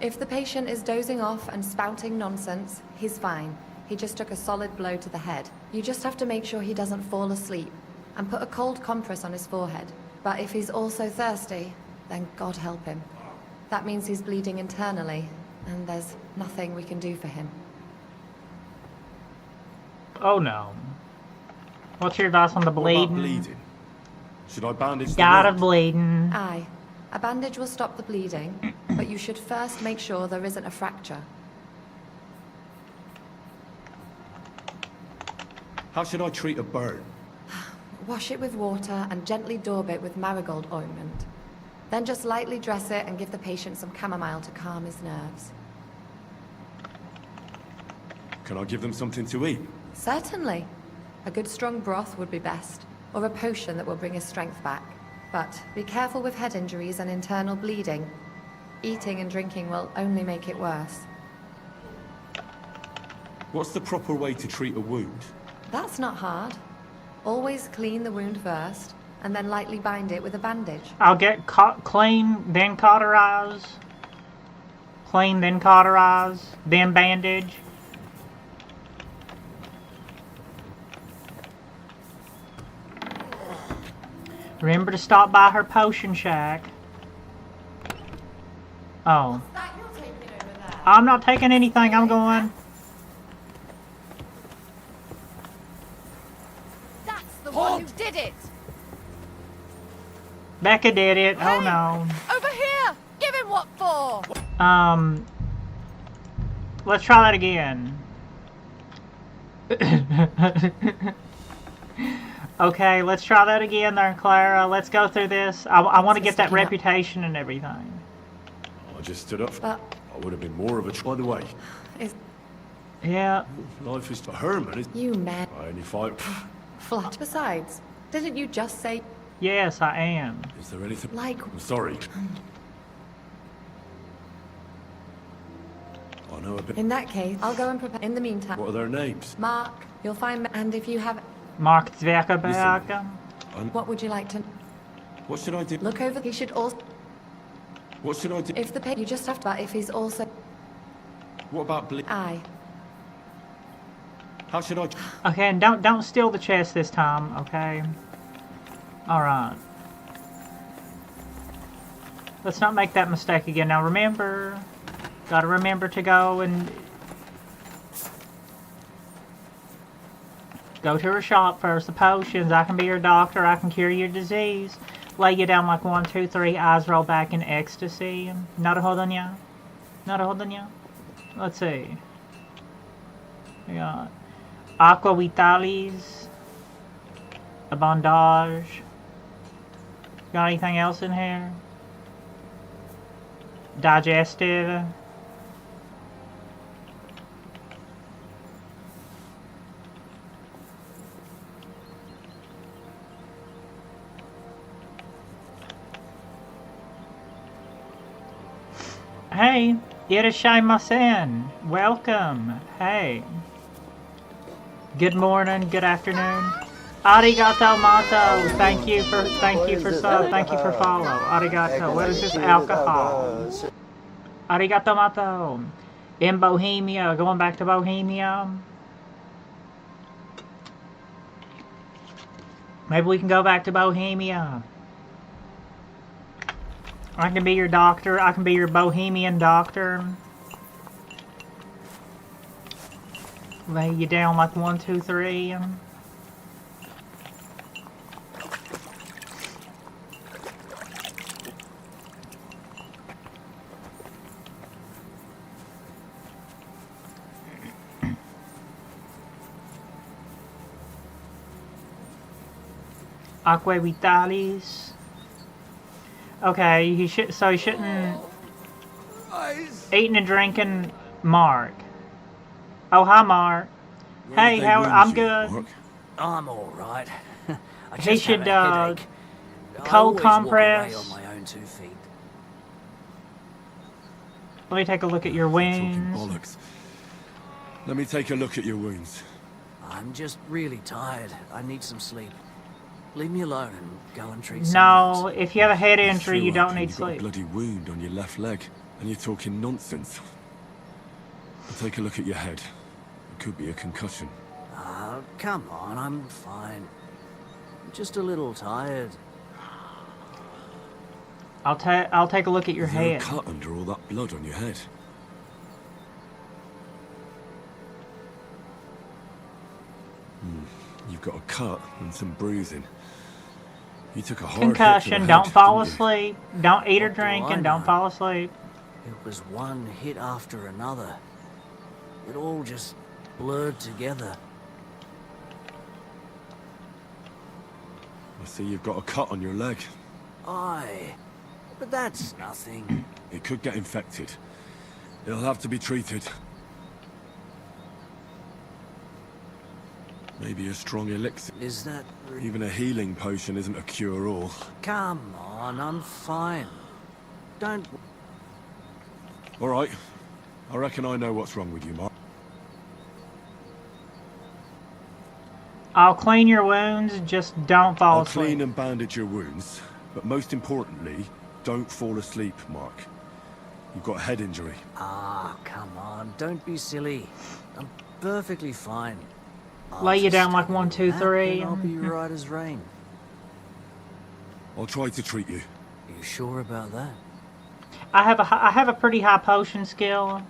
If the patient is dozing off and spouting nonsense, he's fine. He just took a solid blow to the head. You just have to make sure he doesn't fall asleep and put a cold compress on his forehead. But if he's also thirsty, then God help him. That means he's bleeding internally, and there's nothing we can do for him. Oh no. What's your advice on the What about bleeding? bleeding? Should I bandage the Got it wound? bleeding. Aye. A bandage will stop the bleeding, but you should first make sure there isn't a fracture. How should I treat a burn? Wash it with water and gently daub it with marigold ointment. Then just lightly dress it and give the patient some chamomile to calm his nerves. Can I give them something to eat? Certainly. A good strong broth would be best, or a potion that will bring his strength back. But be careful with head injuries and internal bleeding. Eating and drinking will only make it worse. What's the proper way to treat a wound? That's not hard. Always clean the wound first, and then lightly bind it with a bandage. I'll get clean, then cauterize. Clean, then cauterize. Then bandage. Remember to stop by her potion shack. Oh. That you're taking over there? I'm not taking anything, I'm going. That's the one who did it! Becca did it. Oh no. Over here! Give him what for! Let's try that again. Okay, let's try that again there, Clara. Let's go through this. I want to get that reputation and everything. I just stood up. But I would have been more of a by the way. is Yeah. Life is for Herman. you mad I only fight. flat? Besides, didn't you just say Yes, I am. Is there anything? like? I'm sorry. I know a bit. In that case, I'll go and prepare. In the meantime, What are their names? Mark, you'll find me. And if you have, Mark Zuckerberg. what would you like to What should I do? look over? He should also. What should I do? If the you just have to. But if he's also, What about aye. How should I? Okay, and don't steal the chest this time, okay? Alright. Let's not make that mistake again. Now remember, gotta remember to go and go to her shop first. The potions. I can be your doctor. I can cure your disease. Lay you down like 1, 2, 3. Eyes roll back in ecstasy. Naruhodanya. Naruhodanya. Let's see. We got Aqua Vitalis. A bandage. Got anything else in here? Digestive. Hey, Irashimasen. Welcome. Hey. Good morning, good afternoon. Arigato mato. Thank you for sub. Thank you for follow. Arigato. What is this? Alcohol. Arigato mato. In Bohemia. Going back to Bohemia. Maybe we can go back to Bohemia. I can be your doctor. I can be your Bohemian doctor. Lay you down like 1, 2, 3. Aqua Vitalis. Okay, he shouldn't eating and drinking. Mark. Oh, hi, Mark. Hey, how I'm good. Mark? I'm all right. I He just should, have a headache. I cold always walk compress. away on my own 2 feet. Let me take a look at your Talking wounds. bollocks. Let me take a look at your wounds. I'm just really tired. I need some sleep. Leave me alone and go and treat No, someone else. if you have a head injury, you Threw up don't and need you've got a sleep. bloody wound on your left leg. And you're talking nonsense. Take a look at your head. It could be a concussion. Ah, come on, I'm fine. Just a little tired. I'll take a look at your Is there a head. cut under all that blood on your head? You've got a cut and some bruising. You took a hard hit to the Concussion, head, don't fall didn't you? asleep. Don't eat or What do drink I and don't know? fall asleep. It was one hit after another. It all just blurred together. I see you've got a cut on your leg. Aye, but that's nothing. It could get infected. It'll have to be treated. Maybe a strong elixir. Is that... Even a healing potion isn't a cure-all. Come on, I'm fine. Don't... All right. I reckon I know what's wrong with you, Mark. I'll clean your wounds, just don't fall I'll asleep. clean and bandage your wounds, but most importantly, don't fall asleep, Mark. You've got a head injury. Ah, come on, don't be silly. I'm perfectly fine. I'll Lay you just down like take a 1, 2, nap 3. and I'll be right as rain. I'll try to treat you. You sure about that? I have a pretty high potion skill.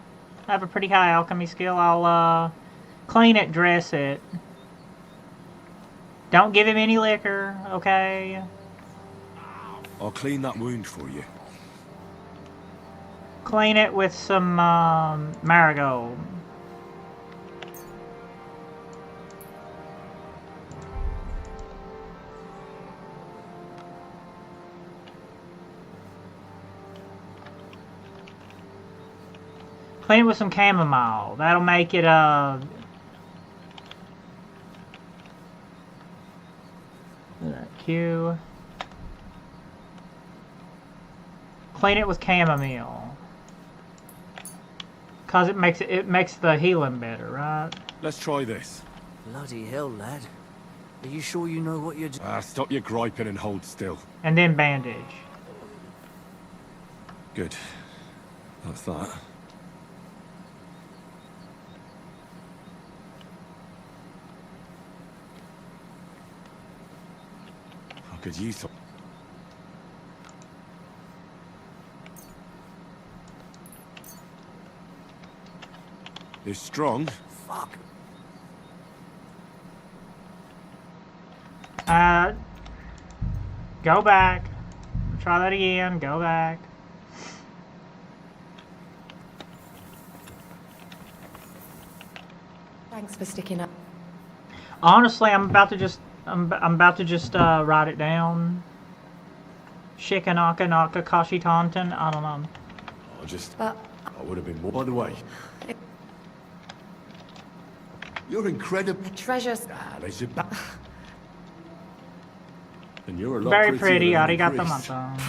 I have a pretty high alchemy skill. I'll clean it, dress it. Don't give him any liquor, okay? I'll clean that wound for you. Clean it with some marigold. Clean it with some chamomile. That'll make it Q. Clean it with chamomile. Cause it makes the healing better, right? Let's try this. Bloody hell, lad. Are you sure you know what you're doing? Stop your griping and hold still. And then bandage. Good. That's that. I could use some. It's strong. Fuck. Go back. Try that again. Go back. Thanks for sticking up. Honestly, I'm about to just write it down. Shikanaka Naka Kashi Taunton. I don't know. But I would have been more. By the way, you're incredible. the treasures... There's your back. And you're a lot Very prettier pretty. than any Arigato priest. mato.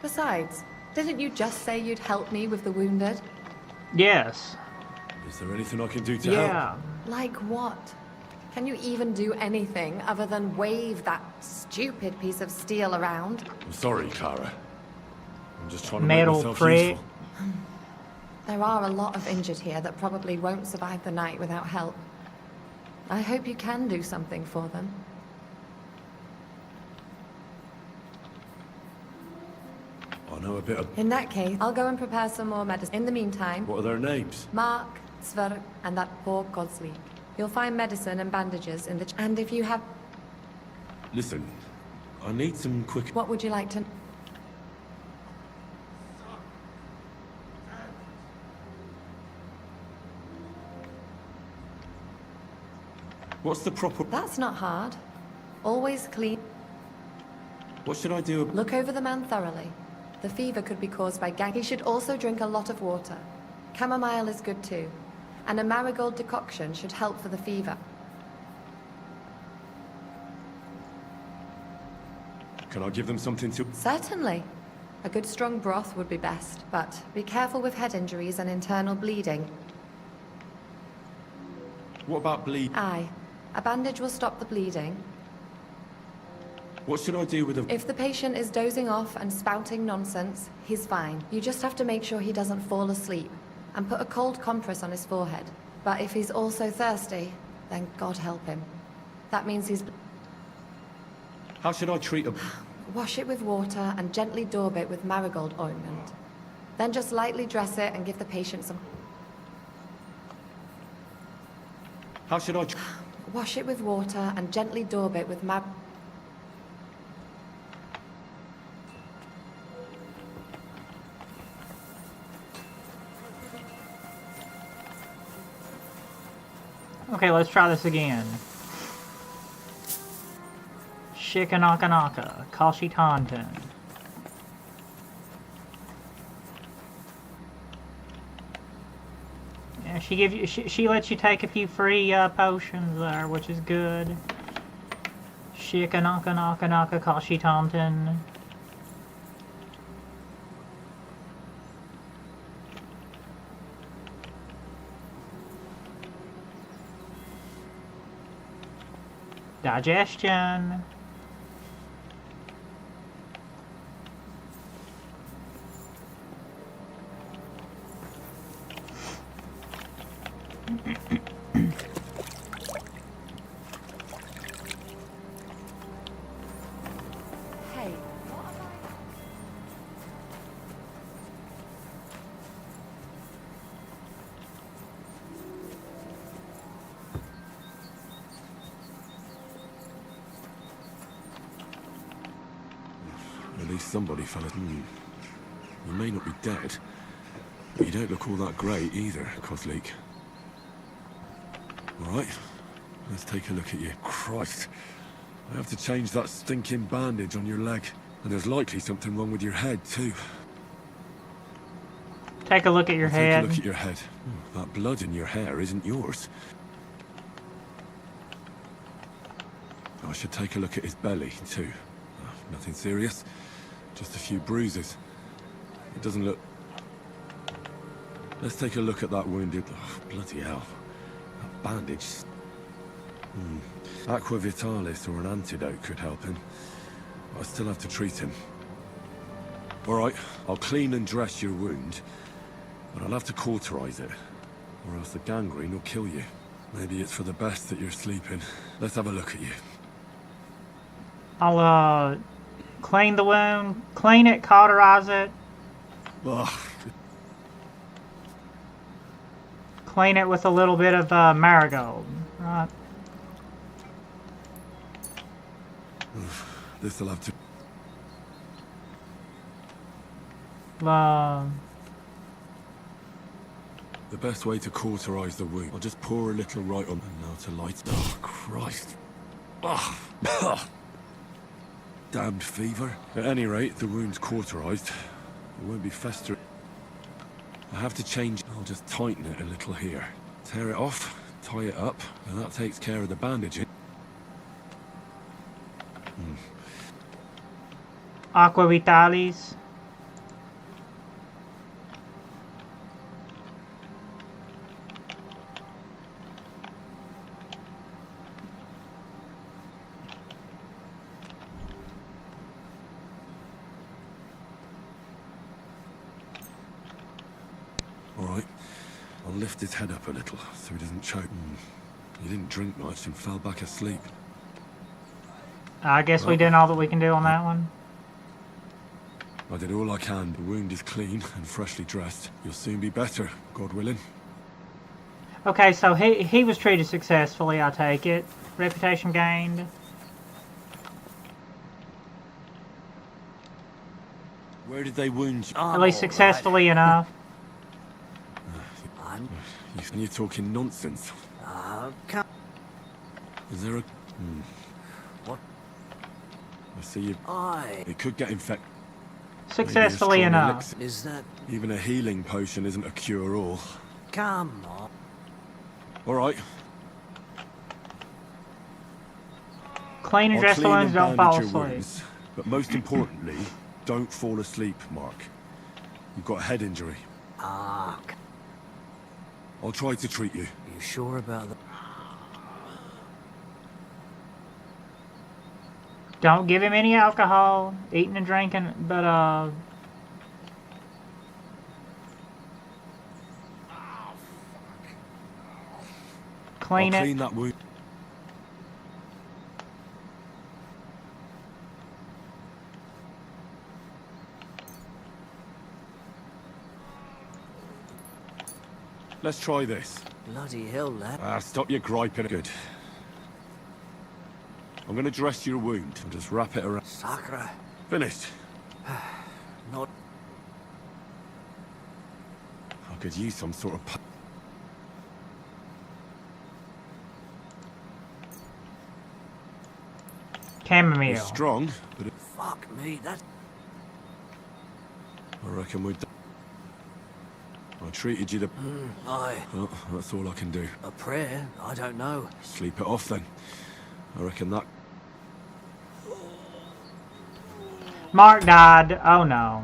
Besides, didn't you just say you'd help me with the wounded? Yes. Is there anything I can do to Yeah. help? Like what? Can you even do anything other than wave that stupid piece of steel around? I'm sorry, Clara. I'm just trying to Metal make myself prick. useful. There are a lot of injured here that probably won't survive the night without help. I hope you can do something for them. I know a bit of... In that case, I'll go and prepare some more medicine. In the meantime, What are their names? Mark, Sver, and that poor Godsleep. You'll find medicine and bandages in the... And if you have... Listen, I need some quick... What would you like to... What's the proper... That's not hard. Always clean. What should I do? Look over the man thoroughly. The fever could be caused by gang. He should also drink a lot of water. Chamomile is good too. And a marigold decoction should help for the fever. Can I give them something to... Certainly. A good strong broth would be best, but be careful with head injuries and internal bleeding. What about bleed? Aye. A bandage will stop the bleeding. What should I do with him? If the patient is dozing off and spouting nonsense, he's fine. You just have to make sure he doesn't fall asleep and put a cold compress on his forehead. But if he's also thirsty, then God help him. That means he's... How should I treat him? Wash it with water and gently daub it with marigold ointment. Then just lightly dress it and give the patient some... How should I... Wash it with water and gently daub it with Okay, let's try this again. Shikanaka, Kashi Tantan. Yeah, she lets you take a few free potions there, which is good. Shikanaka, Kashi Tantan. Digestion. Hey, At least somebody fell asleep. You may not be dead, but you don't look all that great either, Kozlik. Alright, let's take a look at you. Christ, I have to change that stinking bandage on your leg. And there's likely something wrong with your head, too. Take a look at your head. Take a look at your head. That blood in your hair isn't yours. I should take a look at his belly, too. Nothing serious. Just a few bruises. It doesn't look... Let's take a look at that wounded... Oh, bloody hell. That bandage... Aqua Vitalis or an antidote could help him. I still have to treat him. Alright, I'll clean and dress your wound. But I'll have to cauterize it. Or else the gangrene will kill you. Maybe it's for the best that you're sleeping. Let's have a look at you. I'll, clean the wound, clean it, cauterize it. Ugh. Clean it with a little bit of marigold, right? This'll have to... The best way to cauterize the wound. I'll just pour a little right on... And now to light... Oh, Christ. Ugh. Damned fever. At any rate, the wound's cauterized. It won't be festering. I have to change... I'll just tighten it a little here. Tear it off, tie it up, and that takes care of the bandaging. Aqua Vitalis. Alright. I'll lift his head up a little, so he doesn't choke. He didn't drink much and fell back asleep. I guess we did all that we can do on that one. I did all I can. The wound is clean and freshly dressed. You'll soon be better, God willing. Okay, so he was treated successfully, I take it. Reputation gained. Where did they wound you? At least successfully enough. You're talking nonsense. Come. Is there a... What? I see you... It could get infected. Successfully enough. Is that... Even a healing potion isn't a cure-all. Come on. Alright. Clean and I'll dress the clean wounds, and don't fall bandage your asleep. wounds, but most importantly, don't fall asleep, Mark. You've got a head injury. I'll try to treat you. You sure about that? Don't give him any alcohol, eating and drinking, but clean I'll it. clean that wound. Let's try this. Bloody hell, lad. Stop your griping. Good. I'm gonna dress your wound and just wrap it around. Sacre. Finished. Not... I could use some sort of... Chamomile. It's strong, but Fuck me, that... I reckon we'd... I treated you to... Aye. Well, that's all I can do. A prayer? I don't know. Sleep it off then. I reckon that... Mark died. Oh no.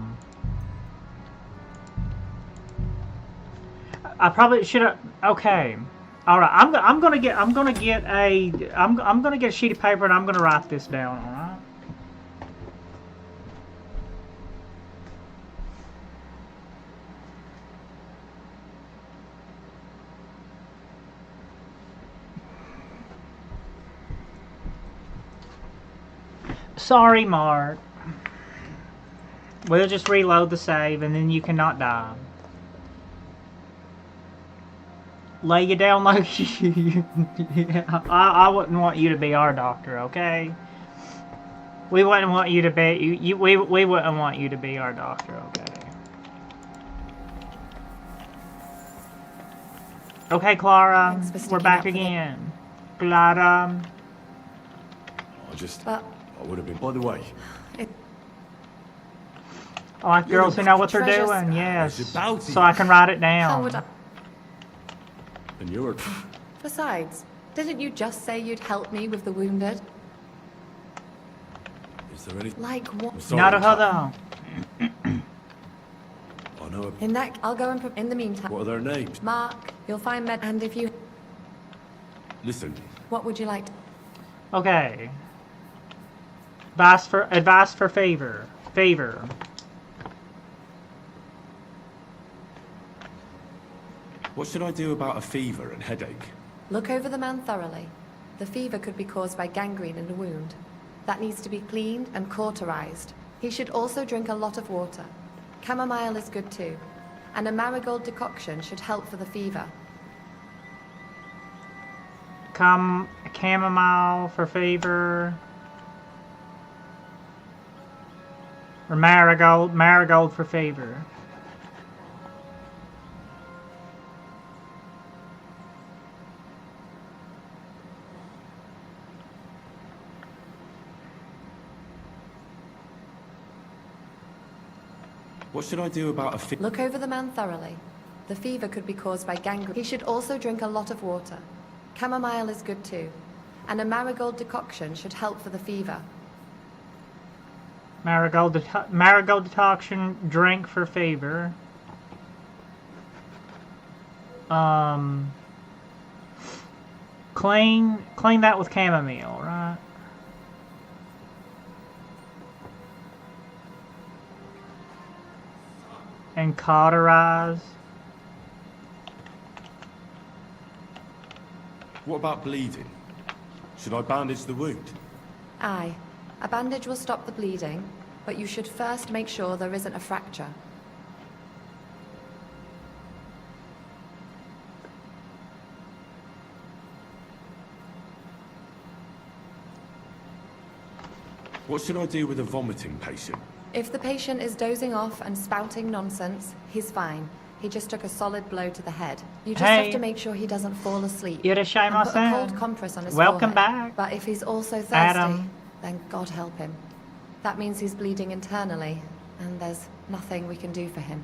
I probably should have. Okay. All right. I'm gonna get a sheet of paper and I'm gonna write this down. All right. Sorry, Mark. We'll just reload the save and then you cannot die. Lay you down like you... I wouldn't want you to be our doctor, okay? We wouldn't want you to be... we wouldn't want you to be our doctor, okay? Okay, Clara. Thanks for We're sticking back up for me. again. Clara. But I would have been... By the way, I like girls who know what they're treasures. doing, yes. It's about So I can write it down. how would I... and you were... Besides, didn't you just say you'd help me with the wounded? Is there any... Like what? I'm sorry, Not a Kat. though. I know... In that, I'll go and in the meantime. What are their names? Mark, you'll find med. And if you, Listen, what would you like? Okay. Advice for favor. Favor. what should I do about a fever and headache? Look over the man thoroughly. The fever could be caused by gangrene in a wound. That needs to be cleaned and cauterized. He should also drink a lot of water. Chamomile is good too. And a marigold decoction should help for the fever. Chamomile for favor. Or marigold for favor. What should I do about a fever? Look over the man thoroughly. The fever could be caused by gangrene. He should also drink a lot of water. Chamomile is good too. And a marigold decoction should help for the fever. Marigold decoction drink for favor. Clean that with chamomile, right? And cauterize. What about bleeding? Should I bandage the wound? Aye. A bandage will stop the bleeding, but you should first make sure there isn't a fracture. What should I do with a vomiting patient? If the patient is dozing off and spouting nonsense, he's fine. He just took a solid blow to the head. You just Hey. have to make sure he doesn't fall asleep. You're a shame, and put a I cold said. compress on his Welcome forehead. back, But if he's also thirsty, Adam. then God help him. That means he's bleeding internally, and there's nothing we can do for him.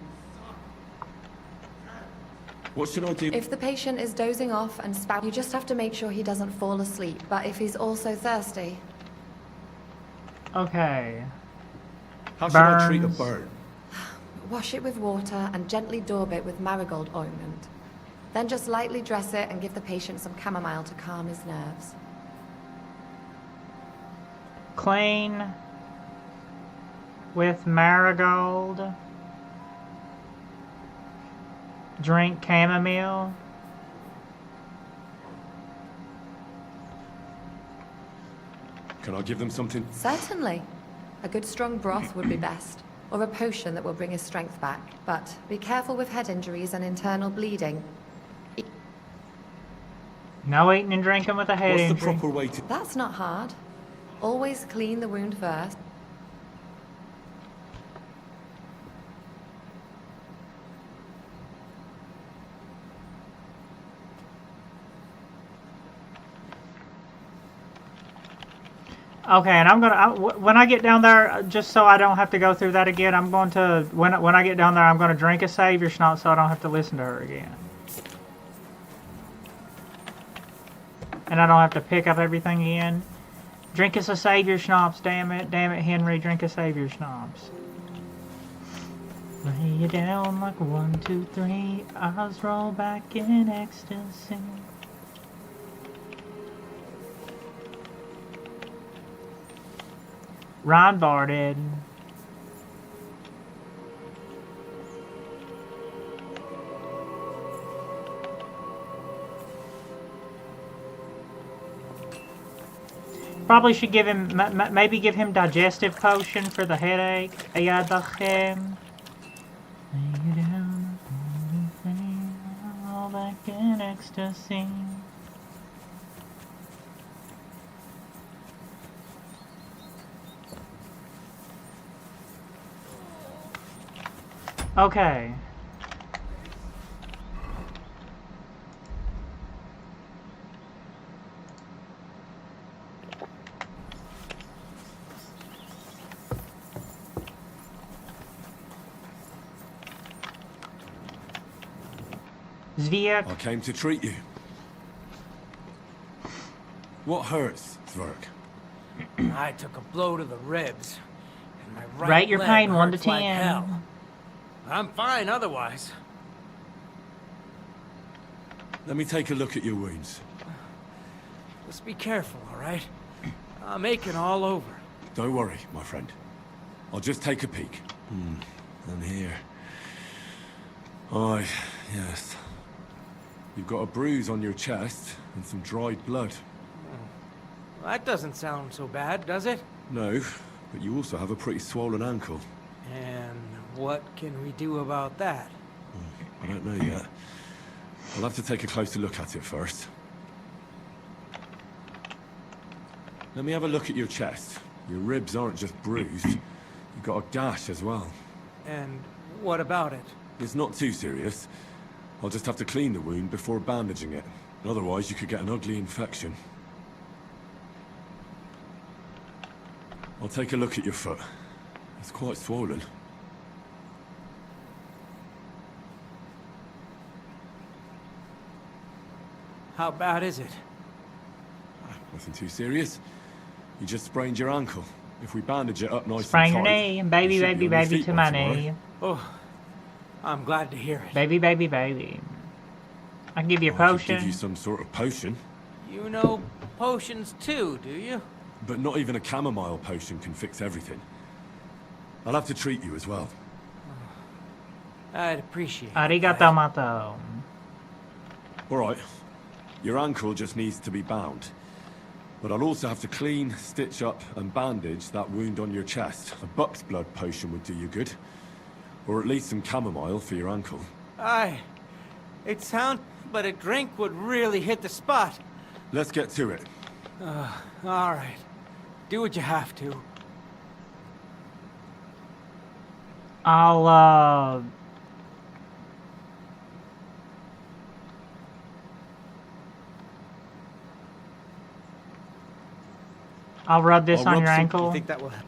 What should I do? If the patient is dozing off and you just have to make sure he doesn't fall asleep. But if he's also thirsty, Okay. How should I treat a burns. burn? wash it with water and gently daub it with marigold ointment. Then just lightly dress it and give the patient some chamomile to calm his nerves. Clean with marigold. Drink chamomile. Can I give them something? Certainly. A good strong broth would be best, or a potion that will bring his strength back. But be careful with head injuries and internal bleeding. No eating and drinking with a head What's the injury. proper way to... That's not hard. Always clean the wound first. Okay, and I'm gonna when I get down there, just so I don't have to go through that again. I'm going to when I get down there, I'm going to drink a savior schnapps so I don't have to listen to her again, and I don't have to pick up everything again. Drink us a savior schnapps, damn it, Henry, drink a savior schnapps. Lay you down like 1, 2, 3, eyes roll back in ecstasy. Ron Barded. Probably should give him, maybe give him digestive potion for the headache. Ayadachem. Lay you down, all back in ecstasy. Okay. Zviak. I came to treat you. What hurts, Zwerg? I took a blow to the ribs. And my right Rate your leg pain 1 to hurts like 10. hell. I'm fine otherwise. Let me take a look at your wounds. Just be careful, all right? I'm aching all over. Don't worry, my friend. I'll just take a peek. And here. Aye, yes. You've got a bruise on your chest and some dried blood. That doesn't sound so bad, does it? No, but you also have a pretty swollen ankle. And what can we do about that? I don't know yet. I'll have to take a closer look at it first. Let me have a look at your chest. Your ribs aren't just bruised. You've got a gash as well. And what about it? It's not too serious. I'll just have to clean the wound before bandaging it. Otherwise, you could get an ugly infection. I'll take a look at your foot. It's quite swollen. How bad is it? Nothing too serious. You just sprained your ankle. If we bandage it up nice Sprain and your tight, knee. Baby, you should be baby, on your baby feet to by my tomorrow. knee. Oh, I'm glad to hear it. Baby, baby, baby. I can give you a I could potion. give you some sort of potion, You know potions too, do you? but not even a chamomile potion can fix everything. I'll have to treat you as well. I'd appreciate it. Arigato mato. All right. Your ankle just needs to be bound. But I'll also have to clean, stitch up, and bandage that wound on your chest. A buck's blood potion would do you good. Or at least some chamomile for your ankle. Aye. It sounds, but a drink would really hit the spot. Let's get to it. All right. Do what you have to. I'll rub this I'll on rub your some- ankle. You think that will help?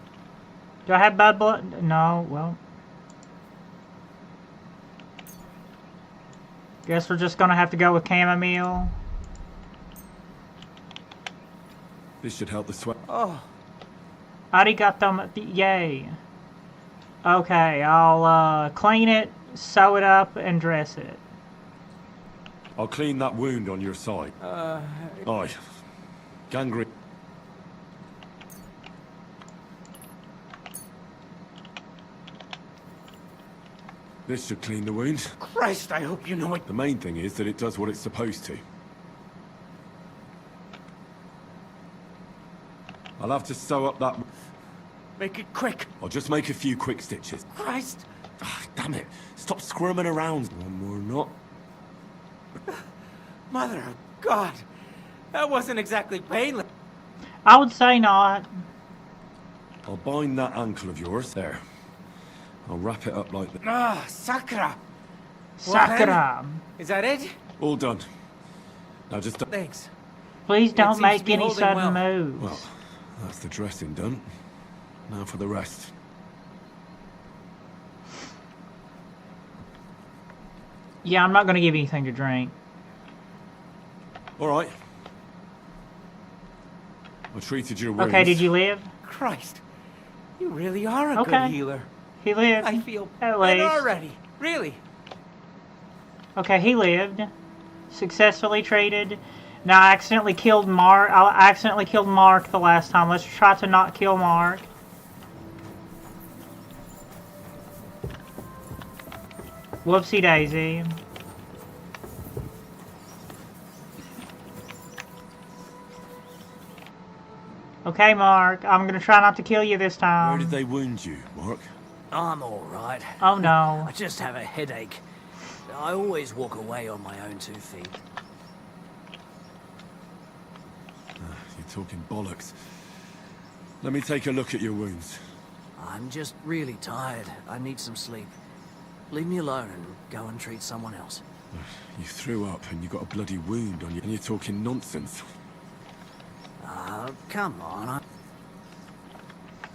Do I have bad blood? No, well. Guess we're just gonna have to go with chamomile. This should help the sweat. Oh, Arigato, yay. Okay, I'll clean it, sew it up, and dress it. I'll clean that wound on your side. Aye. Gangrene. This should clean the wound. Christ, I hope you know it. The main thing is that it does what it's supposed to. I'll have to sew up that... Make it quick. I'll just make a few quick stitches. Christ. Ah, damn it. Stop squirming around. One more knot. Mother of God. That wasn't exactly painless. I would say not. I'll bind that ankle of yours. There. I'll wrap it up like that. Ah, Sakura. Well, then, Sakura. is that it? All done. Now just... Thanks. Please It don't seems to make be any holding sudden well. moves. Well, that's the dressing done. Now for the rest. Yeah, I'm not going to give you anything to drink. All right. I treated your wounds. Okay, did you live? Christ. You really are a Okay. good healer. He lived. I feel At better least. already. Really. Okay, he lived. Successfully treated. Now I accidentally killed Mark. I accidentally killed Mark the last time. Let's try to not kill Mark. Whoopsie daisy. Okay, Mark. I'm gonna try not to kill you this time. Where did they wound you, Mark? I'm alright. Oh no. I just have a headache. I always walk away on my own 2 feet. You're talking bollocks. Let me take a look at your wounds. I'm just really tired. I need some sleep. Leave me alone and go and treat someone else. You threw up and you got a bloody wound on you, and you're talking nonsense. Come on.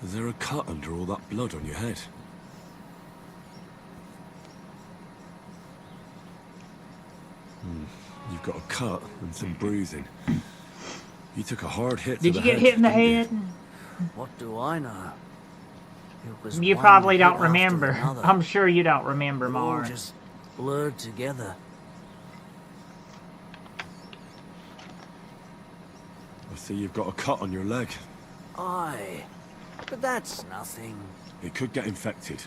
Is there a cut under all that blood on your head? You've got a cut and some bruising. You took a hard hit to Did the you get head, hit in the didn't you? head? What do I know? It was You one probably hit don't after remember. another. I'm sure you don't remember, All Mark. just blurred together. I see you've got a cut on your leg. Aye, but that's nothing. It could get infected.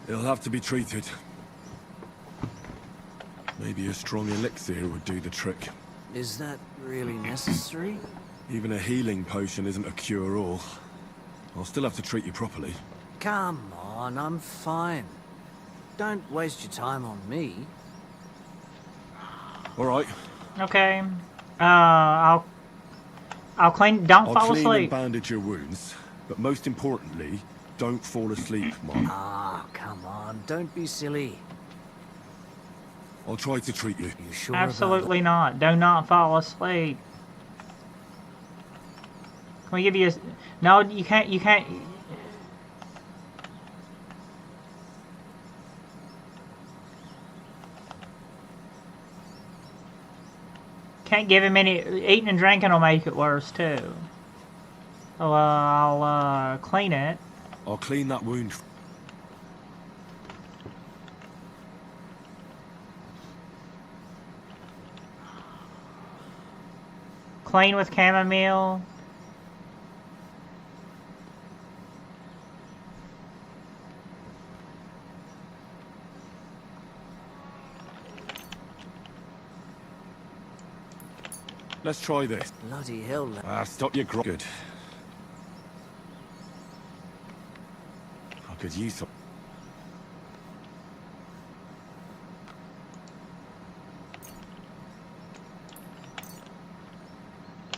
It'll have to be treated. Maybe a strong elixir would do the trick. Is that really necessary? Even a healing potion isn't a cure-all. I'll still have to treat you properly. Come on, I'm fine. Don't waste your time on me. All right. Okay. I'll clean. Don't I'll fall clean asleep. and bandage your wounds, but most importantly, don't fall asleep, Mark. Ah, come on, don't be silly. I'll try to treat you. You sure Absolutely not. Do not fall asleep. Can we give you a... No, you can't... You can't... Can't give him any... Eating and drinking will make it worse, too. So, I'll clean it. I'll clean that wound. Clean with chamomile. Let's try this. Bloody hell. Stop your Good. I could use some.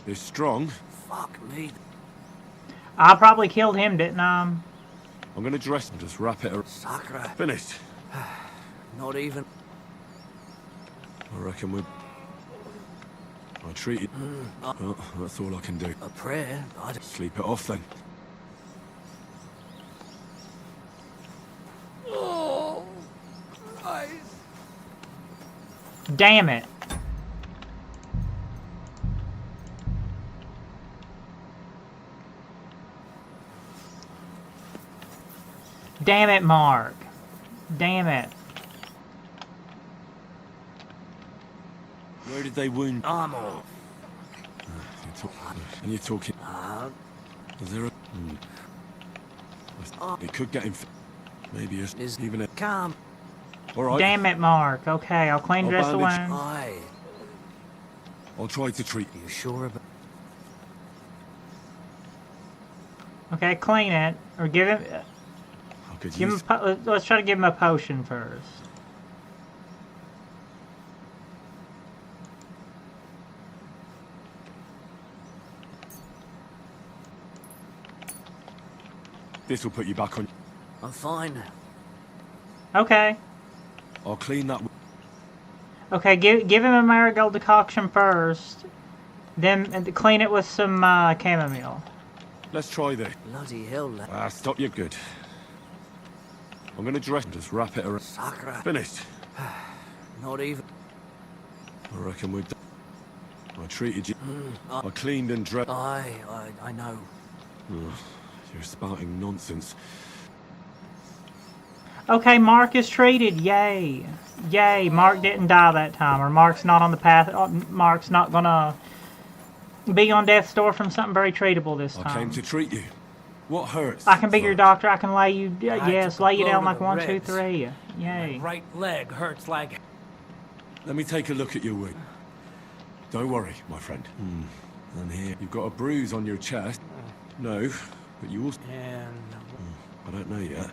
They're strong. Fuck me. I probably killed him, didn't I? I'm gonna dress and just wrap it around. Sakura. Finished. Not even. I reckon we're... I treat it. Oh, that's all I can do. A prayer? Sleep it off then. Oh, Christ. Damn it. Damn it, Mark. Damn it. Where did they wound? I'm all. And you're talking... Is there a... It could get infected. Maybe it's Is even a... calm. All right. Damn it, Mark. Okay, I'll clean I'll dress the bandage- wound. Aye. I'll try to treat You sure about... Okay, clean it. Or give him... I could Give him use... let's try to give him a potion first. This will put you back on... I'm fine. Okay. I'll clean that... Okay, give him a marigold decoction first. Then clean it with some chamomile. Let's try this. Bloody hell, lad. Ah, stop, you're good. I'm gonna dress and just wrap it around. Sakra. Finished. Not even. I reckon we're done. I treated you. I cleaned and dressed. I know. You're spouting nonsense. Okay, Mark is treated. Yay. Yay, Mark didn't die that time. Or Mark's not on the path. Mark's not gonna be on death's door from something very treatable this time. I came to treat you. What hurts? I can be your First. doctor. I can lay you... yes, took a lay you blow down to like the 1, 2, ribs. 3. My Yay. right leg hurts like... Let me take a look at your wound. Don't worry, my friend. And here, you've got a bruise on your chest. No, but you also... And... I don't know yet.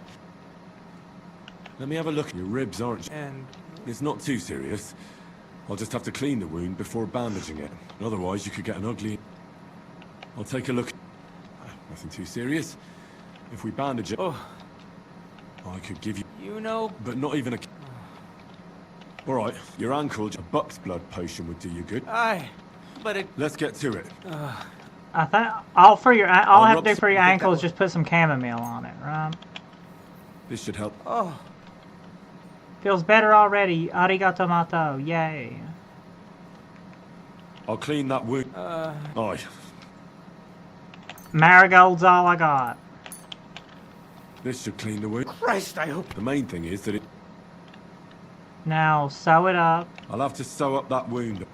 Let me have a look. Your ribs aren't... And... It's not too serious. I'll just have to clean the wound before bandaging it. Otherwise, you could get an ugly... I'll take a look. Nothing too serious. If we bandage it... Oh, I could give you... you know... But not even a... Alright, your ankle, a buck's blood potion would do you good. Aye. But it... Let's get to it. I think all I have to do rub for your some- ankle is just put some chamomile on it, right? This should help. Oh. Feels better already. Arigato mato. Yay. I'll clean that wound. Aye. Marigold's all I got. This should clean the wound. Christ, I hope... The main thing is that it... Now, sew it up. I'll have to sew up that wound.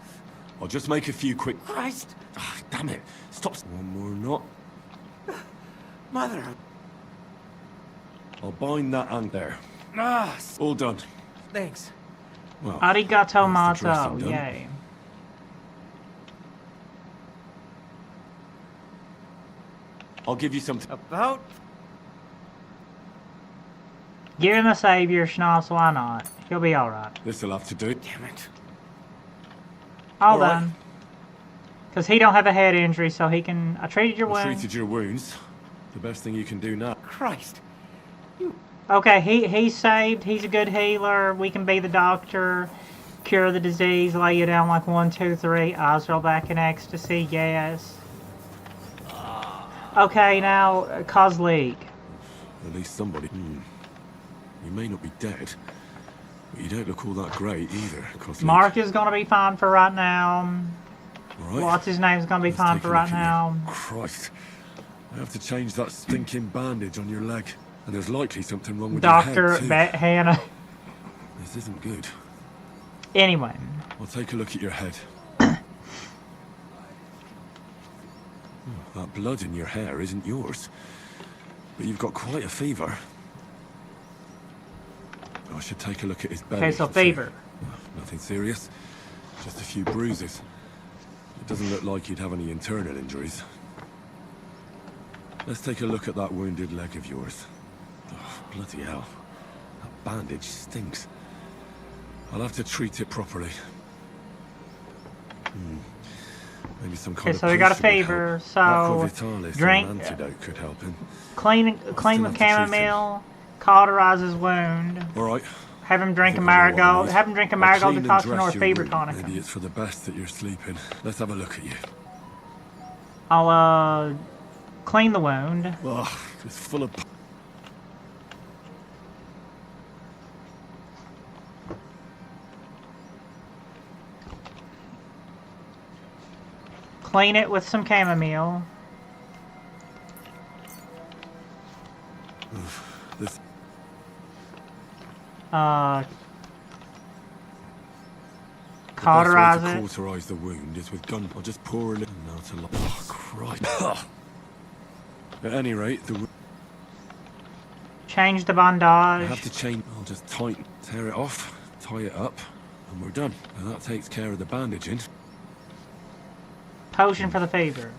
I'll just make a few quick... Christ! Ah, damn it. Stop. One more knot. Mother... I'll bind that and there. Ah, All done. thanks. Well, Arigato that's the mato. dressing done. Yay. I'll give you something. About... Give him a savior, Schnoss. Why not? He'll be alright. This'll have to do. Damn it. All All right. done. Because he don't have a head injury, so he can... I treated your I wound. treated your wounds. The best thing you can do now. Christ. Okay, he's saved. He's a good healer. We can be the doctor. Cure the disease. Lay you down like 1, 2, 3. Eyes roll back in ecstasy. Yes. Okay, now, cause leak. At least somebody... You may not be dead, but you don't look all that great either. Mark is going to be fine for right now. All right. What's his name's going to be Let's fine take for a right look at now. you. Christ. I have to change that stinking bandage on your leg. And there's likely something wrong with Dr. your head, too. Hannah. This isn't good. Anyway. I'll take a look at your head. That blood in your hair isn't yours. But you've got quite a fever. I should take a look at his belly. Okay, so to see. fever. Nothing serious. Just a few bruises. It doesn't look like you'd have any internal injuries. Let's take a look at that wounded leg of yours. Oh, bloody hell. That bandage stinks. I'll have to treat it properly. Maybe some kind Okay, of so we got a potion would fever, help. so Aqua Vitalis or drink- an antidote could help him. Clean still with have to treat him. chamomile. Cauterize his wound. All right. Have him drink a I think I know what I marigold. need. Have him drink a I'll marigold clean and decoction dress or a your fever wound. tonic. Maybe it's for the best that you're sleeping. Let's have a look at you. I'll clean the wound. Ugh, it's full of... Clean it with some chamomile. This... Cauterize The best way it. to cauterize the wound is with gun. I'll just pour a little... Now to... Oh, Christ. At any rate, the... Change the I bandage. have to change. I'll just tear it off, tie it up, and we're done. And that takes care of the bandaging. Potion for the fever.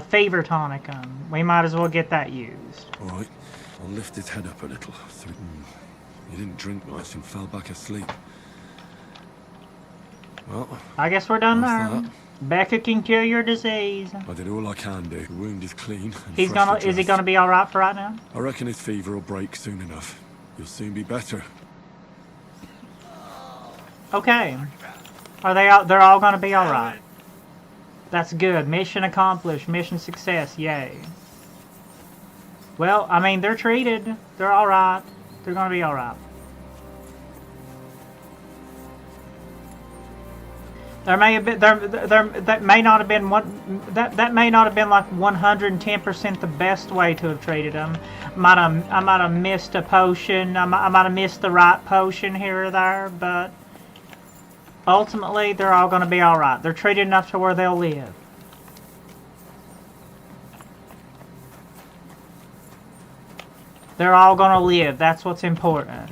Fever tonic. We might as well get that used. All right, I'll lift his head up a little. So, he didn't drink much and fell back asleep. Well, I guess we're done that's there. that. Becca can cure your disease. I did all I can do. The wound is clean. And He's freshly gonna. Is he dressed. gonna be all right for right now? I reckon his fever will break soon enough. You'll soon be better. Okay. Are they all? They're all gonna be all right. That's good. Mission accomplished. Mission success. Yay. Well, I mean, they're treated. They're all right. They're gonna be all right. There may have been that may not have been that may not have been like 110% the best way to have treated them. I might have missed a potion. I might have missed the right potion here or there, but ultimately they're all going to be all right. They're treated enough to where they'll live. They're all going to live. That's what's important.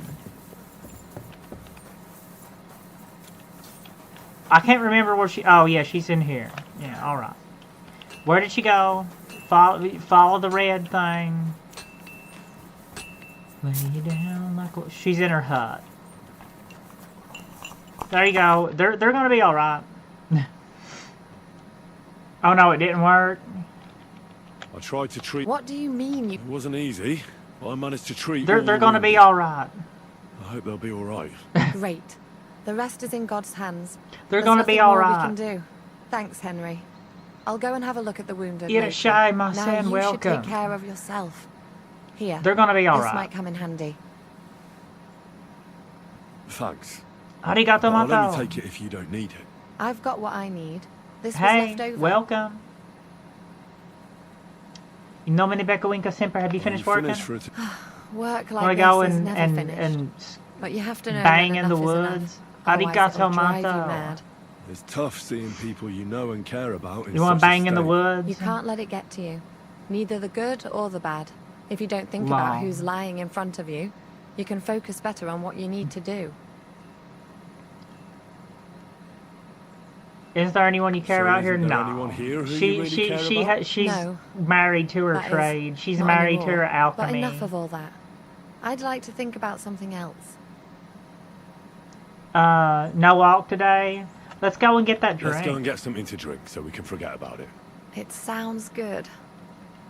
I can't remember where she... Oh, yeah, she's in here. Yeah, alright. Where did she go? Follow the red thing. Lay you down like... She's in her hut. There you go. They're gonna be alright. Oh, no, it didn't work. I tried to treat... What do you mean you... It wasn't easy, but I managed to treat... They're all the gonna be wounded. alright. I hope they'll be alright. Great. The rest is in God's hands. They're There's gonna be nothing more alright. we can do. Thanks, Henry. I'll go and have a look at the wounded. Get it later. shy, my now son, you welcome. should take care of yourself. Here. They're gonna be This alright. might come in handy. Thanks. Arigato, I'll only mato. take it if you don't need it. I've got what I need. This was Hey, left over. welcome. In nomine Becca Winka Semper, have you Are finished you working? finished for it? Work Wanna like go this is and, never and, finished. and But you have to know bang when in the enough is enough. woods? Otherwise Arigato, it'll drive you mato. mad. It's tough seeing people you know and care about in You want to such a bang in the state. woods? You can't let it get to you. Neither the good or the bad. If you don't think Wow. about who's lying in front of you, you can focus better on what you need to do. Is there anyone you care So about here? isn't there No. anyone here who she you really she care she about? she's No. married to her That is, trade. She's not married to anymore. her alchemy. But enough of all that. I'd like to think about something else. No walk today. Let's go and get that drink. Let's go and get something to drink so we can forget about it. It sounds good.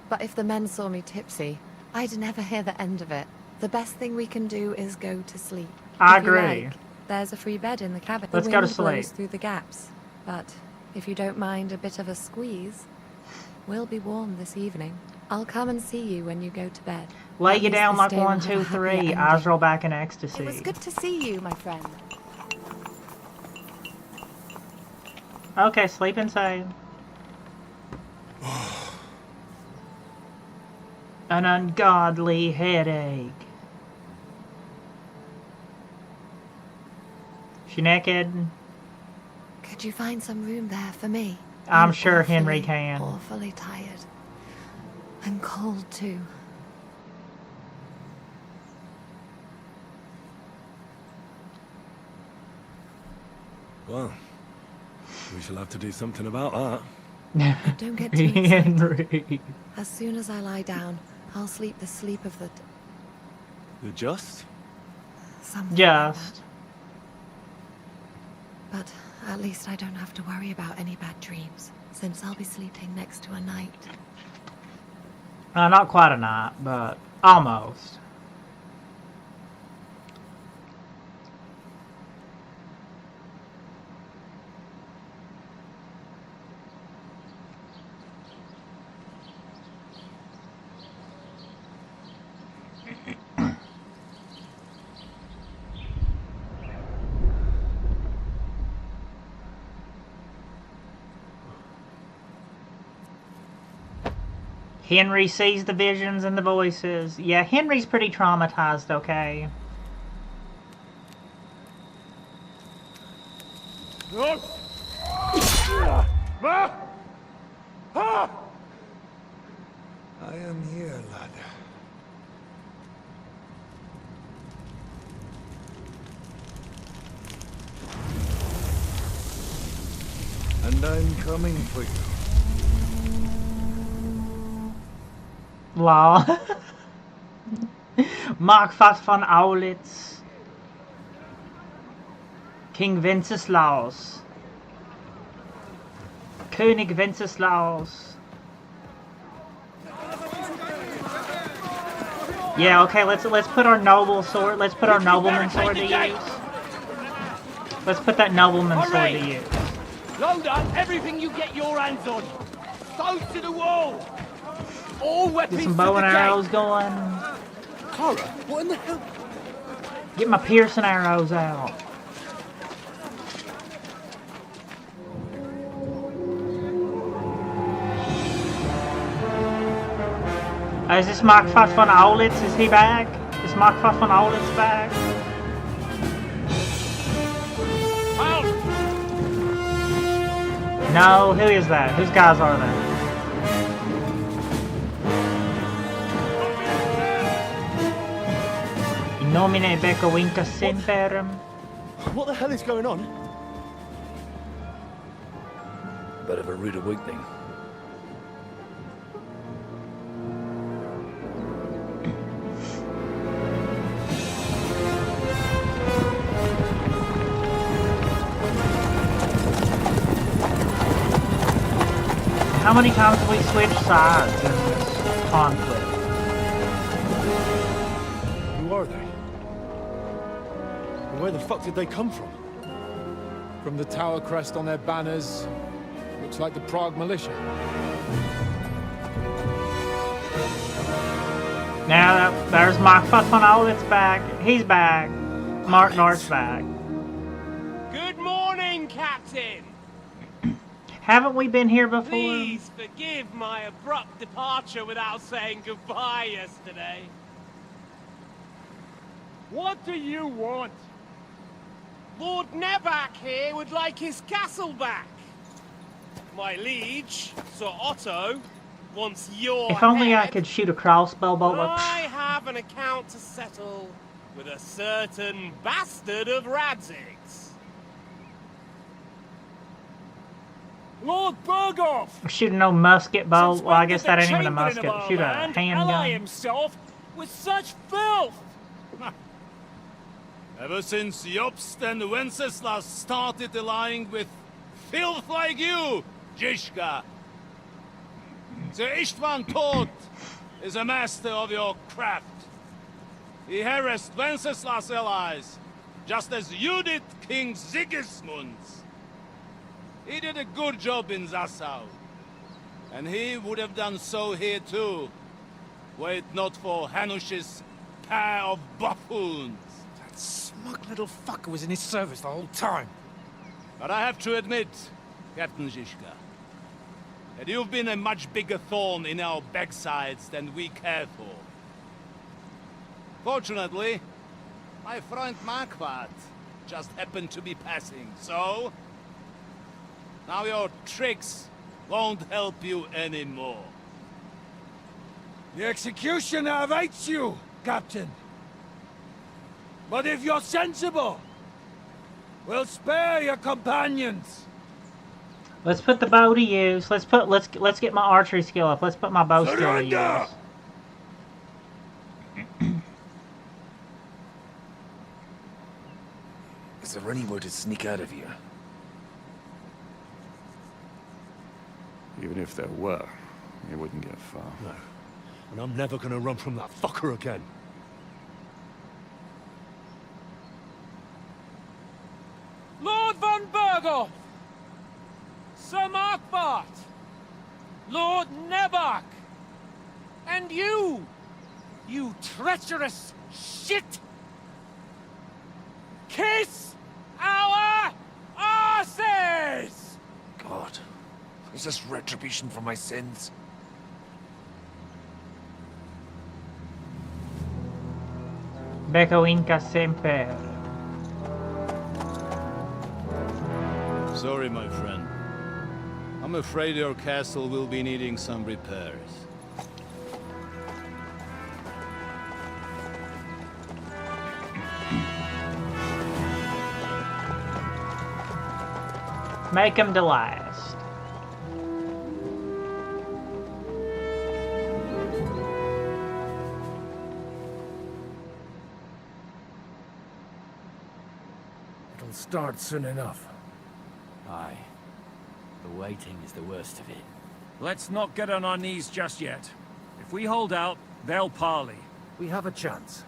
But if the men saw me tipsy, I'd never hear the end of it. The best thing we can do is go to sleep. I If you agree. like, there's a free bed in the cabin. Let's the go to wind blows sleep. through the gaps. But if you don't mind a bit of a squeeze, we'll be warm this evening. I'll come and see you when you go to bed. Lay At you least down this like day will 1, have a 2, happier 3. ending. Eyes roll back in ecstasy. It was good to see you, my friend. Okay, sleep inside. An ungodly headache. She naked? Could you find some room there for me? I'm sure Henry awfully, can. Awfully tired. And cold too. Well, we shall have to do something about that. Don't get too excited. Henry. As soon as I lie down, I'll sleep the sleep of the... The just? something like Just. that. But at least I don't have to worry about any bad dreams, since I'll be sleeping next to a knight. Not quite a night, but almost. Henry sees the visions and the voices. Yeah, Henry's pretty traumatized, okay? I am here, lad. And I'm coming for you. Lol. Markvat van Aulitz. King Wenceslaus. König Wenceslaus. Yeah, okay, let's put our noble sword, let's put our nobleman sword to use. Let's put that nobleman sword to use. Load up everything you get your hands on. Stones to the wall. All weapons Get some to bow the and gate. arrows going. Cora, what in the hell? Get my piercing arrows out. Is this Markvat van Aulitz? Is he back? Is Markvat van Aulitz back? No, who is that? Whose guys are they? In nomine Becca Winca Semperum. What the hell is going on? Bit of a rude awakening. How many times have we switched sides in this conflict? Who are they? And where the fuck did they come from? From the tower crest on their banners, looks like the Prague militia. Now, there's Markvat van Aulitz back. He's back. Mark North's back. Good morning, Captain. Haven't we been here before? Please forgive my abrupt departure without saying goodbye yesterday. What do you want? Lord Nebak here would like his castle back. My liege, Sir Otto, wants your If only I head. could shoot a crossbow bolt. Like, I have an account to settle with a certain bastard of Radzig's. Lord Berghoff! shoot no musket bolt. Well, I guess that ain't even a musket. Shoot a ally handgun. himself with such filth. Ever since Jobst and Wenceslas started allying with filth like you, Zizka. Sir Istvan Tod is a master of your craft. He harassed Wenceslas' allies, just as you did King Sigismund's. He did a good job in Zassau, and he would have done so here too, were it not for Hanush's pair of buffoons. That smug little fucker was in his service the whole time. But I have to admit, Captain Zizka, that you've been a much bigger thorn in our backsides than we care for. Fortunately, my friend Markvat just happened to be passing, so... now your tricks won't help you anymore. The executioner awaits you, Captain. But if you're sensible, we'll spare your companions. Let's put the bow to use. Let's get my archery skill up. Let's put my bow skill to Surrender! use. Is there anywhere to sneak out of here? Even if there were, you wouldn't get far. No. And I'm never gonna run from that fucker again. Lord von Berghoff! Sir Markbart! Lord Nebak! And you! You treacherous shit! Kiss our asses! God, is this retribution for my sins? Becco Inca Semper. Sorry, my friend. I'm afraid your castle will be needing some repairs. Make them to last. It'll start soon enough. Aye. The waiting is the worst of it. Let's not get on our knees just yet. If we hold out, they'll parley. We have a chance.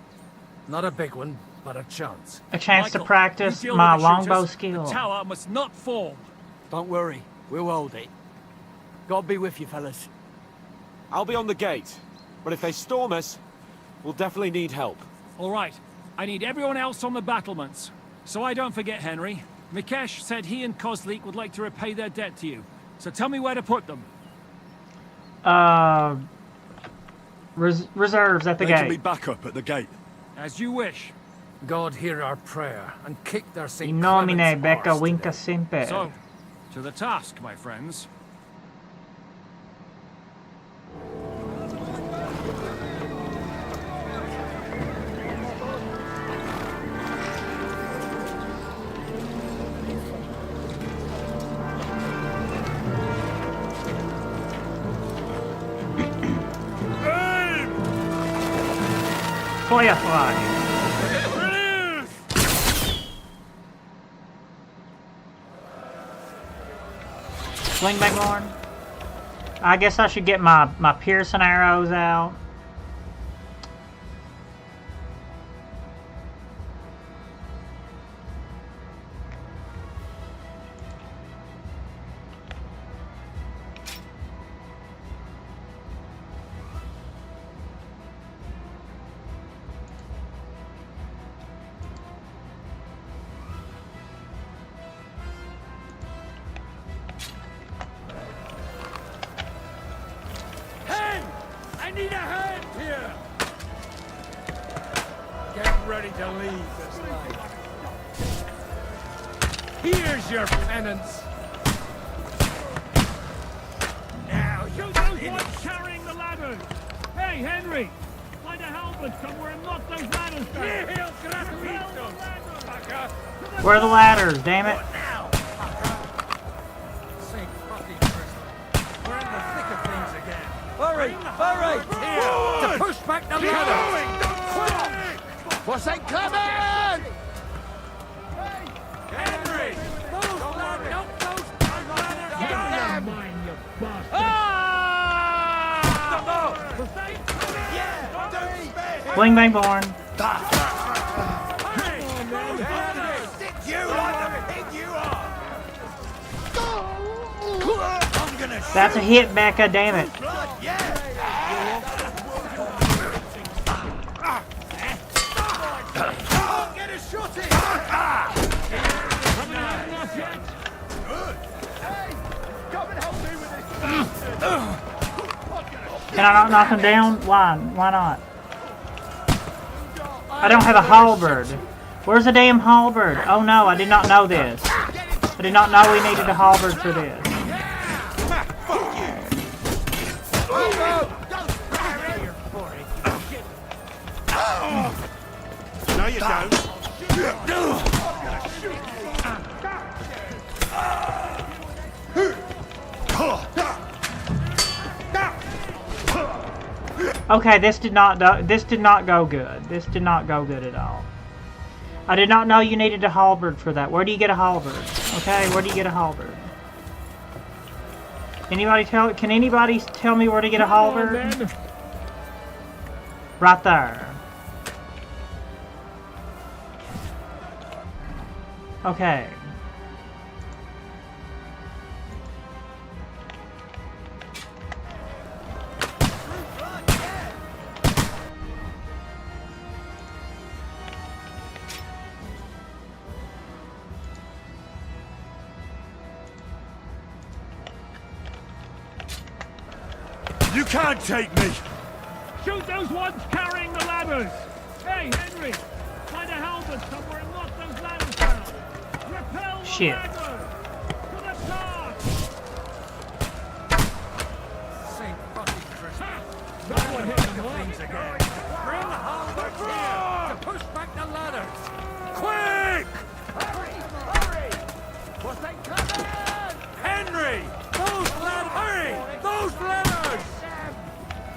Not a big one, but a chance. A chance Michael, to practice you deal my with the longbow shooters. skill. The tower must not fall. Don't worry, we'll hold it. God be with you, fellas. I'll be on the gate, but if they storm us, we'll definitely need help. All right. I need everyone else on the battlements. So I don't forget, Henry. Mikesh said he and Kozlik would like to repay their debt to you. So tell me where to put them. Reserves at the They gate. can be back up at the gate. As you wish. God hear our prayer and kick their St. In nomine Clement's Becca arse Winca today. Semper. So, to the task, my friends. Firefly. Sling Bighorn. I guess I should get my piercing arrows out. I need a hand here! Get ready to leave this life. Here's your penance. Now, Shoot those ones carrying the ladders! Hey, Henry! Find a halberd somewhere and lock those ladders down! Nihil gratuitos, fucker! Where are the ladders, damn it? Now, fucker! St. fucking Christmas. We're in the thick of things again. Hurry! Hurry! To push back the ladder! What's that coming? Henry! Those ladders! Don't those ladders! Get your mind, you bastard! Sling Bighorn. Stick you like the pig you are! I'm gonna That's a hit, Becca, damn it. blood, yeah! I'll get a shot in! Good! Hey! Come and help me with this bastard! Can I not knock him down? Why? Why not? I don't have a halberd. Where's the damn halberd? Oh no, I did not know this. I did not know we needed a halberd for this. No, you don't. Okay, this did not go good. This did not go good at all. I did not know you needed a halberd for that. Where do you get a halberd? Okay, where do you get a halberd? Can anybody tell me where to get a halberd? Right there. Okay. You can't take me! Shoot those ones carrying the ladders! Hey, Henry! Find a halberd somewhere and lock those ladders down! Repel the Shit. ladders! To the task! St. fucking Christmas. That one hit them all. Things again. Bring the halberds here to push back the ladders. Quick! Hurry! Hurry! What's that coming?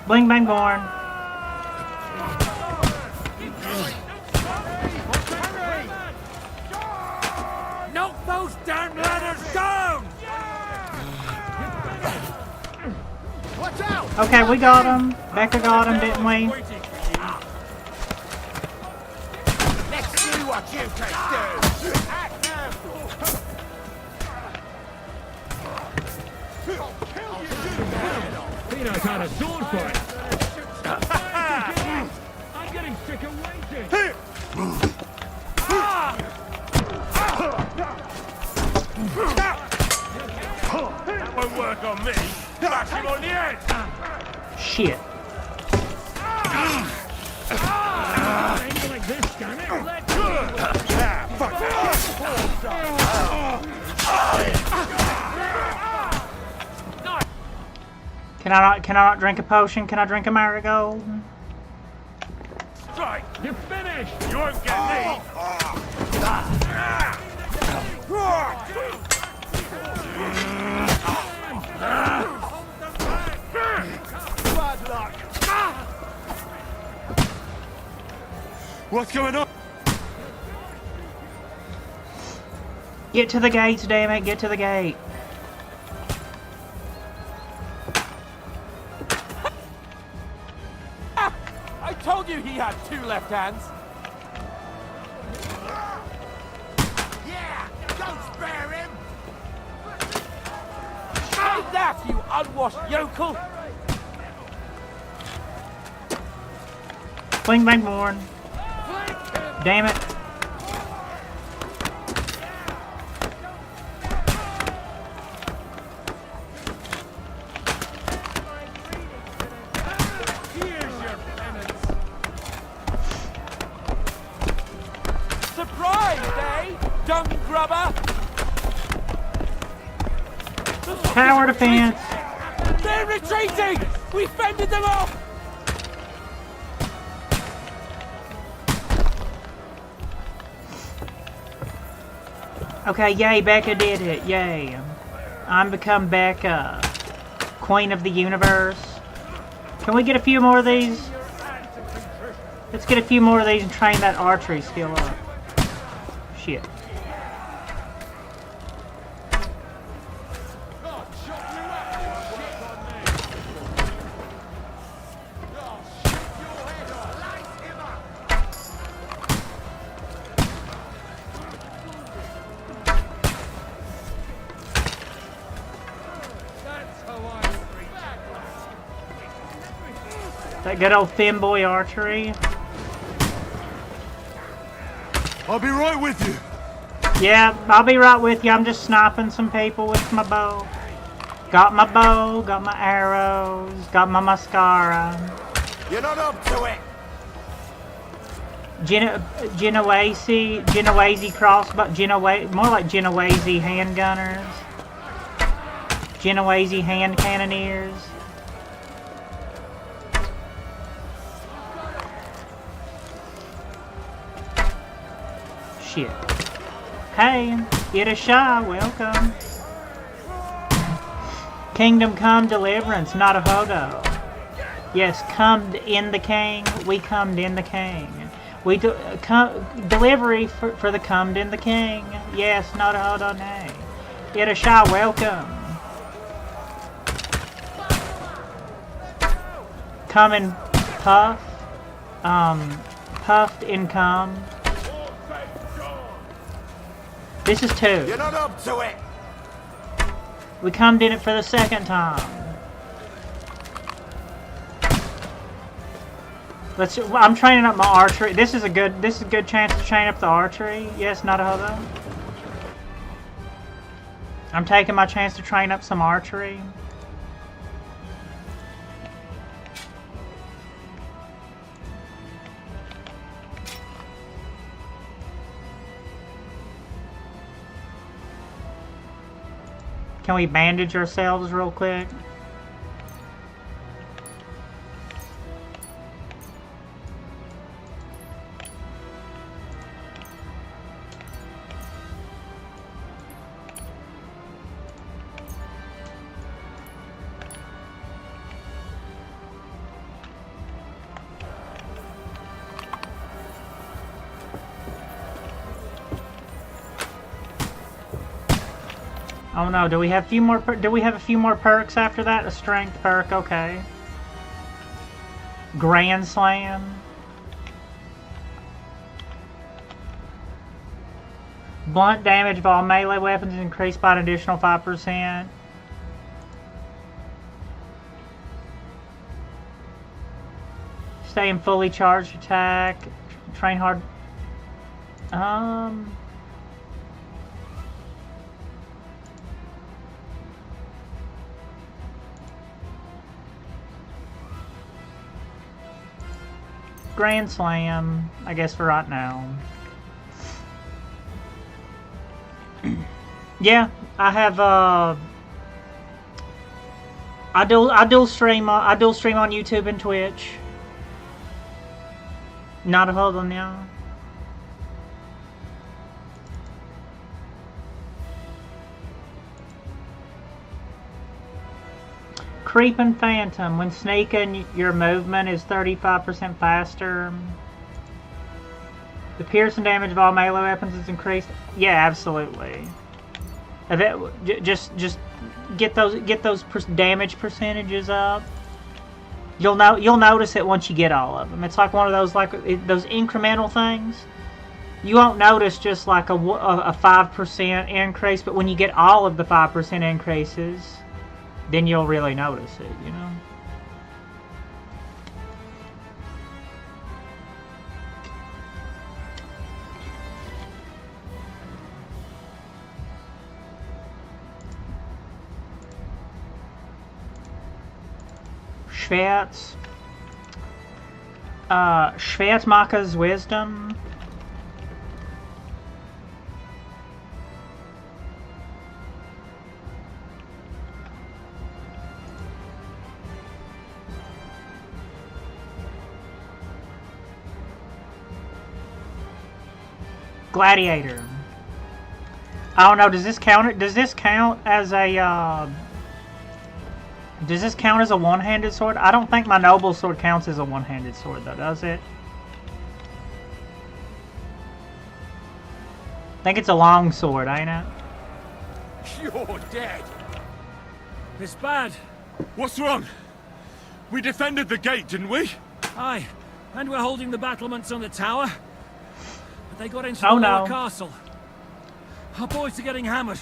Bling bang born. Knock those damn ladders down! Watch out! Okay, we got him. Becca got him, didn't we? Let's see what you can do! Act now! He knows how to sword fight. I'm getting sick of waiting. That won't work on me. Bash him on the head. Shit. Ain't like this, can it? Let's Can I not drink a potion? Can I drink a marigold? Strike. You're finished. You won't get me. Bad luck! What's going on? Get to the gates, damn it. Get to the gate. I told you he had 2 left hands. Yeah! Don't spare him! Take that, you unwashed yokel! Bling bang born. Damn it. Surprised, eh? Dung grubber! Tower defense. They're retreating! We fended them off! Okay, yay, Becca did it. Yay. I'm become Becca. Queen of the universe. Can we get a few more of these? Let's get a few more of these and train that archery skill up. Shit. That good old thin boy archery. I'll be right with you. Yeah, I'll be right with you. I'm just sniping some people with my bow. Got my bow, got my arrows, got my mascara. You're not up to it! Genoese crossbow, more like Genoese handgunners. Genoese hand cannoneers. Shit. Hey, Irasha, welcome. Kingdom Come Deliverance, not a hodo. Yes, come in the king. We comed in the king. We do delivery for the comed in the king. Yes, not a hodo, nay. Irasha, welcome. Come and puff. Puffed income. This is 2. You're not up to it! We comed in it for the second time. I'm training up my archery. This is a good chance to train up the archery. Yes, not a hobo. I'm taking my chance to train up some archery. Can we bandage ourselves real quick? Oh no, do we have a few more perks after that? A strength perk, okay. Grand Slam. Blunt damage of all melee weapons is increased by an additional 5%. Stay in fully charged attack. Train hard. Grand Slam, I guess for right now. Yeah, I have I dual stream on YouTube and Twitch. Not a hold on now. Creeping Phantom. When sneaking, your movement is 35% faster. The piercing damage of all melee weapons is increased. Yeah, absolutely. Just get those damage percentages up. You'll notice it once you get all of them. It's like one of those those incremental things. You won't notice just like a 5% increase, but when you get all of the 5% increases, then you'll really notice it, you know? Schwertmacher's Wisdom. Gladiator. I don't know, does this count as a does this count as a one-handed sword? I don't think my noble sword counts as a one-handed sword though, does it? I think it's a long sword, ain't it? You're dead. It's bad. What's wrong? We defended the gate, didn't we? Aye, and we're holding the battlements on the tower. But they got into Oh, the no. lower castle. Our boys are getting hammered.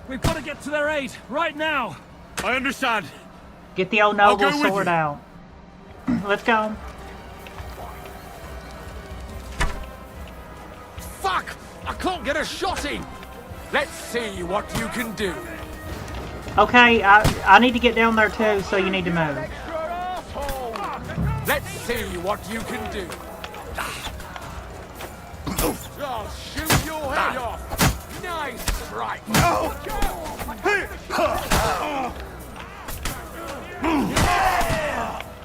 We've got to get to their aid, right now. I understand. Get the old noble sword out. Let's go. Fuck! I can't get a shot in. Let's see what you can do. Okay, I need to get down there too, so you need to move. Let's see what you can do. I'll shoot your head off. Nice strike.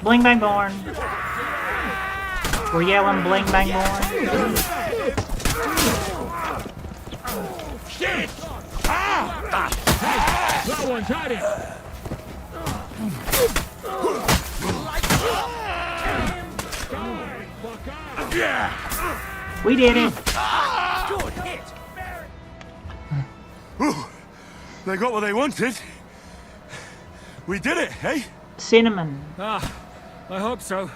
Bling bang born. We're yelling bling bang born. Shit! That one's had it. We did it. Good hit. They got what they wanted. We did it, eh? Cinnamon. Ah, I hope so.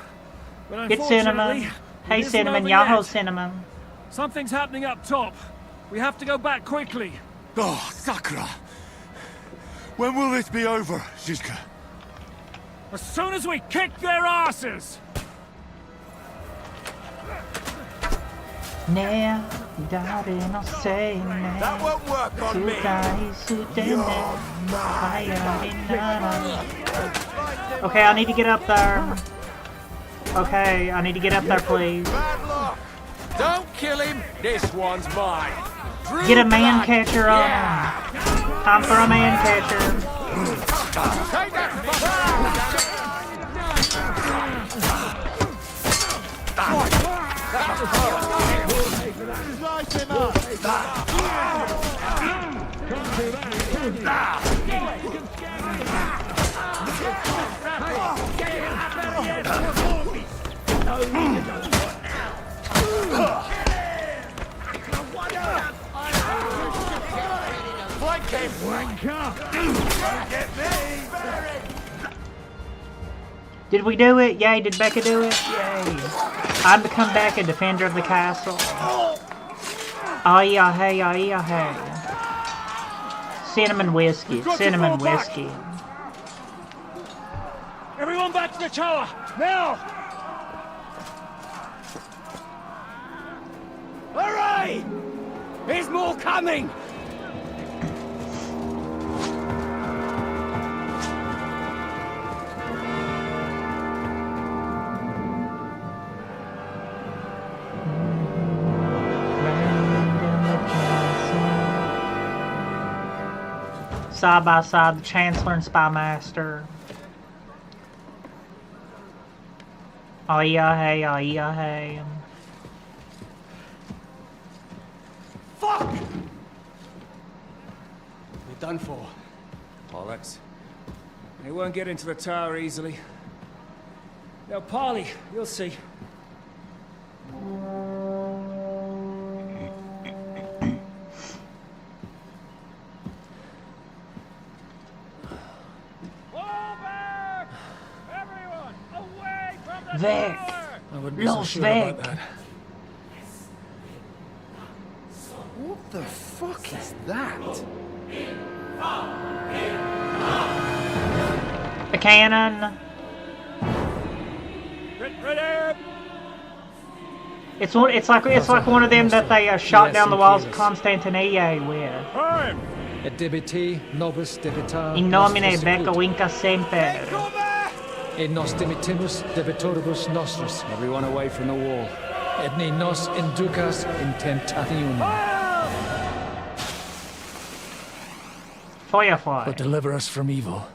But Get Cinnamon. unfortunately, Hey it isn't Cinnamon, over Yahoo yet. Cinnamon. Something's happening up top. We have to go back quickly. Oh, Sakura. When will this be over, Zizka? As soon as we kick their asses! That won't work on me. Okay, I need to get up there. Okay, I need to get up there, please. Bad luck. Don't kill him. This one's mine. Get a man catcher on. Time for a man catcher. Take that Slice him up! Flank Did we do it? Yay, did Becca do it? Yay. I become back a defender of the castle. Oh yeah, hey, oh yeah, hey. Cinnamon whiskey, cinnamon whiskey. Everyone back to the tower, now! Hooray! There's more coming! Side by side, the Chancellor and Spymaster. Oh yeah, hey, oh yeah, hey. Fuck! We're done for. Bollocks. They won't get into the tower easily. Now, Polly, you'll see. Weg! Los weg! What the fuck is that? A cannon! It's like one of them that they shot down the walls of Constantinople with. Et debiti nobis debita. In nomine Becca Winca Semper. Et nos dimitimus debitoribus nostris. Everyone away from the wall. Et ne nos inducas in tentationem. Firefly. But deliver us from evil.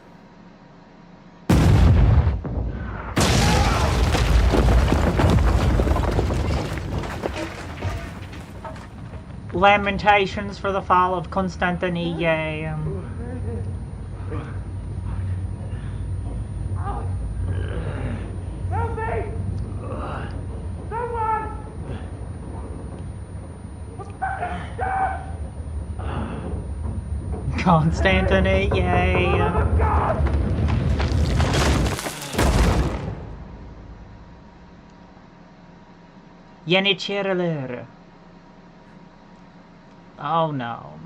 Lamentations for the fall of Constantinople. Constantinople. Yenichirler. Oh no.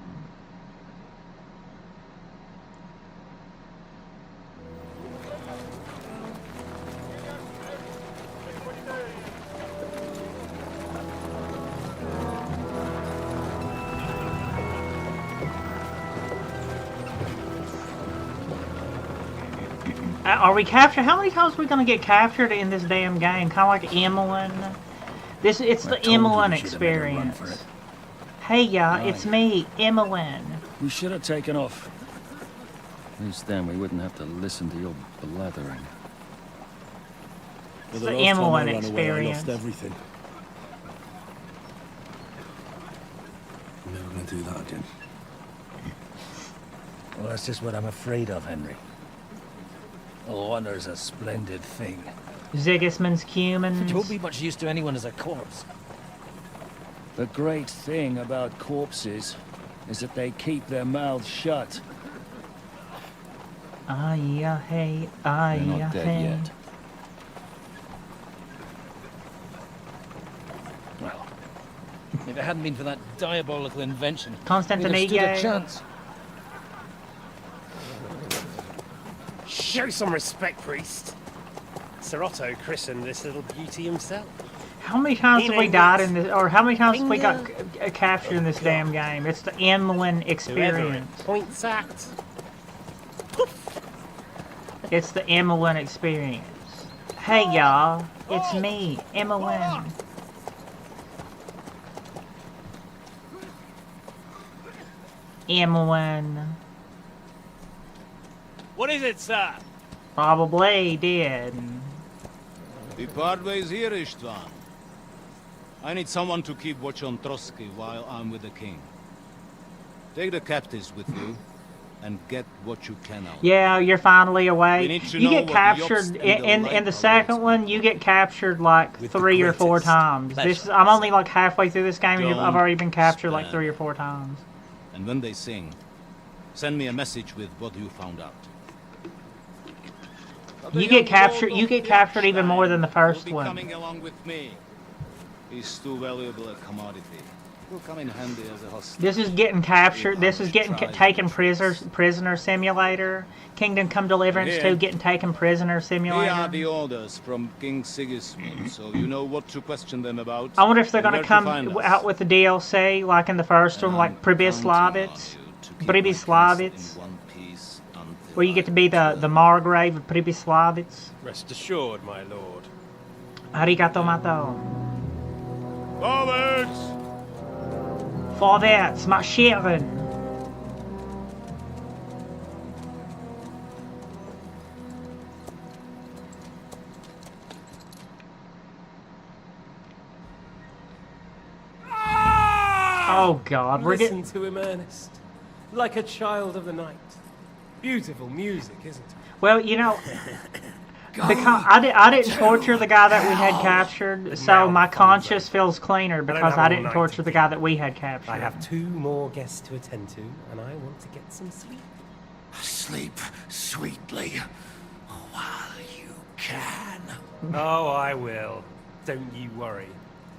Are we captured? How many times are we gonna get captured in this damn game? Kind of like Emmeline. It's the Emmeline experience. Hey, yeah, it's me, Emmeline. We should have taken off. At least then we wouldn't have to listen to your blathering. It's the Emmeline experience. I lost everything. I'm never gonna do that again. Well, that's just what I'm afraid of, Henry. Honor's a splendid thing. Sigismund's Cumans. It won't be much use to anyone as a corpse. The great thing about corpses is that they keep their mouths shut. Ah, yeah, hey, ah, They're not yeah, dead hey. yet. Well, if it hadn't been for that diabolical invention, Constantinople. we'd have stood a chance. Show some respect, priest. Sir Otto christened this little beauty himself. How many times have we died in this, or how many times have we got captured in this damn game? It's the Emmeline experience. Points at. It's the Emmeline experience. Hey y'all, it's me, Emmeline. Emmeline. What is it, sir? Probably did. The Parway's here, Istvan. I need someone to keep watch on Trotsky while I'm with the king. Take the captives with you, and get what you can out. Yeah, you're finally away. We need to You know get what captured the Yops and the in the Light second one. You get captured like With the 3 or 4 greatest times. pleasure. I'm only like halfway through this game, and I've Don't already been captured like stand. 3 or 4 times. And when they sing, Send me a message with what you found out. You get captured. You get captured even more than the first will be one. Coming along with me. He's too valuable a commodity. Will come in handy as a hostage. This is getting captured. This is getting taken prisoner simulator. Kingdom Come Deliverance 2 getting taken prisoner simulator. Here are the orders from King Sigismund, so you know what to question them about. I wonder if they're going and to where come find us. out with the DLC like in the first one, like Pribyslavitz, where you get to be the Margrave of Pribyslavitz. Rest assured, my lord. Arigato mato. Forwards! Vorwärts, marschieren! Oh God, we're Listen getting... to him, Ernest. Like a child of the night. Beautiful music, isn't it? Well, you know, because I didn't torture the guy that we had captured, so my conscience feels cleaner because I didn't torture the guy that we had captured. I have 2 more guests to attend to, and I want to get some sleep. Sleep sweetly while you can. Oh, I will. Don't you worry.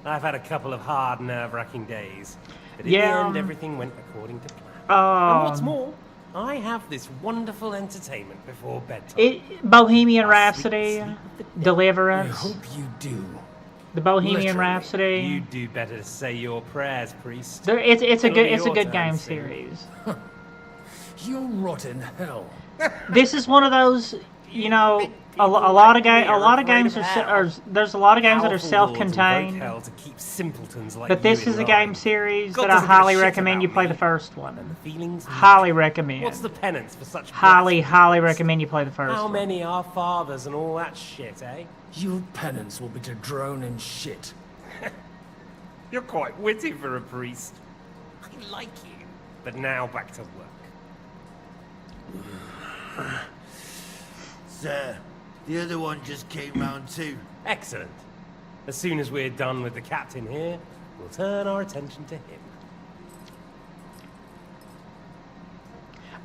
I've had a couple of hard, nerve-wracking days. But in the end, everything went according to plan. And what's more, I have this wonderful entertainment before bedtime. Bohemian Rhapsody, Deliverance. I hope you do. The Bohemian Literally, Rhapsody. You do better to say your prayers, priest. It's a It'll good be game your turn series. You rot in hell. This is one of those, you know, a lot of games are there's a lot of games that are self-contained. But this is a game series that I highly recommend you play the first one. Highly recommend. What's the penance for such? Highly recommend you play the first one. How many are fathers and all that shit, eh? Your penance will be to drown in shit. You're quite witty for a priest. I like you. But now back to work. Sir, the other one just came round too. Excellent. As soon as we're done with the captain here, we'll turn our attention to him.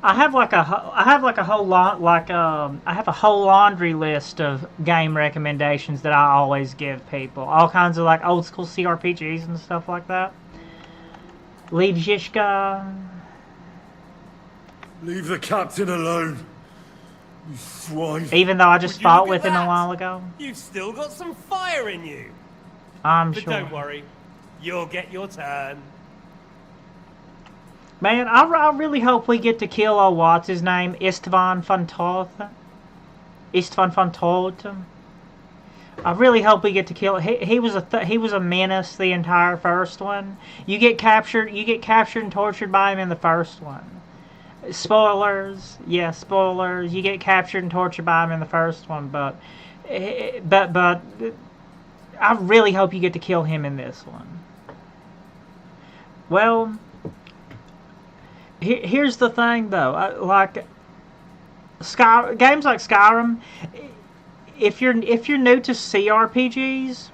I have a whole laundry list of game recommendations that I always give people. All kinds of like old school CRPGs and stuff like that. Leave Zhishka. Leave the captain alone. You swine. Even though I just fought with him a while ago. You've still got some fire in you. I'm but sure. Don't worry. You'll get your turn. Man, I really hope we get to kill, what's his name? Istvan von Toth. I really hope we get to kill. He was a menace the entire first one. You get captured and tortured by him in the first one. Spoilers, yeah, spoilers. You get captured and tortured by him in the first one, but I really hope you get to kill him in this one. Well, here's the thing, though. Games like Skyrim, if you're new to CRPGs,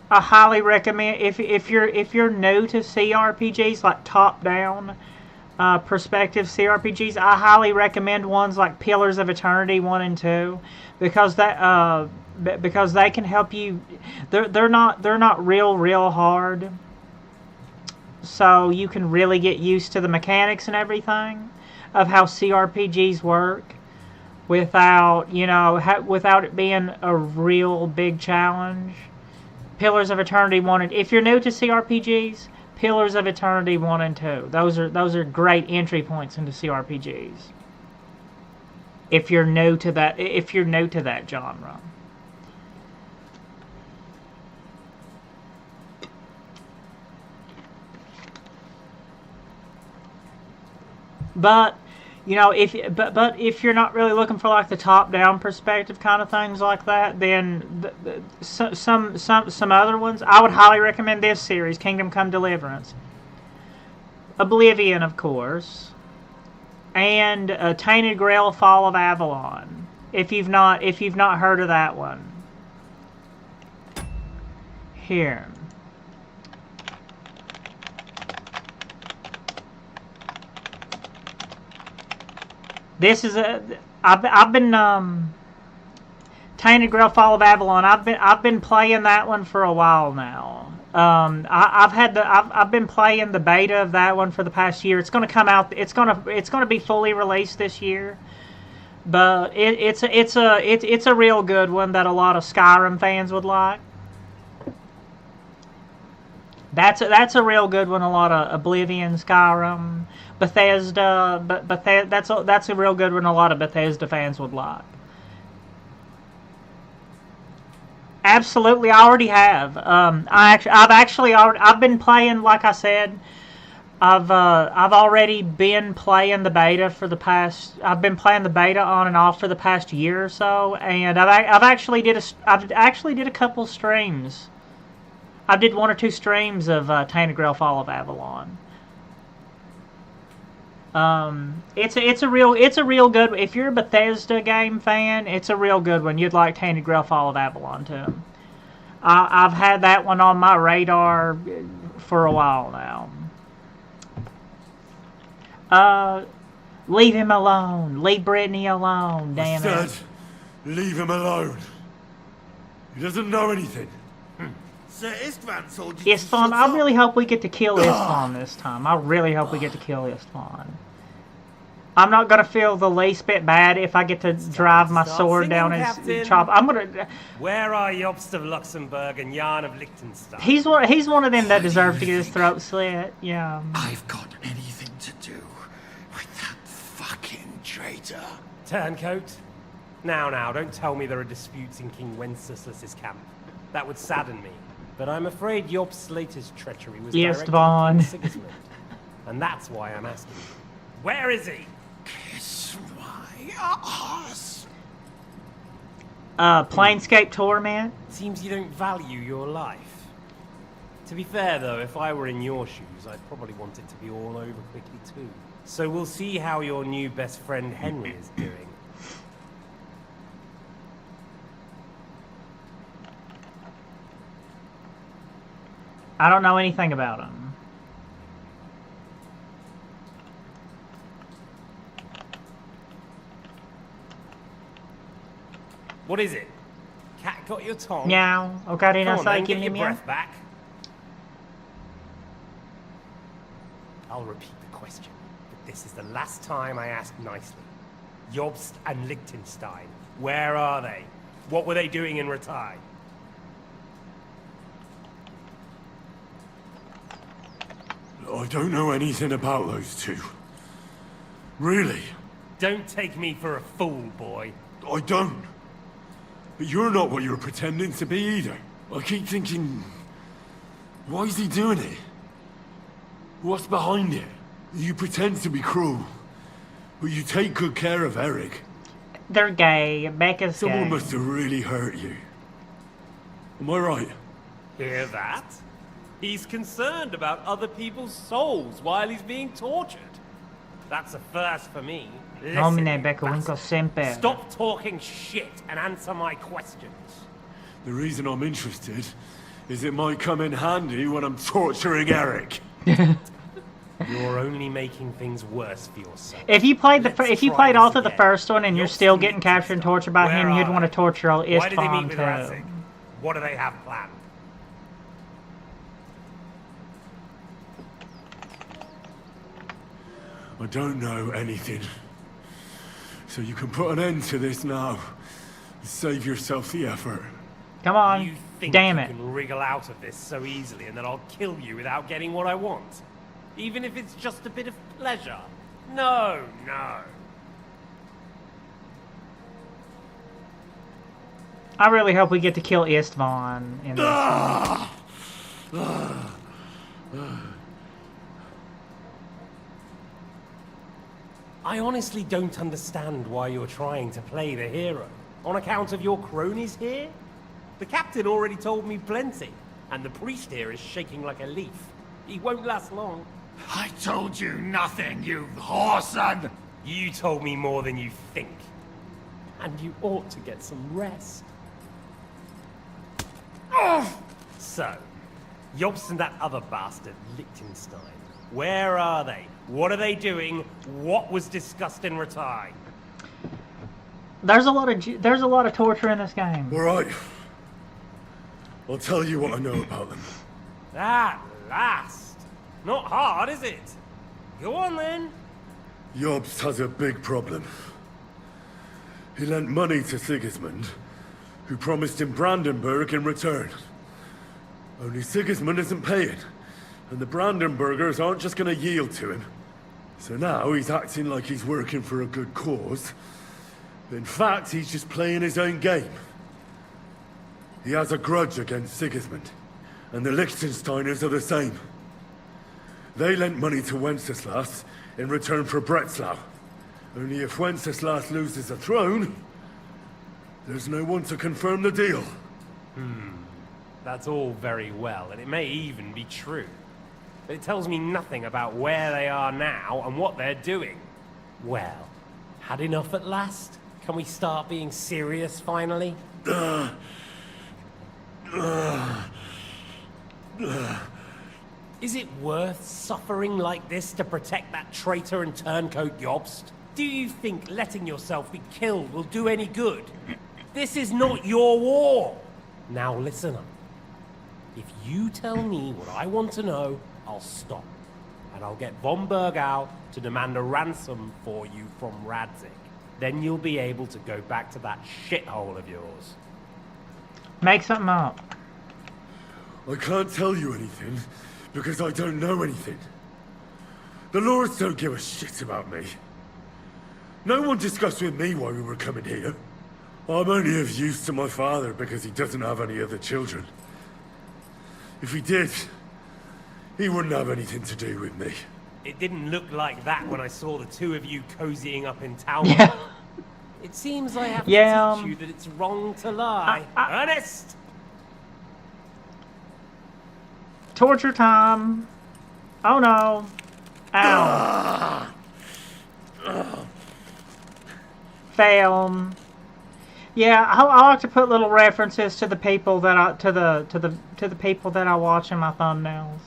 I highly recommend. If you're new to CRPGs, like top-down perspective CRPGs, I highly recommend ones like Pillars of Eternity 1 and 2 because they can help you. They're not real hard, so you can really get used to the mechanics and everything of how CRPGs work without it being a real big challenge. Pillars of Eternity 1 and if you're new to CRPGs, Pillars of Eternity 1 and 2. Those are great entry points into CRPGs. If you're new to that genre. But if you're not really looking for like the top-down perspective kind of things like that, then some other ones, I would highly recommend this series, Kingdom Come Deliverance, Oblivion, of course, and Tainted Grail: Fall of Avalon. If you've not heard of that one, here. This is I've been Tainted Grail Fall of Avalon. I've been playing that one for a while now. I've been playing the beta of that one for the past year. It's going to come out. It's going to be fully released this year. But it's a real good one that a lot of Skyrim fans would like. That's a real good one. A lot of Oblivion, Skyrim, Bethesda, but that's a real good one. A lot of Bethesda fans would like. Absolutely, I already have. I've been playing, like I said. I've already been playing the beta for the past. I've been playing the beta on and off for the past year or so, and I've actually did a couple streams. I did 1 or 2 streams of Tainted Grail Fall of Avalon. It's a real good. If you're a Bethesda game fan, it's a real good one. You'd like Tainted Grail Fall of Avalon too. I've had that one on my radar for a while now. Leave him alone. Leave Brittany alone. Damn it. I said, leave him alone. He doesn't know anything. Sir Istvan told you Istvan, I really hope we get to kill Istvan this time. I really hope we get to kill Istvan. I'm not going to feel the least bit bad if I get to drive my sword down his chop. I'm going to... Where are Jobst of Luxembourg and Jan of Liechtenstein? He's one of them that deserves to get his throat slit. Yeah. I've got anything to do with that fucking traitor. Turncoat? Now, don't tell me there are disputes in King Wenceslas's camp. That would sadden me. But I'm afraid Jobst's latest treachery was directed at King Sigismund. And that's why I'm asking you. Where is he? Kiss my ass. Planescape Torment? Seems you don't value your life. To be fair, though, if I were in your shoes, I'd probably want it to be all over quickly, too. So we'll see how your new best friend Henry is doing. I don't know anything about him. What is it? Cat got your tongue? Meow. Ocarina Come on, give get me your meow. breath back. I'll repeat the question, but this is the last time I ask nicely. Jobst and Liechtenstein, where are they? What were they doing in Ratai? I don't know anything about those two. Really? Don't take me for a fool, boy. I don't. But you're not what you're pretending to be either. I keep thinking, why is he doing it? What's behind it? You pretend to be cruel, but you take good care of Eric. They're gay. Becca's Someone gay. must have really hurt you. Am I right? Hear that? He's concerned about other people's souls while he's being tortured. That's a first for me. Nomine Becca Winkle Semper. Stop talking shit and answer my questions. The reason I'm interested is it might come in handy when I'm torturing Eric. You're only making things worse for yourself. If you played all through the first one and you're still getting captured and tortured by him, you'd want to torture Why did they Istvan meet with too. Radzig? What do they have planned? I don't know anything. So you can put an end to this now. Save yourself the effort. Come on. You think Damn you it. can wriggle out of this so easily and that I'll kill you without getting what I want? Even if it's just a bit of pleasure? No. I really hope we get to kill Istvan in this one. I honestly don't understand why you're trying to play the hero. On account of your cronies here? The captain already told me plenty, and the priest here is shaking like a leaf. He won't last long. I told you nothing, you whoreson! You told me more than you think. And you ought to get some rest. So, Jobst and that other bastard, Liechtenstein. Where are they? What are they doing? What was discussed in Ratai? There's a lot of torture in this game. All right. I'll tell you what I know about them. At last. Not hard, is it? Go on then. Jobst has a big problem. He lent money to Sigismund, who promised him Brandenburg in return. Only Sigismund isn't paying, and the Brandenburgers aren't just gonna yield to him. So now he's acting like he's working for a good cause. In fact, he's just playing his own game. He has a grudge against Sigismund, and the Liechtensteiners are the same. They lent money to Wenceslas in return for Breslau. Only if Wenceslas loses the throne, there's no one to confirm the deal. That's all very well, and it may even be true. But it tells me nothing about where they are now and what they're doing. Well, had enough at last? Can we start being serious finally? Is it worth suffering like this to protect that traitor and turncoat Jobst? Do you think letting yourself be killed will do any good? This is not your war! Now listen up. If you tell me what I want to know, I'll stop. And I'll get von Bergau to demand a ransom for you from Radzig. Then you'll be able to go back to that shithole of yours. Make something up. I can't tell you anything, because I don't know anything. The lords don't give a shit about me. No one discussed with me why we were coming here. I'm only of use to my father because he doesn't have any other children. If he did, he wouldn't have anything to do with me. It didn't look like that when I saw the two of you cozying up in Talmud. Yeah. It seems I have to teach you that it's wrong to lie. Ernest! Torture time. Oh no. Ow. Fail. Yeah, I like to put little references to the people that I to the people that I watch in my thumbnails.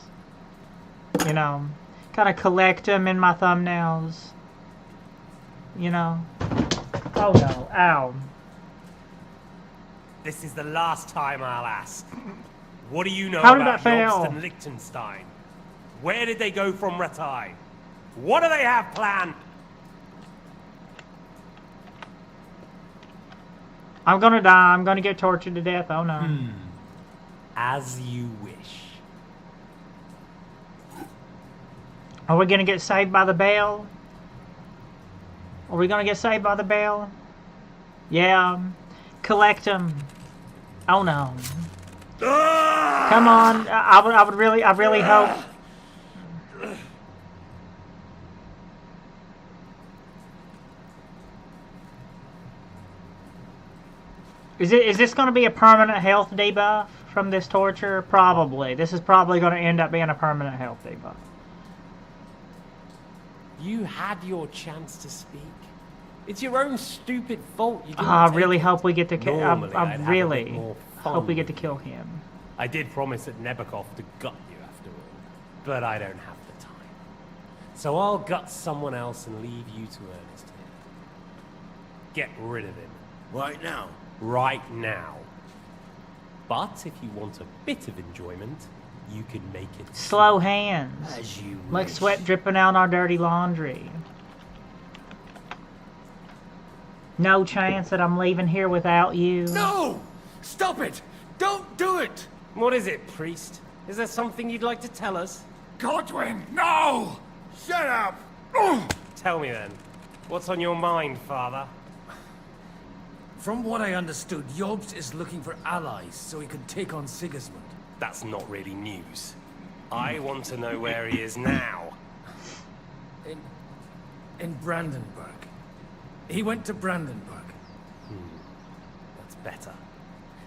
You know, kind of collect them in my thumbnails. You know. Oh no! Ow. This is the last time I'll ask. What do you know How did about that fail? Jobst and Liechtenstein? Where did they go from Ratai? What do they have planned? I'm gonna die. I'm gonna get tortured to death. Oh no. As you wish. Are we gonna get saved by the bell? Are we gonna get saved by the bell? Yeah. Collect them. Oh no. Come on. I really hope. Is this going to be a permanent health debuff from this torture? Probably. This is probably going to end up being a permanent health debuff. You had your chance to speak. It's your own stupid fault. You didn't I take really it. hope we get to kill. Normally, I I'd have a really bit more fun hope we get to with kill you. him. I did promise at Nebekov to gut you after all, but I don't have the time. So I'll gut someone else and leave you to Ernest here. Get rid of him. Right now? Right now. But if you want a bit of enjoyment, you can make it Slow hands. as you Like wish. sweat dripping out our dirty laundry. No chance that I'm leaving here without you. No! Stop it! Don't do it! What is it, priest? Is there something you'd like to tell us? Godwin, no! Shut up! Tell me then. What's on your mind, father? From what I understood, Jobst is looking for allies so he can take on Sigismund. That's not really news. I want to know where he is now. In Brandenburg. He went to Brandenburg. That's better.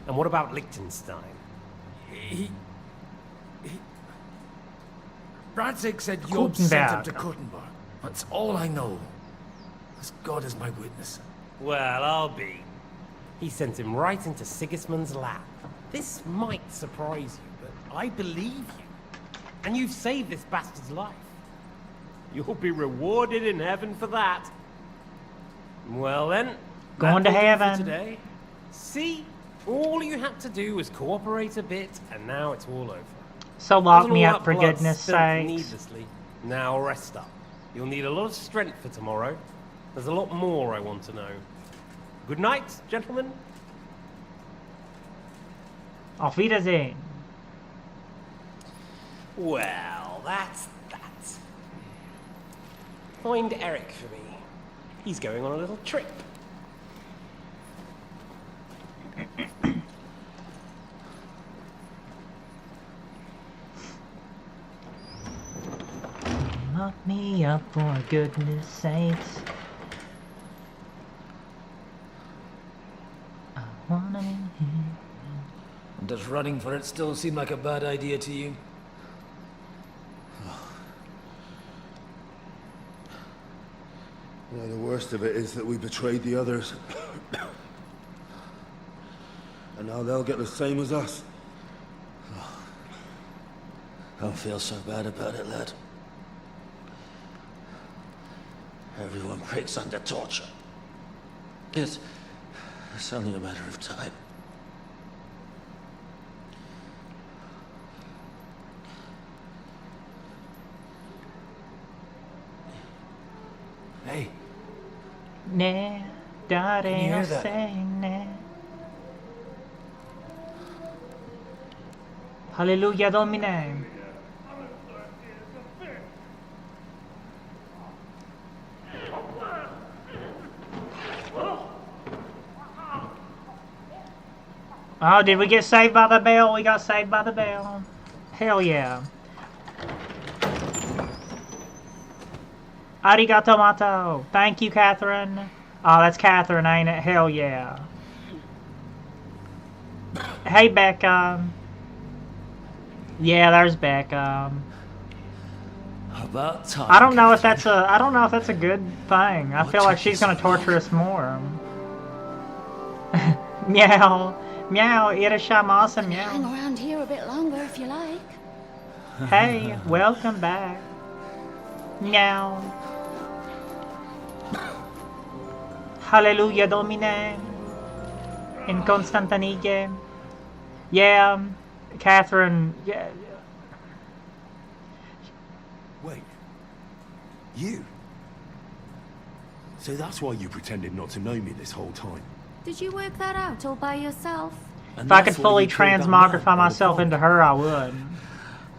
And what about Liechtenstein? Radzig said Jobst sent him Kuttenberg. to Kuttenberg. That's all I know. As God is my witness. Well, I'll be. He sent him right into Sigismund's lap. This might surprise you, but I believe you. And you've saved this bastard's life. You'll be rewarded in heaven for that. Well then, Going to That'll do for heaven. today. See? All you had to do was cooperate a bit, and now it's all over. So lock Wasn't me all up that for blood goodness spilt sakes. needlessly. Now rest up. You'll need a lot of strength for tomorrow. There's a lot more I want to know. Good night, gentlemen. Auf Wiedersehen. Well, that's that. Find Eric for me. He's going on a little trip. Lock me up for goodness sakes. I wanna be here. Does running for it still seem like a bad idea to you? The worst of it is that we betrayed the others. And now they'll get the same as us. Don't feel so bad about it, lad. Everyone breaks under torture. It's only a matter of time. Hey. Ne, dare Can you hear no that? say ne. Hallelujah Domine. Oh, did we get saved by the bell? We got saved by the bell. Hell yeah. Arigato mato. Thank you, Catherine. Oh, that's Catherine, ain't it? Hell yeah. Hey, Becca. Yeah, there's Becca. About time. I don't know if that's a good thing. I feel like she's gonna torture us more. Meow. Meow, irashamasa, meow. Hang around here a bit longer if you like. Hey, welcome back. Meow. Hallelujah Domine. In Constantinige. Yeah, Catherine. Yeah. Wait. You? So that's why you pretended not to know me this whole time? Did you work that out all by yourself? If I could fully transmogrify myself into her, I would.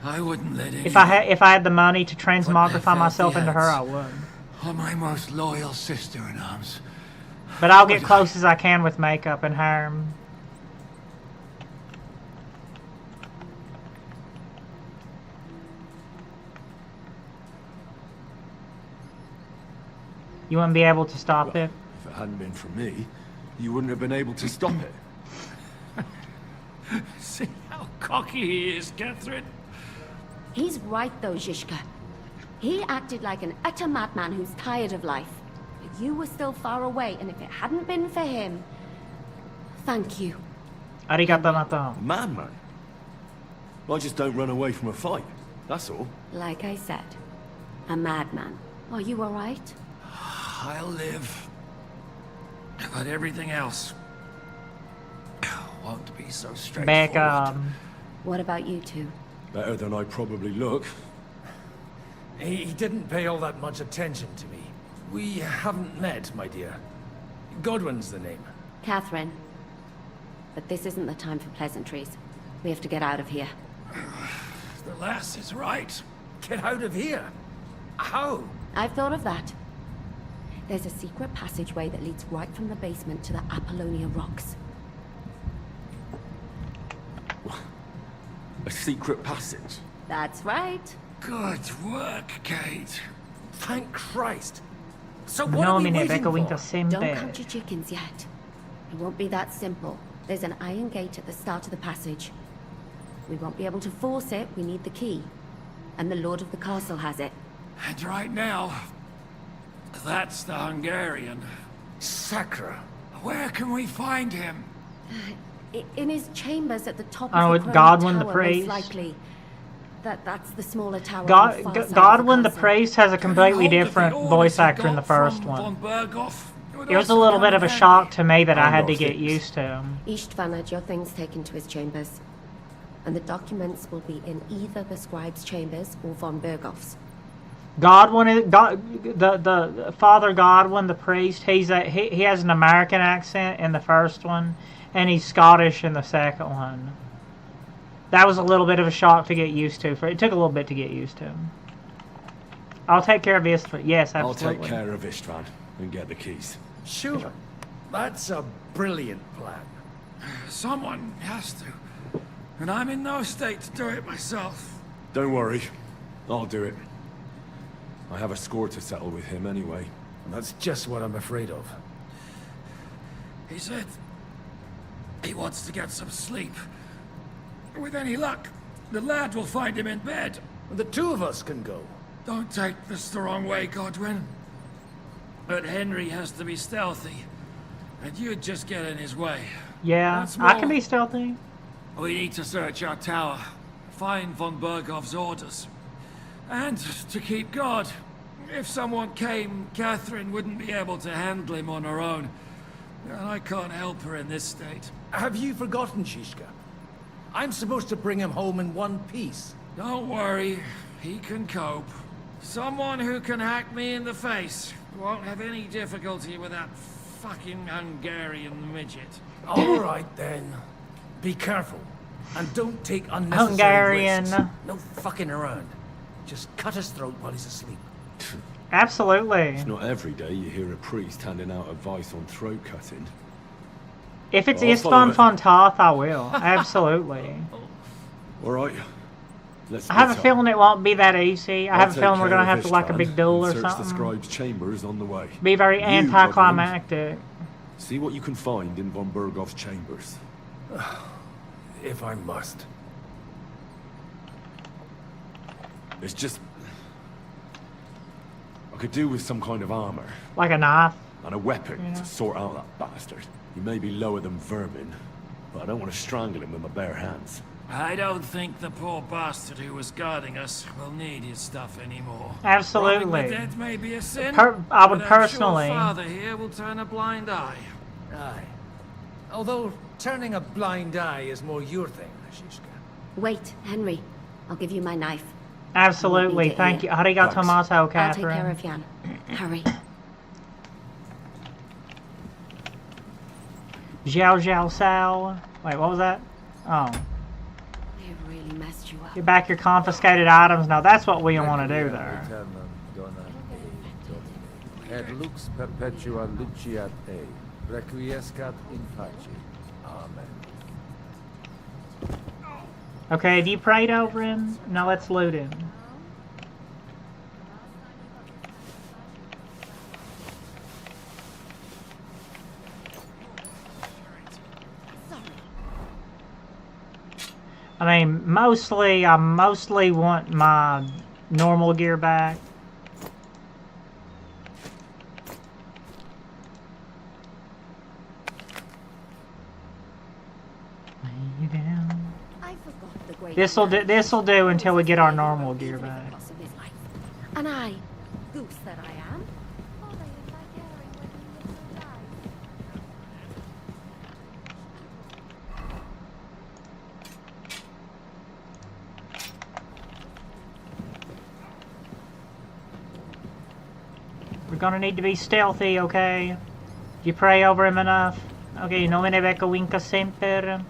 I wouldn't let it. If I had the money to transmogrify myself into her, I would. Oh, my most loyal sister-in-arms. But I'll get close as I can with makeup and hair. You wouldn't be able to stop it? If it hadn't been for me, you wouldn't have been able to stop it. See how cocky he is, Catherine? He's right though, Zhishka. He acted like an utter madman who's tired of life. But you were still far away, and if it hadn't been for him... Thank you. Arigato mato. Madman? I just don't run away from a fight, that's all. Like I said, a madman. Are you alright? I'll live. But everything else won't be so straightforward. Back, What about you two? Better than I probably look. He didn't pay all that much attention to me. We haven't met, my dear. Godwin's the name. Catherine. But this isn't the time for pleasantries. We have to get out of here. The lass is right. Get out of here. How? I've thought of that. There's a secret passageway that leads right from the basement to the Apollonia Rocks. A secret passage? That's right. Good work, Kate. Thank Christ. So No, what are we mine, waiting Becca for? Winter sempre. Don't count your chickens yet. It won't be that simple. There's an iron gate at the start of the passage. We won't be able to force it. We need the key. And the Lord of the Castle has it. And right now, that's the Hungarian. Sacra. Where can we find him? In his chambers at the top Oh, of the Godwin the tower, priest. most likely. That's the smaller tower. on the far side of Godwin the castle. priest has a completely different voice actor in the first Von one. Berghoff? It was a little bit of a shock to me that I had to get used to. Istvan had your things taken to his chambers. And the documents will be in either the scribe's chambers or von Berghoff's. Godwin, the Father Godwin, the priest, he has an American accent in the first one, and he's Scottish in the second one. That was a little bit of a shock to get used to. It took a little bit to get used to. I'll take care of Istvan. Yes, absolutely. I'll take care of Istvan and get the keys. Sure. That's a brilliant plan. Someone has to. And I'm in no state to do it myself. Don't worry. I'll do it. I have a score to settle with him anyway. That's just what I'm afraid of. He said he wants to get some sleep. With any luck, the lad will find him in bed. The two of us can go. Don't take this the wrong way, Godwin. But Henry has to be stealthy. And you'd just get in his way. Yeah, I can be stealthy. We need to search our tower. Find von Berghoff's orders. And to keep guard. If someone came, Catherine wouldn't be able to handle him on her own. And I can't help her in this state. Have you forgotten, Shishka? I'm supposed to bring him home in one piece. Don't worry. He can cope. Someone who can hack me in the face won't have any difficulty with that fucking Hungarian midget. All right, then. Be careful. And don't take unnecessary Hungarian. risks. No fucking around. Just cut his throat while he's asleep. Absolutely. It's not every day you hear a priest handing out advice on throat cutting. If it's Istvan von Toth, I will. Absolutely. All right. Let's I have a feeling it won't be that easy. I have a feeling we're going to have to like a big duel or search something. The scribe's chambers on the way. Be very anticlimactic. See what you can find in von Berghoff's chambers. If I must. It's just... I could do with some kind of armor. Like a knife? And a weapon to sort out that bastard. He may be lower than vermin, but I don't want to strangle him with my bare hands. I don't think the poor bastard who was guarding us will need his stuff anymore. Absolutely. Robbing the dead may be a sin, I would but personally. I'm sure Father here will turn a blind eye. Aye. Although turning a blind eye is more your thing, Shishka. Wait, Henry. I'll give you my knife. Absolutely. Thank you. Arigato mato, Catherine. I'll take care of Jan. Hurry. Xiao Xiao Sao. Wait, what was that? Oh. They really messed you up. Get back your confiscated items. Now that's what we want to do there. Et lux perpetua luciat ei, requiescat in pace. Amen. Okay, have you prayed over him? Now let's loot him. I mean, I mostly want my normal gear back. This'll do until we get our normal gear back. And I, goose that I am. We're gonna need to be stealthy, okay? You pray over him enough? Okay, nomine becco vinca semper.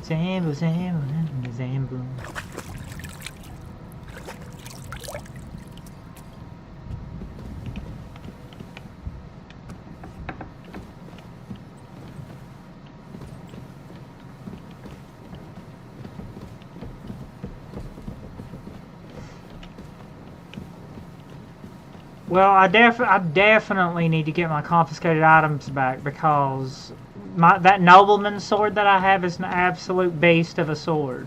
Zambo, Zambo, Zambo. Well, I definitely need to get my confiscated items back because that nobleman's sword that I have is an absolute beast of a sword.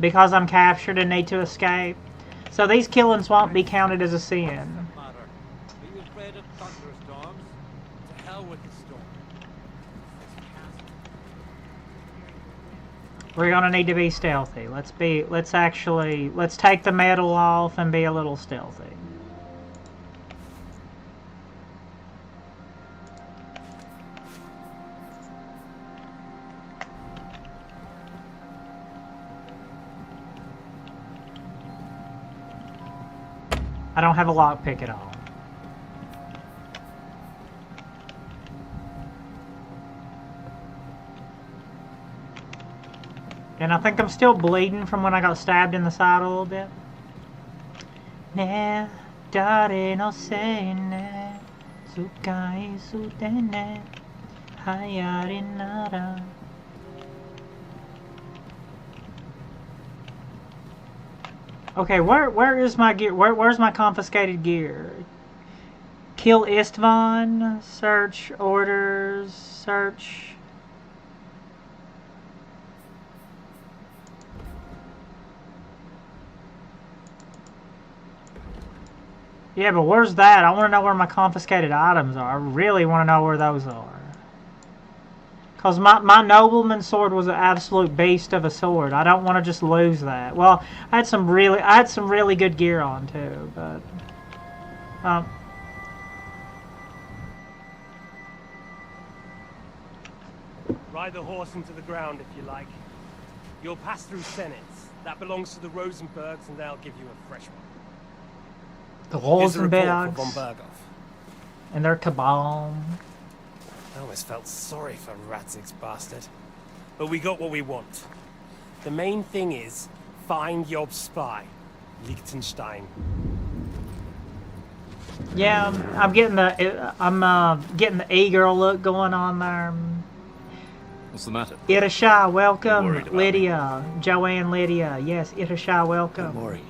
because I'm captured and need to escape. So these killings won't be counted as a sin. Are you afraid of thunderstorms? To hell with the storm. We're gonna need to be stealthy. Let's take the metal off and be a little stealthy. I don't have a lockpick at all. And I think I'm still bleeding from when I got stabbed in the side a little bit. Ne, dare no se ne, sukai sudene, hayari nara. Okay, where is my gear? Where's my confiscated gear? Kill Istvan, search orders, search. Yeah, but where's that? I want to know where my confiscated items are. I really want to know where those are. Because my nobleman sword was an absolute beast of a sword. I don't want to just lose that. Well, I had some really good gear on too, but Ride the horse into the ground if you like. You'll pass through Senates. That belongs to the Rosenbergs, and they'll give you a fresh one. the Here's a report Rosenbergs for von Berghoff. and their cabal. I almost felt sorry for Ratzig's bastard. But we got what we want. The main thing is, find Job's spy, Liechtenstein. Yeah, I'm getting the e-girl look going on there. What's the matter? Irisha, Worried welcome. about Lydia, Joanne, Lydia. Yes, Irisha, welcome. Don't worry,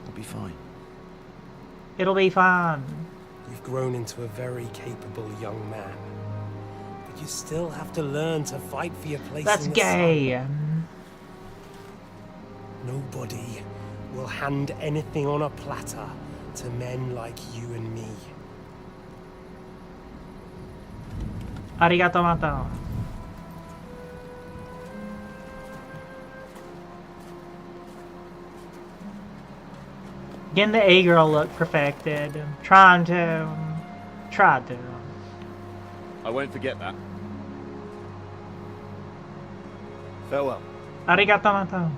I'll be fine. It'll be fine. You've grown into a very capable young man. But you still have to learn to fight for your place That's in the gay. sun. Nobody will hand anything on a platter to men like you and me. Arigato mato. Getting the e-girl look perfected. Trying to. I won't forget that. Farewell. Arigato mato.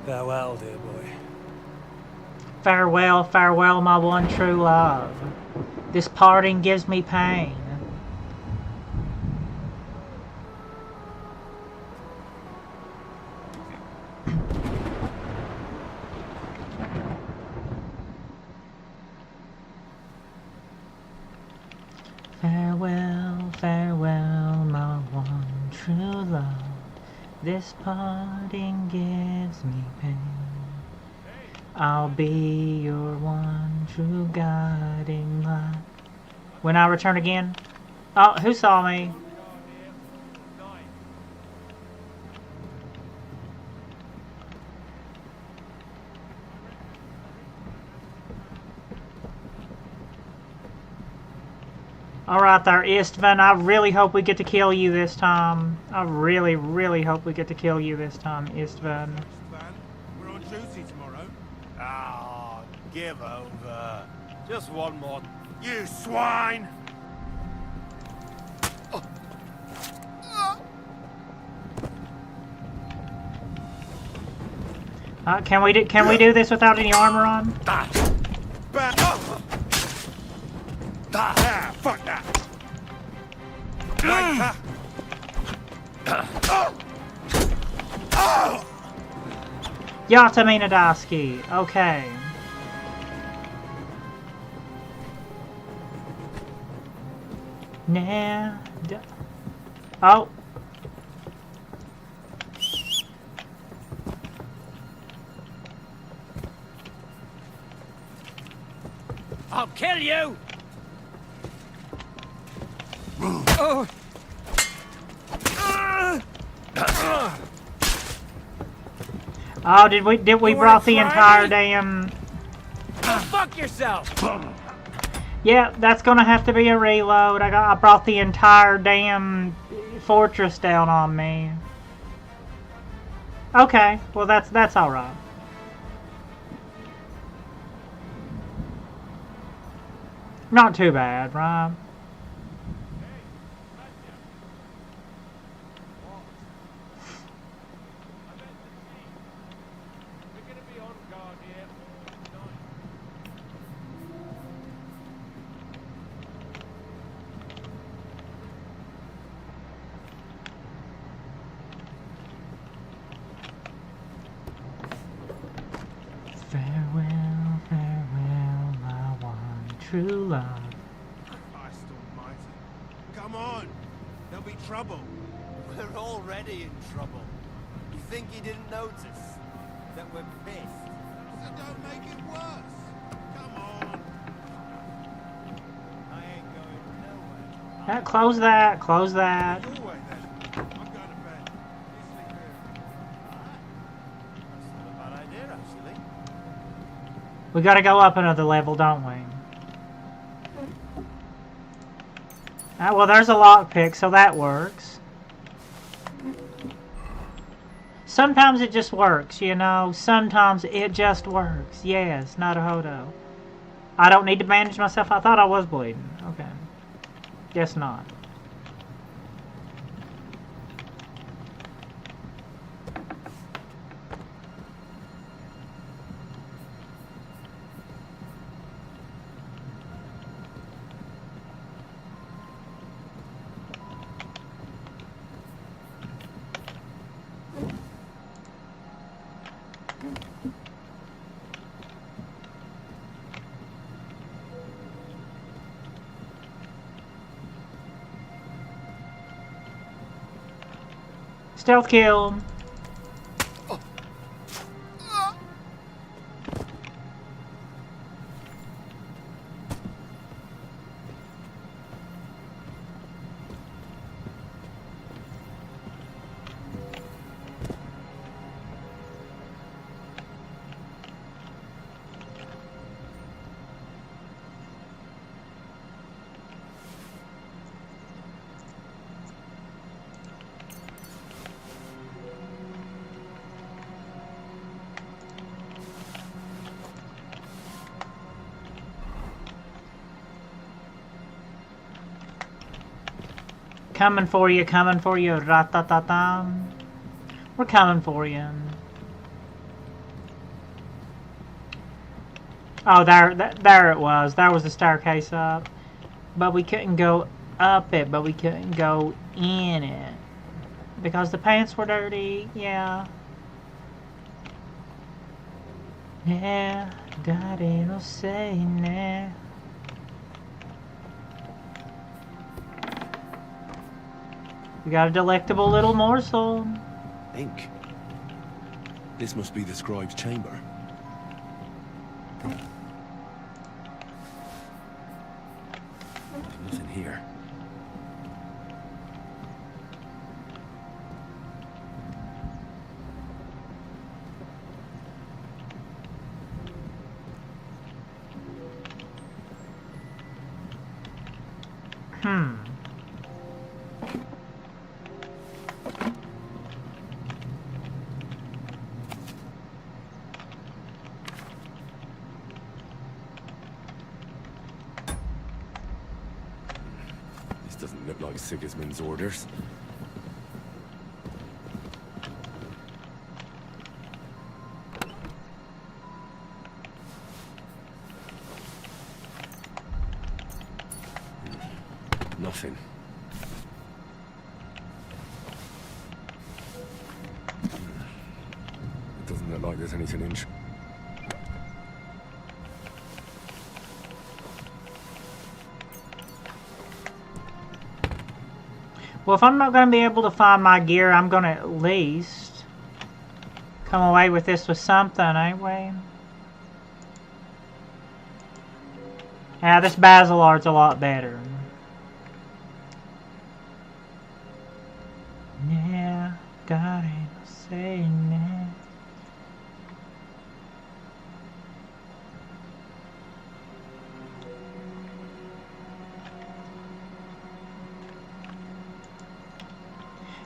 Farewell, dear boy. Farewell, farewell, my one true love. This parting gives me pain. Farewell, farewell, my one true love. This parting gives me pain. I'll be your one true guiding light. When I return again? Oh, who saw me? Alright there, Istvan. I really hope we get to kill you this time. I really, really hope we get to kill you this time, Istvan. We're on duty tomorrow. Ah, give over. Just one more. You swine! Can we do this without any armor on? Ah, fuck that! Yatamina Daski. Okay. Nah. Oh. kill you! Oh, did we brought the entire damn... Go fuck yourself! Yeah, that's gonna have to be a reload. I brought the entire damn fortress down on me. Okay, well that's all right. Not too bad, right? Farewell, farewell, my one true love. Christ almighty. Come on. There'll be trouble. We're already in trouble. You think he didn't notice that we're pissed? So don't make it worse. Come on. I ain't going nowhere. Close that, close that. Your way then. I'm going to bed. You sleep here. That's not a bad idea, actually. We gotta go up another level, don't we? Well, there's a lockpick, so that works. Sometimes it just works, you know? Sometimes it just works. Yes, not a hodo. I don't need to bandage myself. I thought I was bleeding. Okay. Guess not. Stealth kill. Coming for you, rat-ta-ta-ta. We're coming for you. Oh, there it was. There was the staircase up. But we couldn't go up it, but we couldn't go in it. Because the pants were dirty, yeah. Yeah, daddy no say nah. We got a delectable little morsel. Ink. This must be the scribe's chamber. There's nothing here. Doesn't look like Sigismund's orders. Nothing. It doesn't look like there's anything in. Well, if I'm not going to be able to find my gear, I'm going to at least come away with this with something, ain't we? Yeah, this basil art's a lot better. Yeah, God ain't saying that.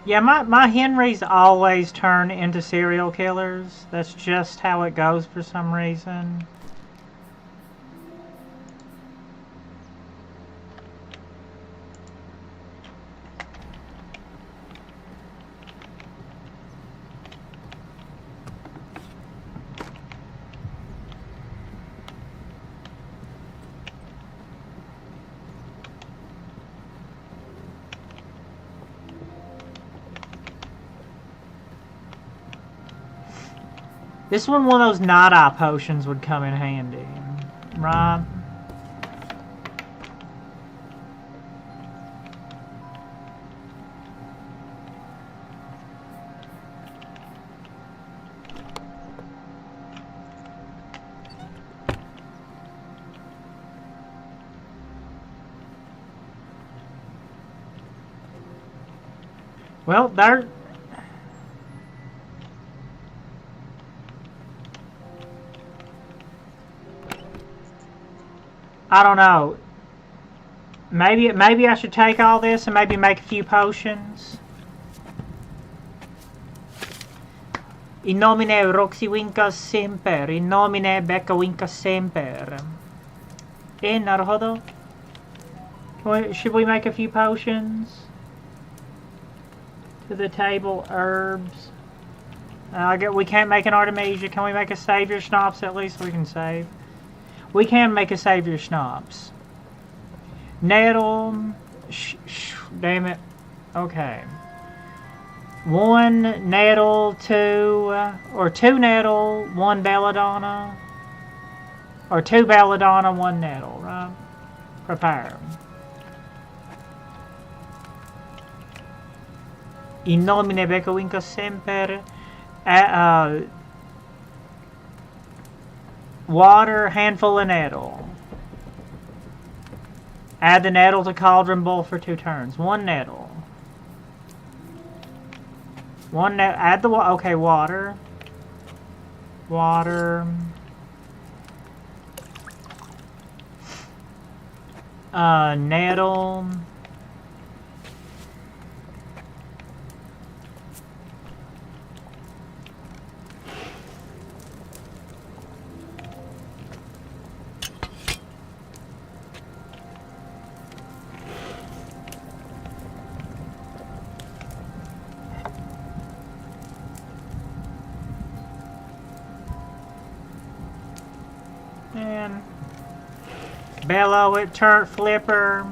Yeah, my Henrys always turn into serial killers. That's just how it goes for some reason. This one of those night-eye potions would come in handy, right? Well, there... I don't know. Maybe I should take all this and maybe make a few potions. In nomine Roxy Wincas semper, in nomine Becca Wincas semper. Naruhodo. Should we make a few potions? To the table, herbs. We can't make an Artemisia. Can we make a Savior Schnapps? At least we can save. We can make a Savior Schnapps. Nettle. Damn it. Okay. 1 nettle, 2, or 2 nettle, 1 belladonna. Or 2 belladonna, 1 nettle, right? Prepare. In nomine Becca Wincas semper. Water, handful of nettle. Add the nettle to cauldron bowl for 2 turns. 1 nettle. 1 nettle. Add the water. Okay, water. Water. Nettle. And bellow it, turn flipper.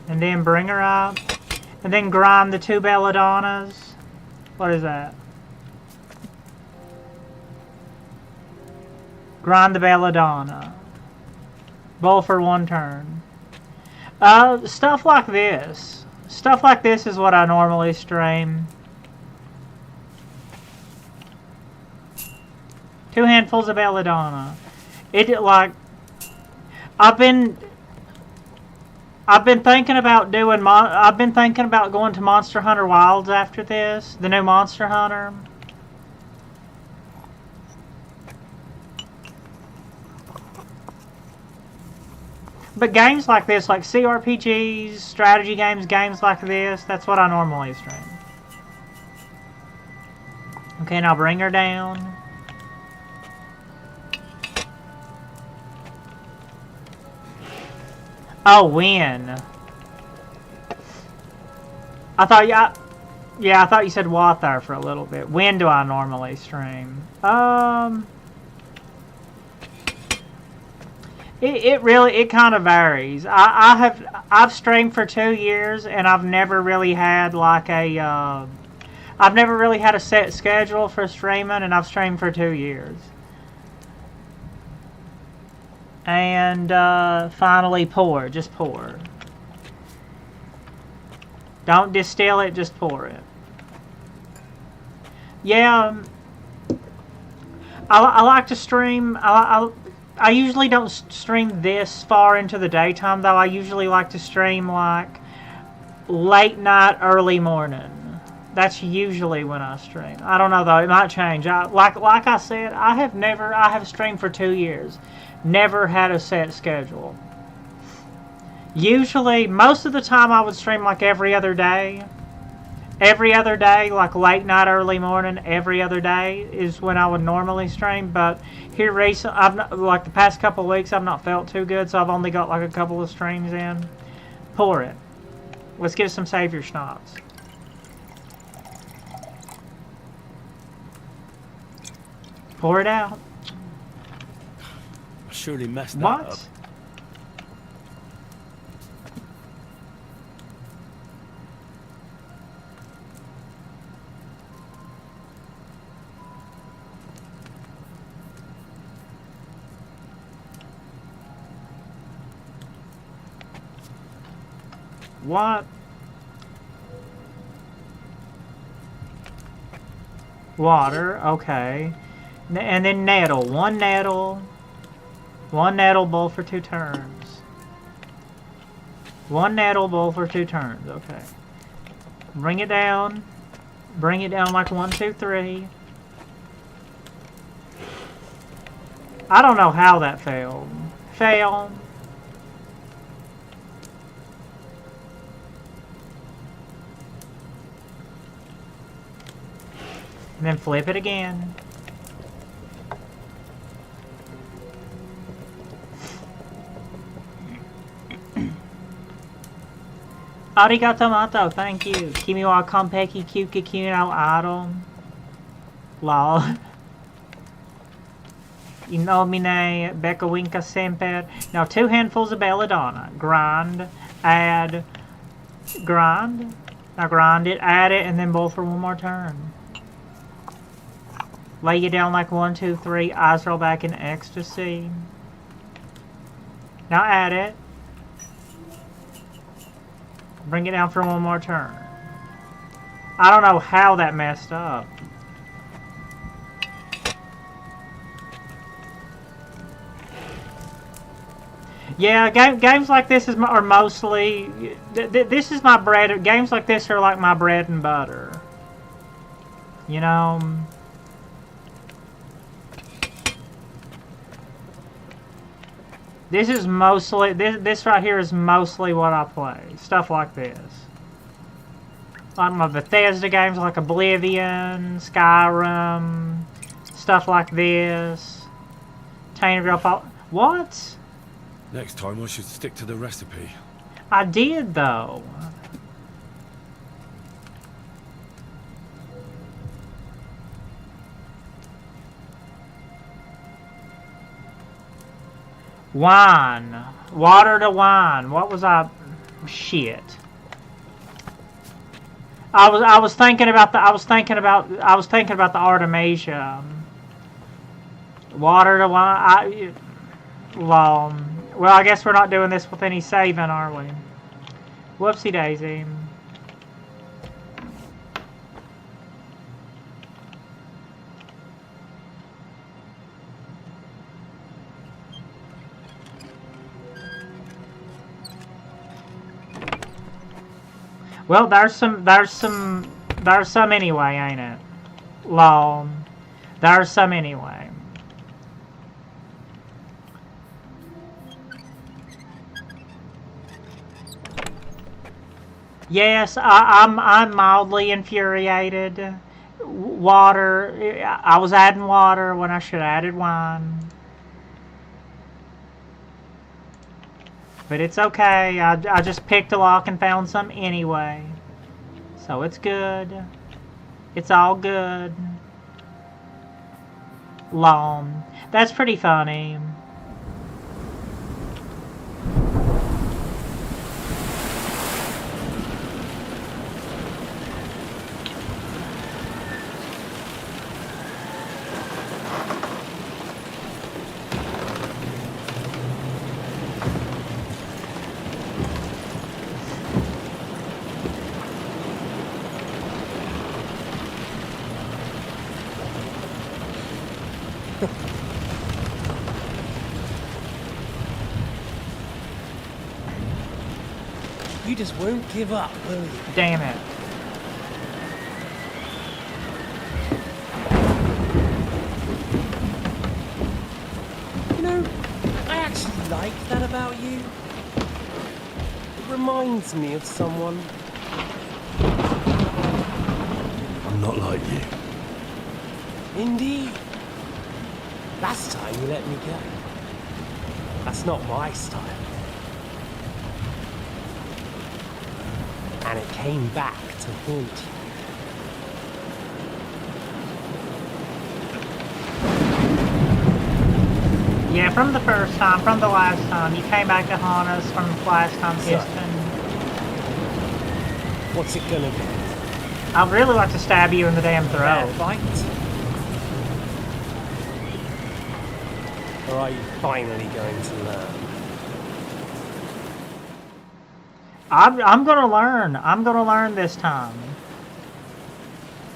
And then bring her up. And then grind the 2 belladonnas. What is that? Grind the belladonna. Bowl for 1 turn. Stuff like this. Stuff like this is what I normally stream. 2 handfuls of belladonna. I've been thinking about going to Monster Hunter Wilds after this, the new Monster Hunter. But games like this, like CRPGs, strategy games, games like this, that's what I normally stream. Okay, now bring her down. Oh, when? I thought I thought you said what there for a little bit. When do I normally stream? It kind of varies. I've streamed for 2 years and I've never really had like I've never really had a set schedule for streaming, and I've streamed for 2 years. And finally pour, just pour. Don't distill it, just pour it. Yeah, I like to stream. I usually don't stream this far into the daytime, though. I usually like to stream, like, late night, early morning. That's usually when I stream. I don't know, though. It might change. Like I said, I have streamed for 2 years. Never had a set schedule. Usually, most of the time I would stream, like, every other day. Every other day, like late night, early morning, every other day is when I would normally stream. But here recently, like the past couple of weeks, I've not felt too good, so I've only got like a couple of streams in. Pour it. Let's get some Savior Schnapps. Pour it out. I surely messed that What? up. What? Water, okay. And then nettle. One nettle. One nettle bowl for 2 turns. One nettle bowl for 2 turns, okay. Bring it down. Bring it down like 1, 2, 3. I don't know how that failed. Fail. And then flip it again. Arigato mato, thank you. Kimi wa konpeki kyuki no aro. Lol. Inomine becca winka semper. Now 2 handfuls of belladonna. Grind. Add. Grind. Now grind it, add it, and then boil for 1 more turn. Lay you down like 1, 2, 3. Eyes roll back in ecstasy. Now add it. Bring it down for 1 more turn. I don't know how that messed up. Yeah, games like this are mostly... this is my bread... Games like this are like my bread and butter. You know... This is mostly... This right here is mostly what I play. Stuff like this. Like my Bethesda games like Oblivion, Skyrim, stuff like this. Tainted Grail... What? Next time I should stick to the recipe. I did, though. Wine. Water to wine. What was I... Shit. I was thinking about the Artemisia. Water to wine. Well, I guess we're not doing this with any saving, are we? Whoopsie daisy. Well, there's some anyway, ain't it? Lol. There's some anyway. Yes, I'm mildly infuriated. Water. I was adding water when I should have added wine. But it's okay. I just picked a lock and found some anyway. So it's good. It's all good. Long. That's pretty funny. You just won't give up, will you? Damn it. You know, I actually like that about you. It reminds me of someone. I'm not like you. Indeed. Last time you let me go. That's not my style. And it came back to haunt you. Yeah, from the first time, from the last time. You came back to haunt us from the last time, Piston. What's it gonna be? I'd really like to stab you in the damn throat. Fight? Or are you finally going to learn? I'm gonna learn. I'm gonna learn this time.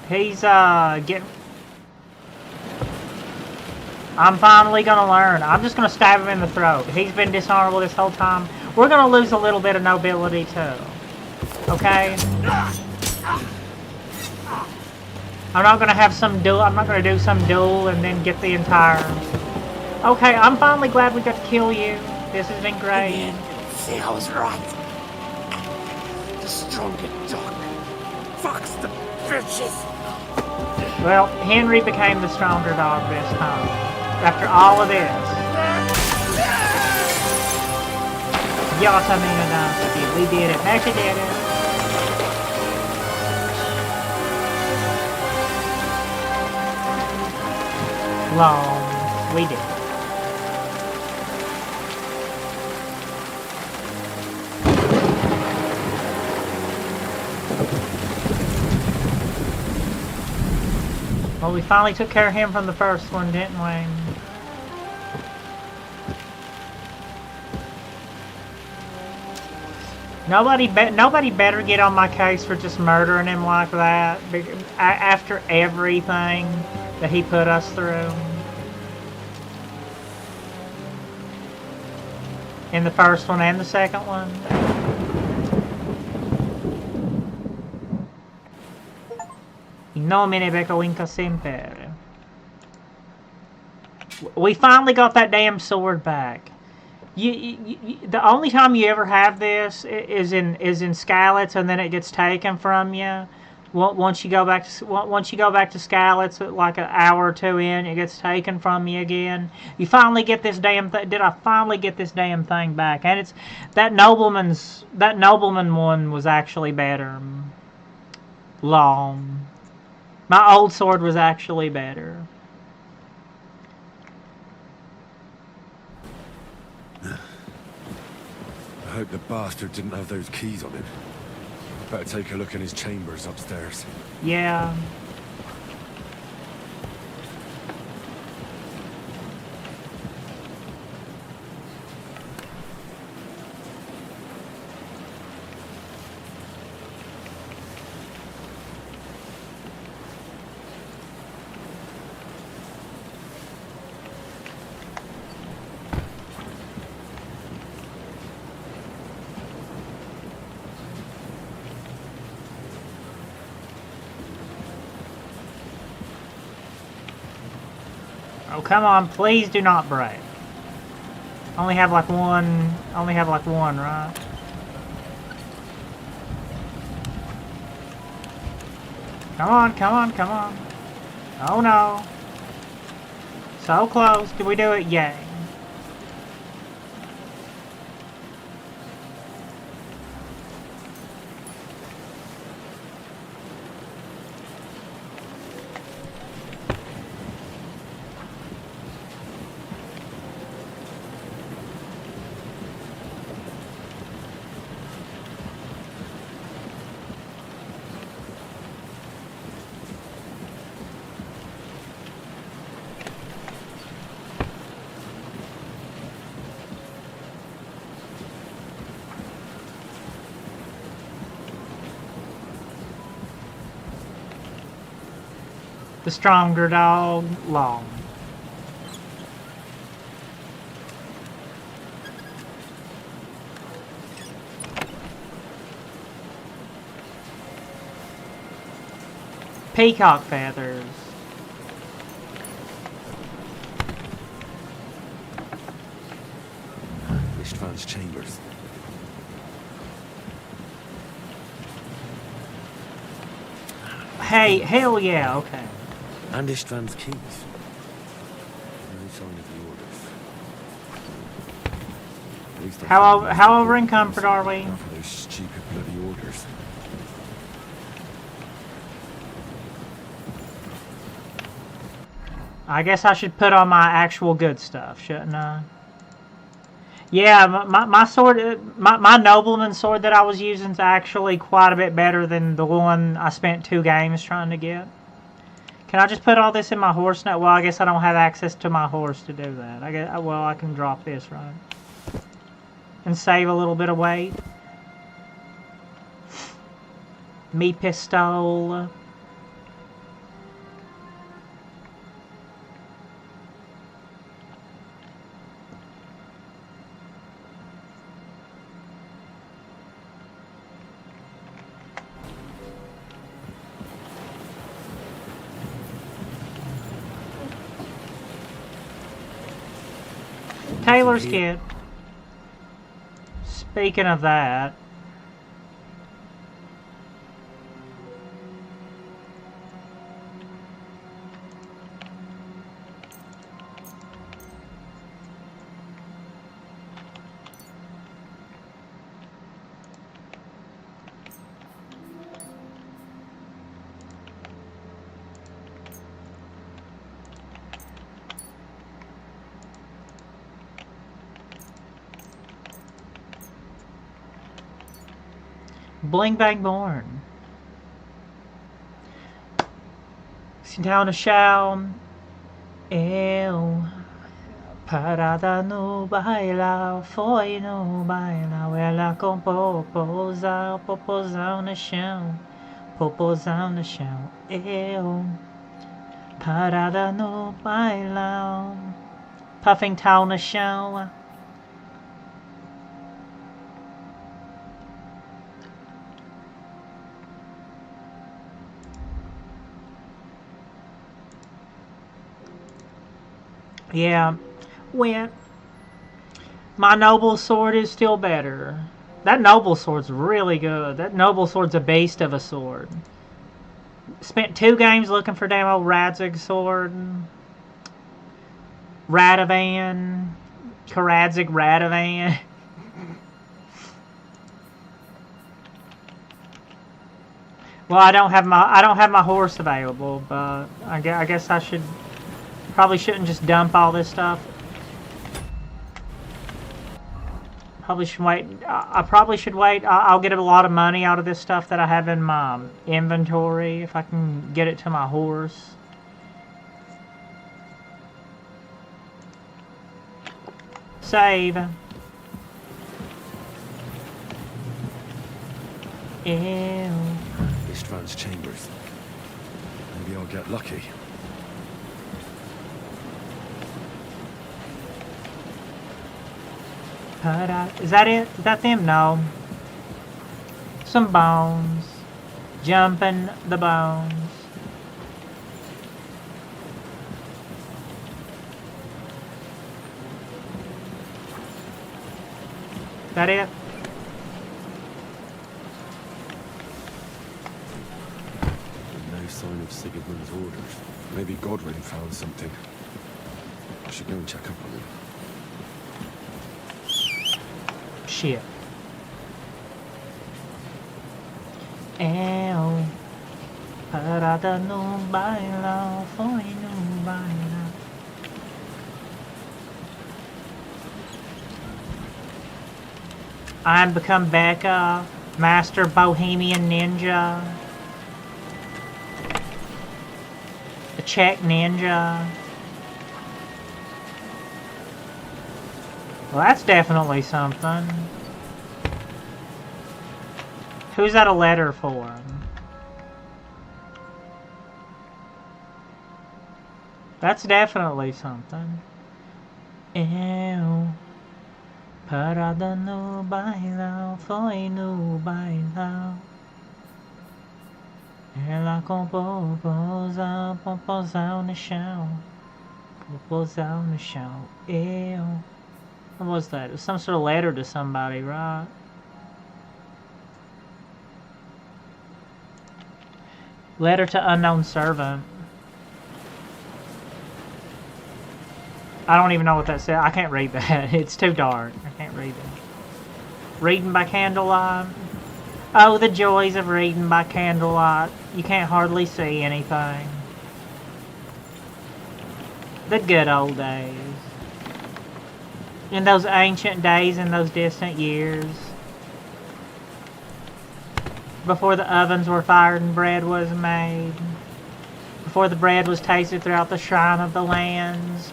He's getting. I'm finally gonna learn. I'm just gonna stab him in the throat. He's been dishonorable this whole time. We're gonna lose a little bit of nobility too. Okay? I'm not gonna have some duel. I'm not gonna do some duel and then get the entire. Okay, I'm finally glad we got to kill you. This has been great. See, I was right. The stronger dog. Fox the bitches. Well, Henry became the stronger dog this time. After all of this. Yasamina Dynasty. We did it. Actually did it. Long. We did it. Well, we finally took care of him from the first one, didn't we? Nobody better get on my case for just murdering him like that after everything that he put us through. In the first one and the second one. In nomine Becco Inca Semper. We finally got that damn sword back. The only time you ever have this is in Skalitz, and then it gets taken from you. Once you go back to Skalitz, like an hour or two in, it gets taken from you again. You finally get this damn thing. Did I finally get this damn thing back? And it's that nobleman one was actually better. Long. My old sword was actually better. I hope the bastard didn't have those keys on him. Better take a look in his chambers upstairs. Yeah. Oh, come on, please do not break. Only have like one, right? Come on, come on, come on. Oh no. So close. Did we do it? Yay. The stronger dog, Long. Peacock feathers. Ishtvan's chambers. Hey, hell yeah, okay. And Ishtvan's keys. No sign of the orders. At least How over in comfort are we? Enough of those stupid bloody orders. I guess I should put on my actual good stuff, shouldn't I? Yeah, my sword, my nobleman sword that I was using is actually quite a bit better than the one I spent 2 games trying to get. Can I just put all this in my horse now? Well, I guess I don't have access to my horse to do that. I guess, well, I can drop this, right? And save a little bit of weight. Me pistol. Taylor's kit. Speaking of that, Bling Bang Born. Down a chão, eu parada no bailão, foi no bailão, ela com popozão, popozão no chão, popozão no chão, eu parada no bailão, puffing town no chão. Yeah, well, my noble sword is still better. That noble sword's really good. That noble sword's a beast of a sword. Spent 2 games looking for damn old Radzig sword. Radovan. Karadzig Radovan. Well, I don't have my horse available, but I guess I should. Probably shouldn't just dump all this stuff. Probably should wait. I probably should wait. I'll get a lot of money out of this stuff that I have in my inventory if I can get it to my horse. Save. Ew. Ishtvan's chambers. Maybe I'll get lucky. Is that it? Is that them? No. Some bones. Jumping the bones. Is that it? No sign of Sigurdmund's orders. Maybe Godwin found something. I should go and check up on him. Shit. Eu parada no bailão, foi no bailão. I'm become Becca, Master Bohemian Ninja, the Czech Ninja. Well, that's definitely something. Who's that a letter for? That's definitely something. Eu parada no bailão, foi no bailão. Ela com popozão, popozão no chão. Popozão no chão. Ew. What was that? It was some sort of letter to somebody, right? Letter to unknown servant. I don't even know what that said. I can't read that. It's too dark. I can't read it. Reading by candlelight. Oh, the joys of reading by candlelight. You can't hardly see anything. The good old days. In those ancient days, in those distant years. Before the ovens were fired and bread was made. Before the bread was tasted throughout the shrine of the lands.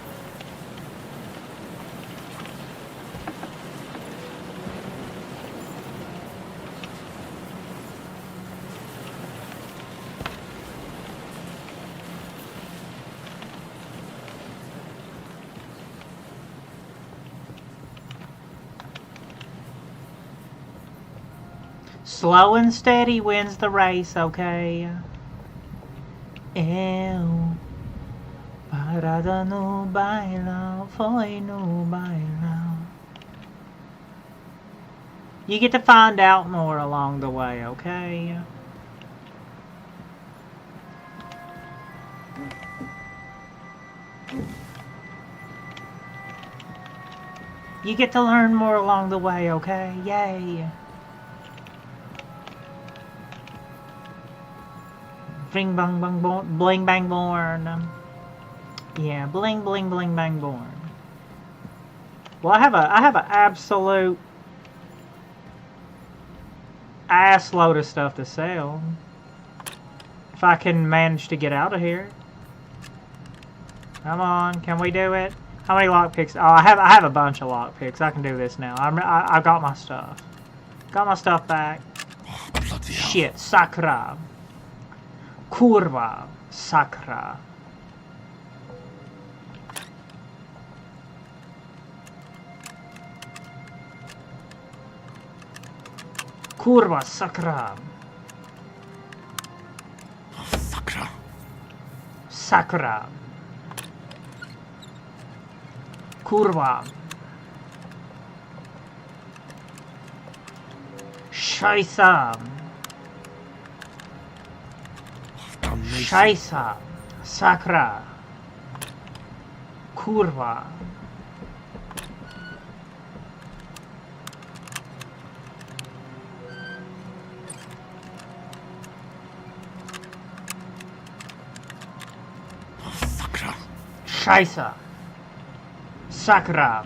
Slow and steady wins the race, okay? Eu parada no bailão, foi no bailão. You get to find out more along the way, okay? You get to learn more along the way, okay? Yay! Bling bang bang born, bling bang born. Yeah, bling bling bling bang born. Well, I have an absolute ass load of stuff to sell. If I can manage to get out of here. Come on, can we do it? How many lockpicks? Oh, I have a bunch of lockpicks. I can do this now. I got my stuff. Got my stuff back. Oh, bloody hell. Shit, sakra. Kurwa, sakra. Kurwa, sakra. Oh, sakra. Sakra. Kurwa. Scheiße. Scheiße. Sakra. Kurwa. Sakra. Scheiße. Sakra.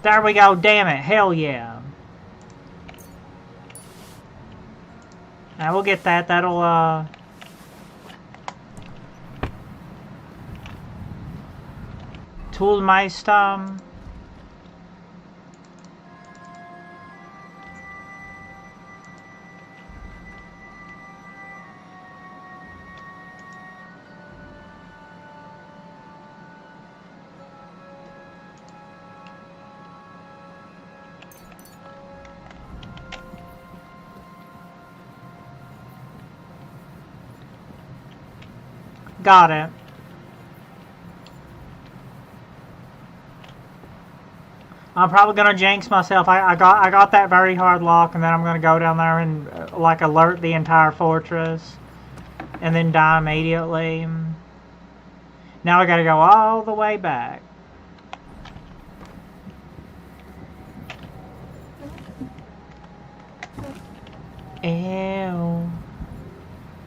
There we go, damn it, hell yeah. Now we'll get that, that'll, Toolmeister. Got it. I'm probably gonna jinx myself. I got that very hard lock, and then I'm gonna go down there and like alert the entire fortress, and then die immediately. Now I gotta go all the way back. Ew.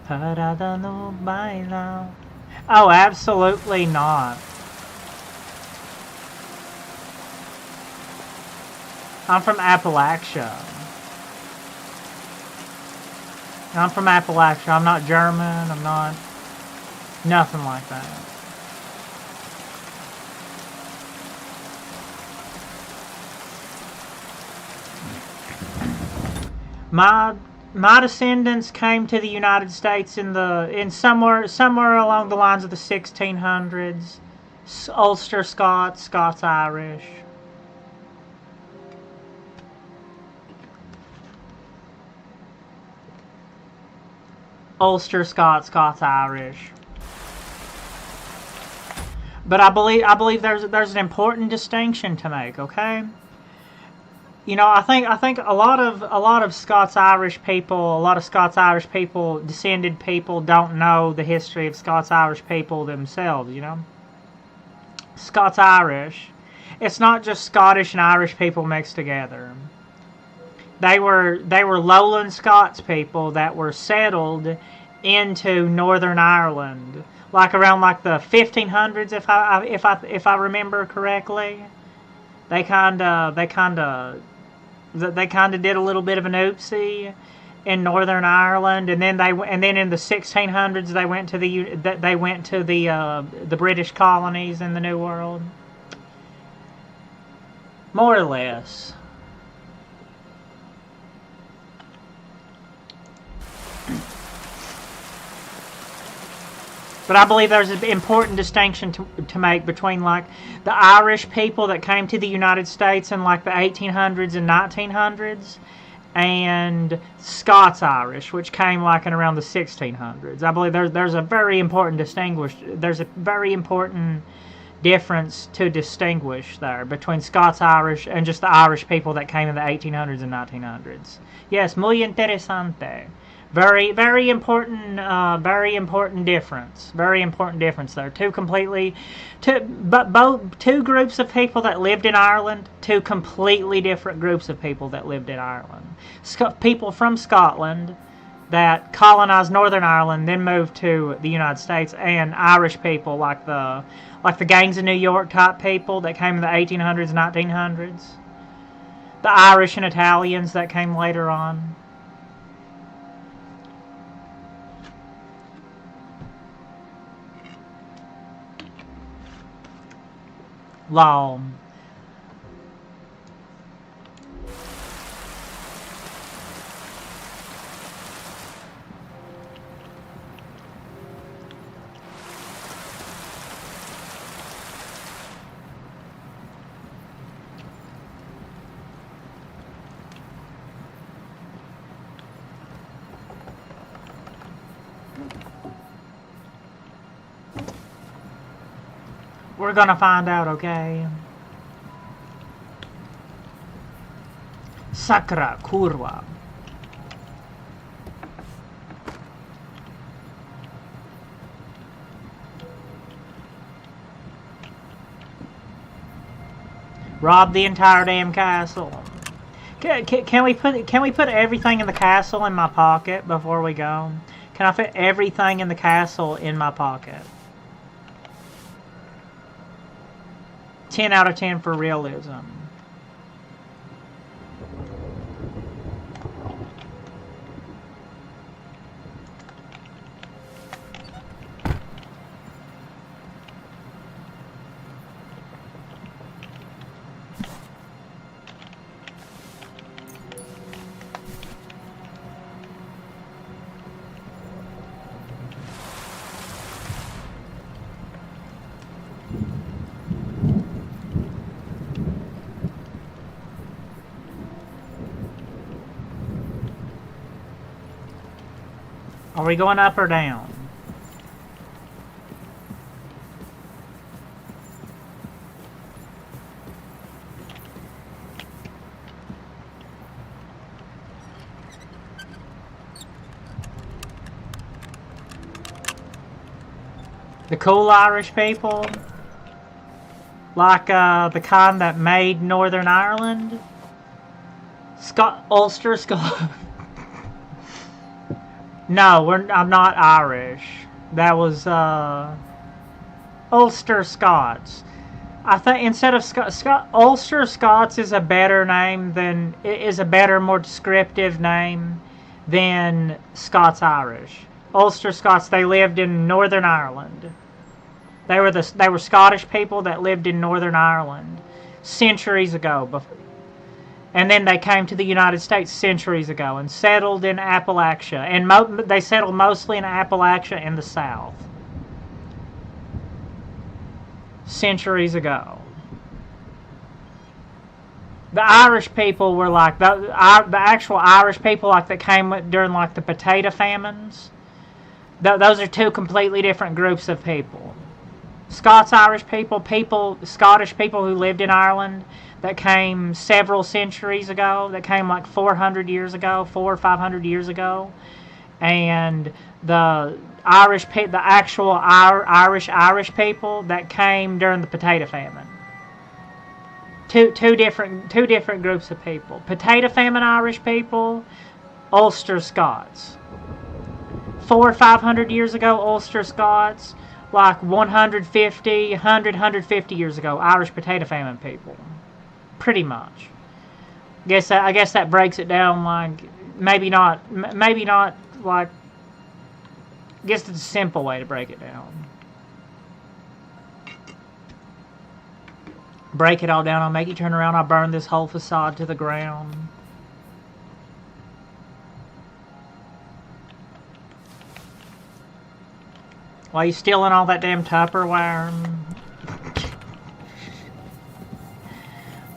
Parada no bailão. Oh, absolutely not. I'm from Appalachia. I'm from Appalachia. I'm not German. I'm not... nothing like that. My descendants came to the United States in somewhere along the lines of the 1600s, Ulster Scots, Scots-Irish. Ulster Scots, Scots-Irish. But I believe there's an important distinction to make, okay? You know, I think a lot of Scots-Irish people, descended people, don't know the history of Scots-Irish people themselves. You know, Scots-Irish, it's not just Scottish and Irish people mixed together. They were Lowland Scots people that were settled into Northern Ireland, like around like the 1500s, if I remember correctly. They kind of did a little bit of an oopsie in Northern Ireland, and then in the 1600s they went to the British colonies in the New World, more or less. But I believe there's an important distinction to make between like the Irish people that came to the United States in like the 1800s and 1900s and Scots-Irish, which came like in around the 1600s. I believe there's a very important difference to distinguish there between Scots-Irish and just the Irish people that came in the 1800s and 1900s. Yes, muy interesante. Very important difference. Very important difference there. Two groups of people that lived in Ireland, two completely different groups of people that lived in Ireland. People from Scotland that colonized Northern Ireland, then moved to the United States, and Irish people like the gangs of New York type people that came in the 1800s, 1900s. The Irish and Italians that came later on. Law. We're gonna find out, okay? Sakra kurwa. Rob the entire damn castle. Can we put everything in the castle in my pocket before we go? Can I fit everything in the castle in my pocket? 10 out of 10 for realism. Are we going up or down? The cool Irish people? Like the kind that made Northern Ireland? Ulster Scott. No, I'm not Irish. That was Ulster Scots. I think instead of Ulster Scots is a better name more descriptive name than Scots Irish. Ulster Scots, they lived in Northern Ireland. They were Scottish people that lived in Northern Ireland centuries ago. And then they came to the United States centuries ago and settled in Appalachia. And they settled mostly in Appalachia in the South. centuries ago. The Irish people were like, the actual Irish people like that came during like the potato famines. Those are two completely different groups of people. Scots-Irish people, Scottish people who lived in Ireland that came several centuries ago, that came like 400 years ago, 400 or 500 years ago, and the actual Irish people that came during the potato famine. Two different groups of people. Potato famine Irish people, Ulster Scots. 400 or 500 years ago, Ulster Scots. Like 150 years ago, Irish potato famine people. Pretty much. I guess that breaks it down like, maybe not like, I guess it's a simple way to break it down. Break it all down, I'll make you turn around, I'll burn this whole facade to the ground. Why are you stealing all that damn Tupperware?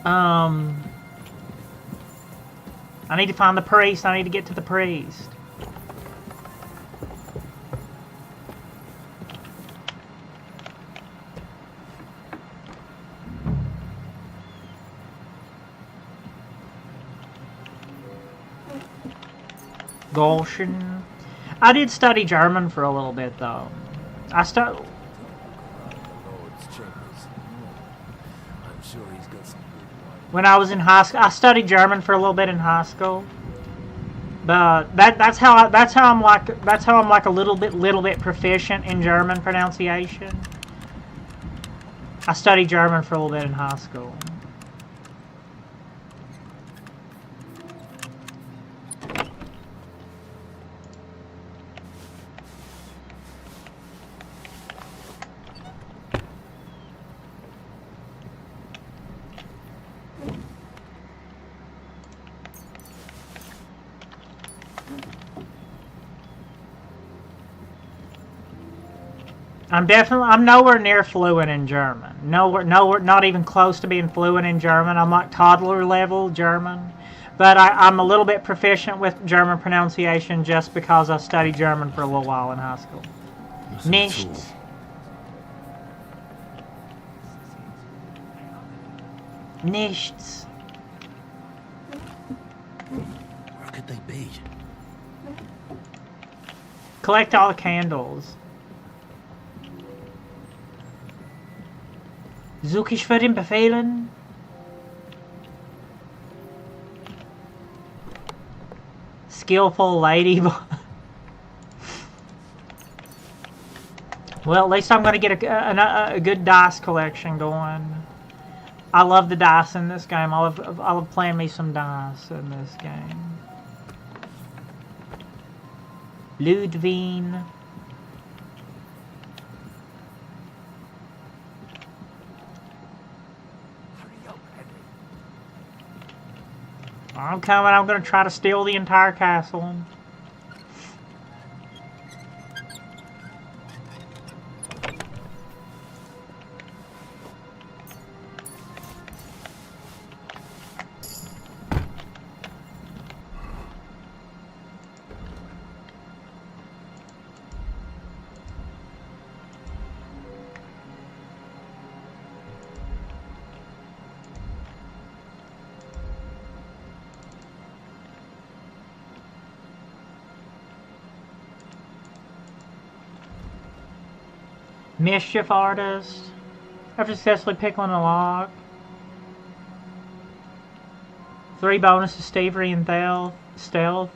I need to find the priest. I need to get to the priest. Goshen. I did study German for a little bit though. When I was in high school, I studied German for a little bit in high school. But that's how I'm like a little bit proficient in German pronunciation. I studied German for a little bit in high school. I'm nowhere near fluent in German. Nowhere, not even close to being fluent in German. I'm like toddler level German. But I'm a little bit proficient with German pronunciation just because I studied German for a little while in high school. Nichts. Nichts. Where could they be? Collect all the candles. Suche ich für den Befehlen? Skillful lady. Well, at least I'm going to get a good dice collection going. I love the dice in this game. I love playing me some dice in this game. Ludwig. I'm coming. I'm going to try to steal the entire castle. Mischief artist. After successfully pickling a lock. 3 bonuses, thievery and stealth.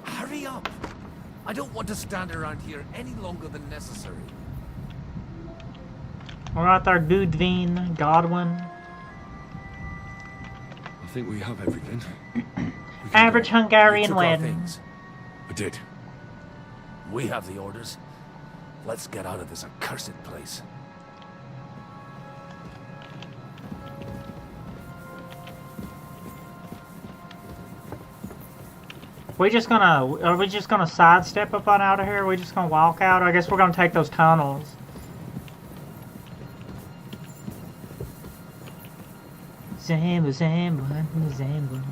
Hurry up! I don't want to stand around here any longer than necessary. Alright there, Ludwig, Godwin. I think we have everything. Average Hungarian wedding. I did. We have the orders. Let's get out of this accursed place. Are we just gonna sidestep up on out of here? Are we just gonna walk out? I guess we're gonna take those tunnels. Zamba, zamba, zamba.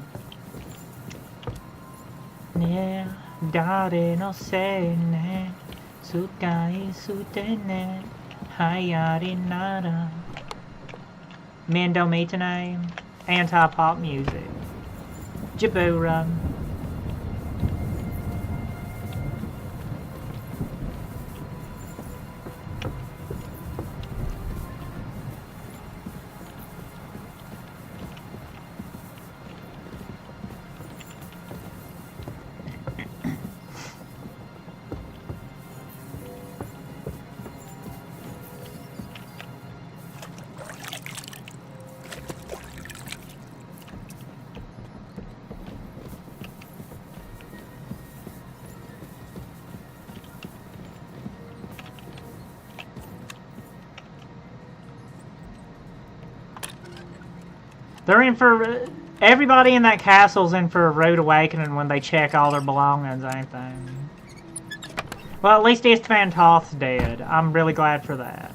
Yeah, dare no se ne, sukai sutene, hayari nada. Mendo Mitane, anti-pop music. Jabura. They're in for... Everybody in that castle's in for a rude awakening when they check all their belongings, ain't they? Well, at least Istvan Toth's dead. I'm really glad for that.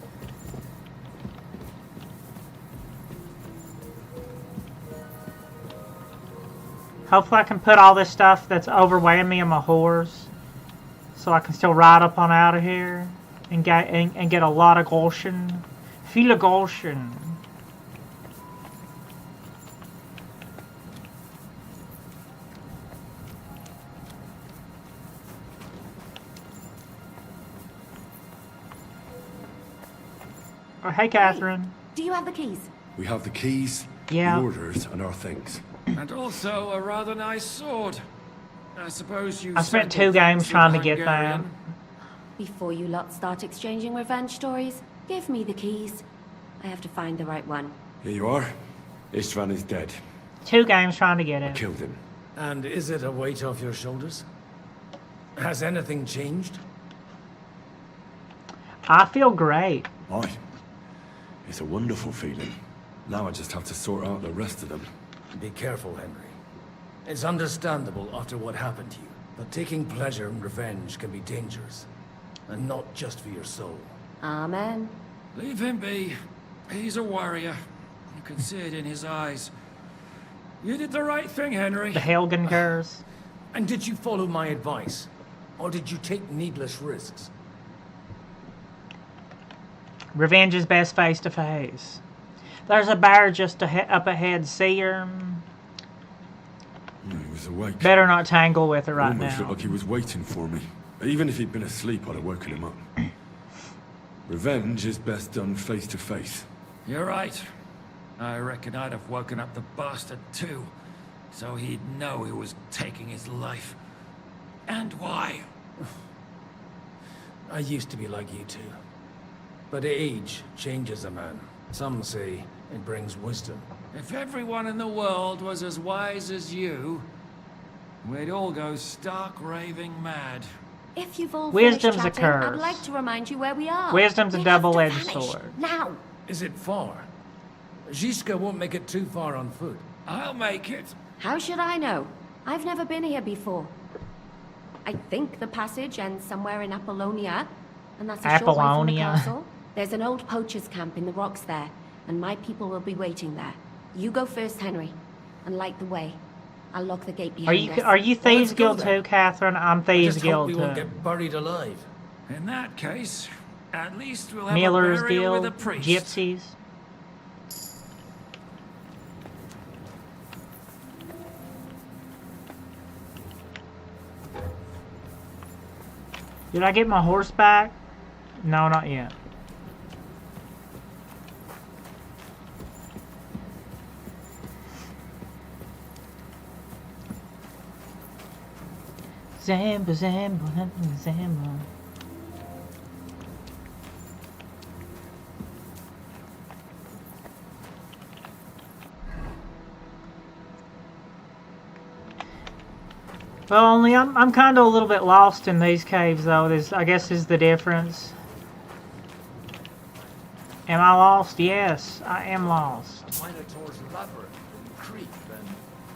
Hopefully I can put all this stuff that's overweighing me on my horse, so I can still ride up on out of here and get a lot of Goshen. Feel a Goshen. Oh, hey, Catherine. Hey, do you have the keys? We have the keys, yeah, the orders, and our things. And also a rather nice sword. I suppose you... I spent 2 games trying to get that. Before you lot start exchanging revenge stories, give me the keys. I have to find the right one. Here you are. Istvan is dead. 2 games trying to get it. I killed him. And is it a weight off your shoulders? Has anything changed? I feel great. Aye. It's a wonderful feeling. Now I just have to sort out the rest of them. Be careful, Henry. It's understandable after what happened to you, but taking pleasure in revenge can be dangerous. And not just for your soul. Amen. Leave him be. He's a warrior. You can see it in his eyes. You did the right thing, Henry. The Helgen curse. And did you follow my advice? Or did you take needless risks? Revenge is best face to face. There's a bear just up ahead. See her. He was awake. Better not tangle with her right Almost now. looked like he was waiting for me. Even if he'd been asleep, I'd have woken him up. Revenge is best done face to face. You're right. I reckon I'd have woken up the bastard too, so he'd know who was taking his life. And why. I used to be like you two. But age changes a man. Some say it brings wisdom. If everyone in the world was as wise as you, we'd all go stark raving mad. If you've all Wisdom's finished a chatting, curse. I'd like to remind you where we are. Wisdom's a double-edged sword. Now! Is it far? Zizka won't make it too far on foot. I'll make it. How should I know? I've never been here before. I think the passage ends somewhere in Apollonia, and that's a short way from the Apollonia. castle. There's an old poacher's camp in the rocks there, and my people will be waiting there. You go first, Henry, and light the way. I'll lock the gate behind us. Are you Thieves Well, Guild let's go too, Catherine? I'm Thieves Just hope Guild we too. won't get buried alive. In that case, at least we'll have Miller's a burial Guild, with a priest. Gypsies. Did I get my horse back? No, not yet. Zamba, zamba, zamba. Well, only I'm kind of a little bit lost in these caves, though. I guess is the difference. Am I lost? Yes, I am lost. Minotaur's labyrinth and creep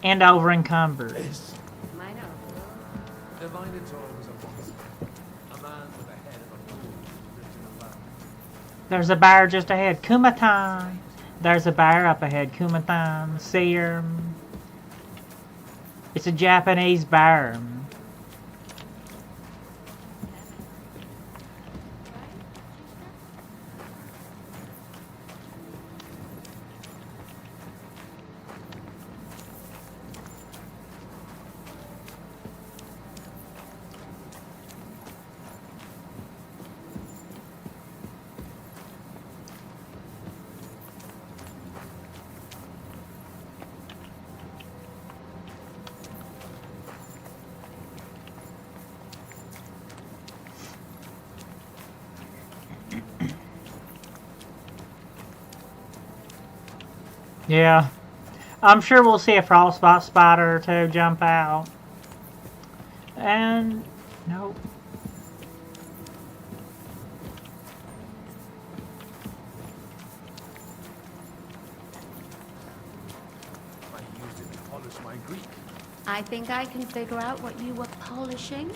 And over encumbered. The Minotaur was a monster. A man with a head of a bull lived in a valley. There's a bear just ahead. Kumatai. There's a bear up ahead. Kumatai. See her. It's a Japanese bear. Yeah. I'm sure we'll see a frostbite spider or two jump out. And nope. I used it to polish my Greek. I think I can figure out what you were polishing.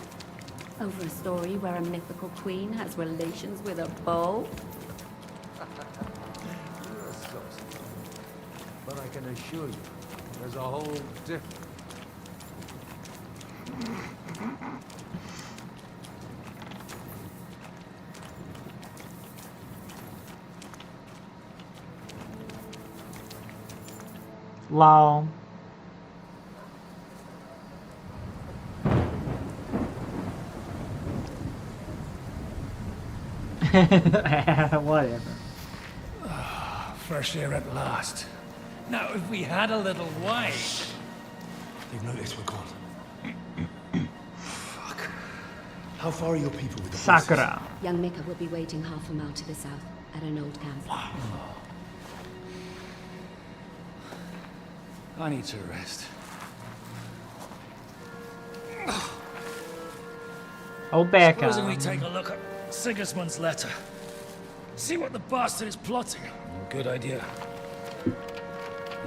Over a story where a mythical queen has relations with a bull? You're a saucy. But I can assure you, there's a whole different... Lol. Whatever. Fresh air at last. Now, if we had a little wine... They've noticed we're gone. Fuck. How far are your people with the Sakura. Young Mika will be waiting half a mile to the south, at an old camp. I need to rest. Oh, back Supposing we on. take a look at Sigismund's letter. See what the bastard is plotting. Good idea.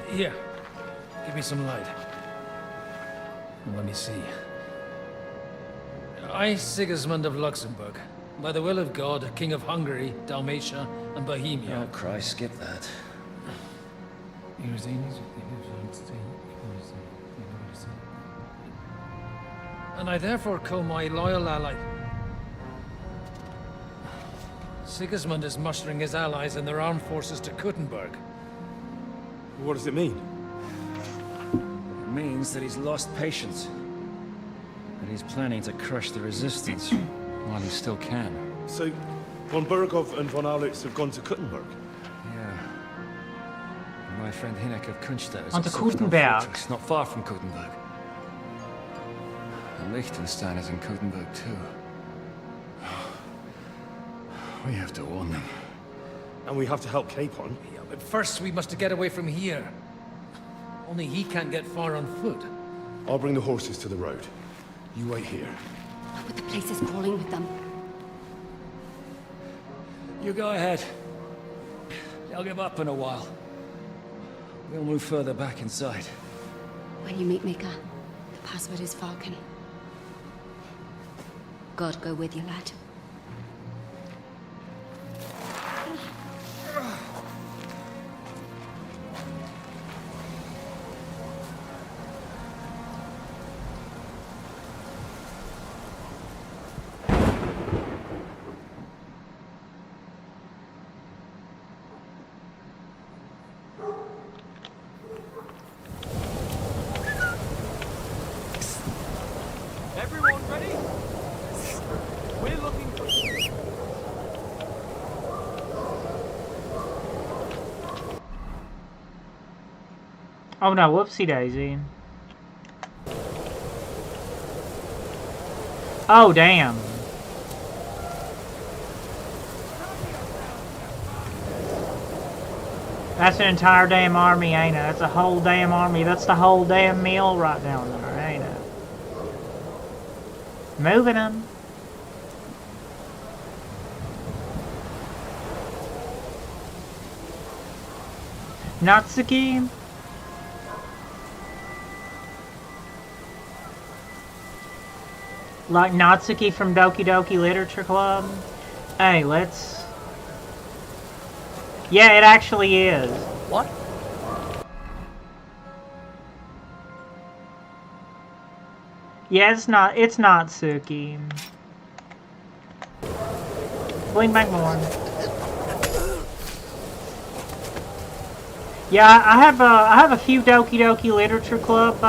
Here, give me some light. Let me see. I, Sigismund of Luxembourg, by the will of God, King of Hungary, Dalmatia, and Bohemia. Oh, Christ, skip that. And I therefore call my loyal ally. Sigismund is mustering his allies and their armed forces to Kuttenberg. What does it mean? It means that he's lost patience. That he's planning to crush the resistance while he still can. So, von Burgov and von Aulitz have gone to Kuttenberg? Yeah. And my friend Hinek of Kunstadt is On to at Sophian Kuttenberg. Fortress, not far from Kuttenberg. And Liechtenstein is in Kuttenberg too. We have to warn them. And we have to help Capon? Yeah, but first we must get away from here. Only he can't get far on foot. I'll bring the horses to the road. You wait here. But the place is crawling with them. You go ahead. They'll give up in a while. We'll move further back inside. When you meet Mika, the password is Falcon. God go with you, lad. Everyone ready? We're looking for... Oh no, whoopsie daisy. Oh damn. That's an entire damn army, ain't it? That's a whole damn army. That's the whole damn meal right down there, ain't it? Moving them. Natsuki. Like Natsuki from Doki Doki Literature Club. Hey, let's... Yeah, it actually is. What? Yeah, it's Natsuki. Bling back more. Yeah, I have a few Doki Doki Literature Club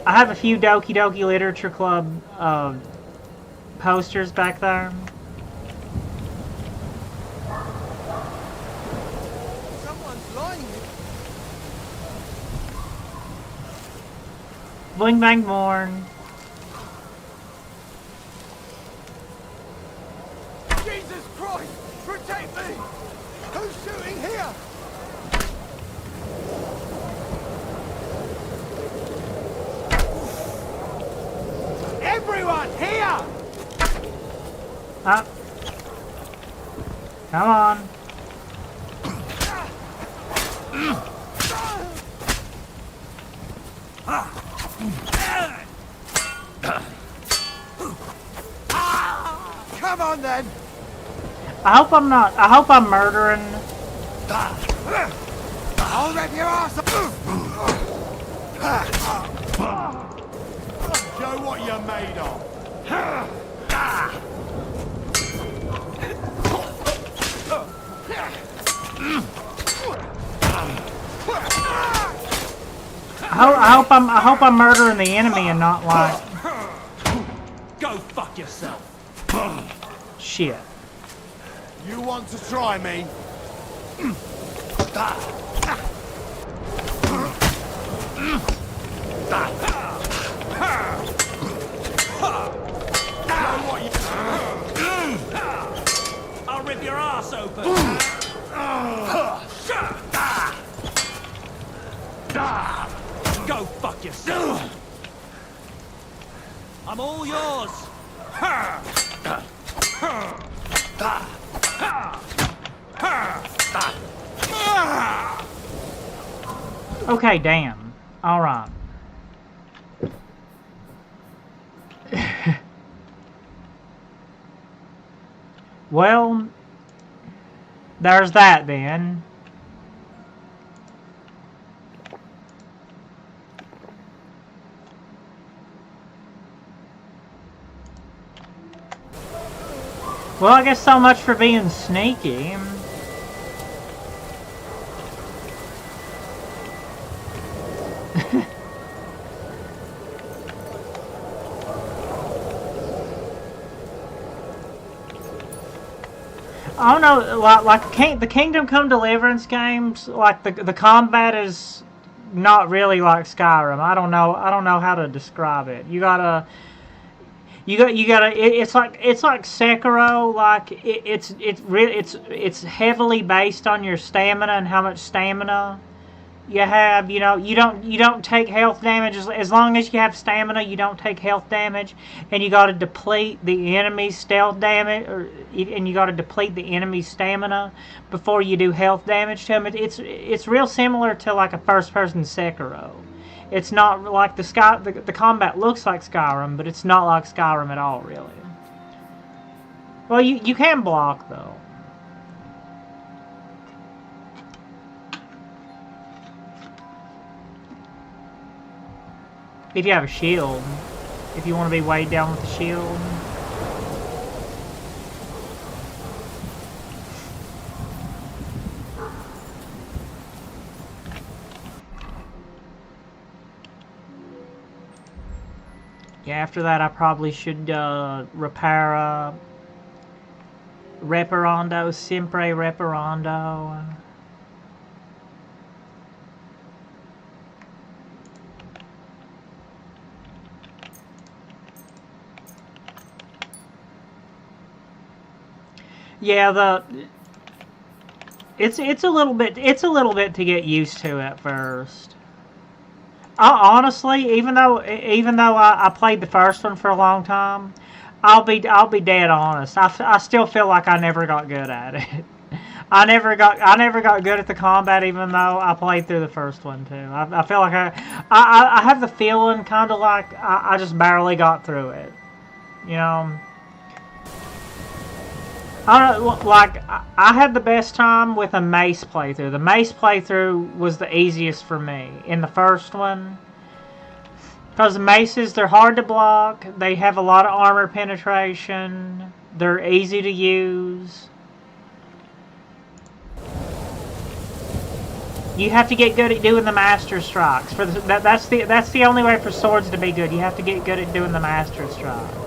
I have a few Doki Doki Literature Club posters back there. Someone's lying. Bling bang morn. Jesus Christ! Protect me! Who's shooting here? Everyone here! Up. Come on. Come on then! I hope I'm murdering. I'll rip your ass up! Show what you're made of! I hope I'm murdering the enemy and not like. Go fuck yourself! Shit. You want to try me? I'll rip your ass open. Go fuck yourself. I'm all yours. Okay, damn. All right. Well, there's that then. Well, I guess so much for being sneaky. I don't know, like the Kingdom Come Deliverance games, like the combat is not really like Skyrim. I don't know how to describe it. It's like Sekiro. Like it's heavily based on your stamina and how much stamina you have. You know, you don't take health damage as long as you have stamina. You don't take health damage, and you got to deplete the enemy's stealth damage, and you got to deplete the enemy's stamina before you do health damage to them. It's real similar to like a first-person Sekiro. It's not like the combat looks like Skyrim, but it's not like Skyrim at all, really. Well, you can block though. If you have a shield. If you want to be weighed down with a shield. Yeah, after that I probably should repair reparando, sempre reparando. Yeah, it's a little bit to get used to at first. honestly, even though I played the first one for a long time, I'll be dead honest. I still feel like I never got good at it. I never got good at the combat, even though I played through the first one too. I feel like I have the feeling kind of like I just barely got through it. You know. I don't know, like I had the best time with a mace playthrough. The mace playthrough was the easiest for me in the first one. Because the maces, they're hard to block. They have a lot of armor penetration. They're easy to use. You have to get good at doing the master strikes. That's the only way for swords to be good. You have to get good at doing the master strikes.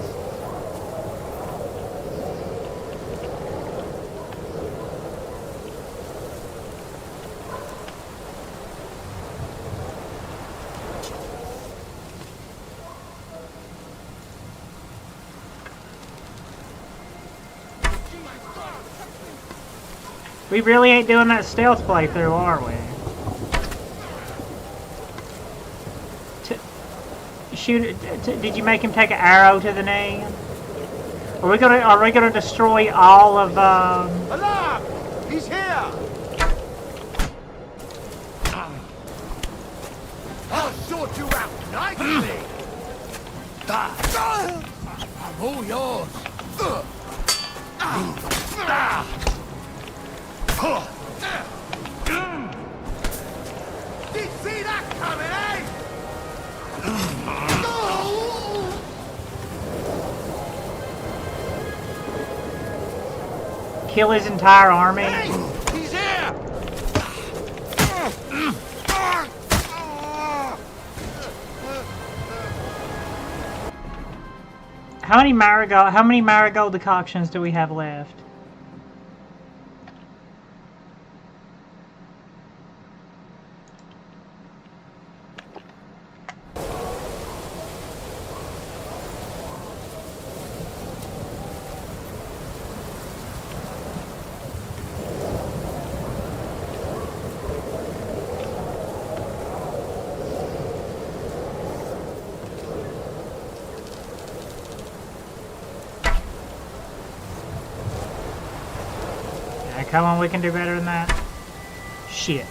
We really ain't doing that stealth playthrough, are we? Did you make him take an arrow to the knee? Are we gonna destroy all of Alarm! He's here! I'll sort you out nicely! I'm all yours! Did you see that coming, eh? kill his entire army? Hey, he's here! How many marigold decoctions do we have left? Come on, we can do better than that. Shit.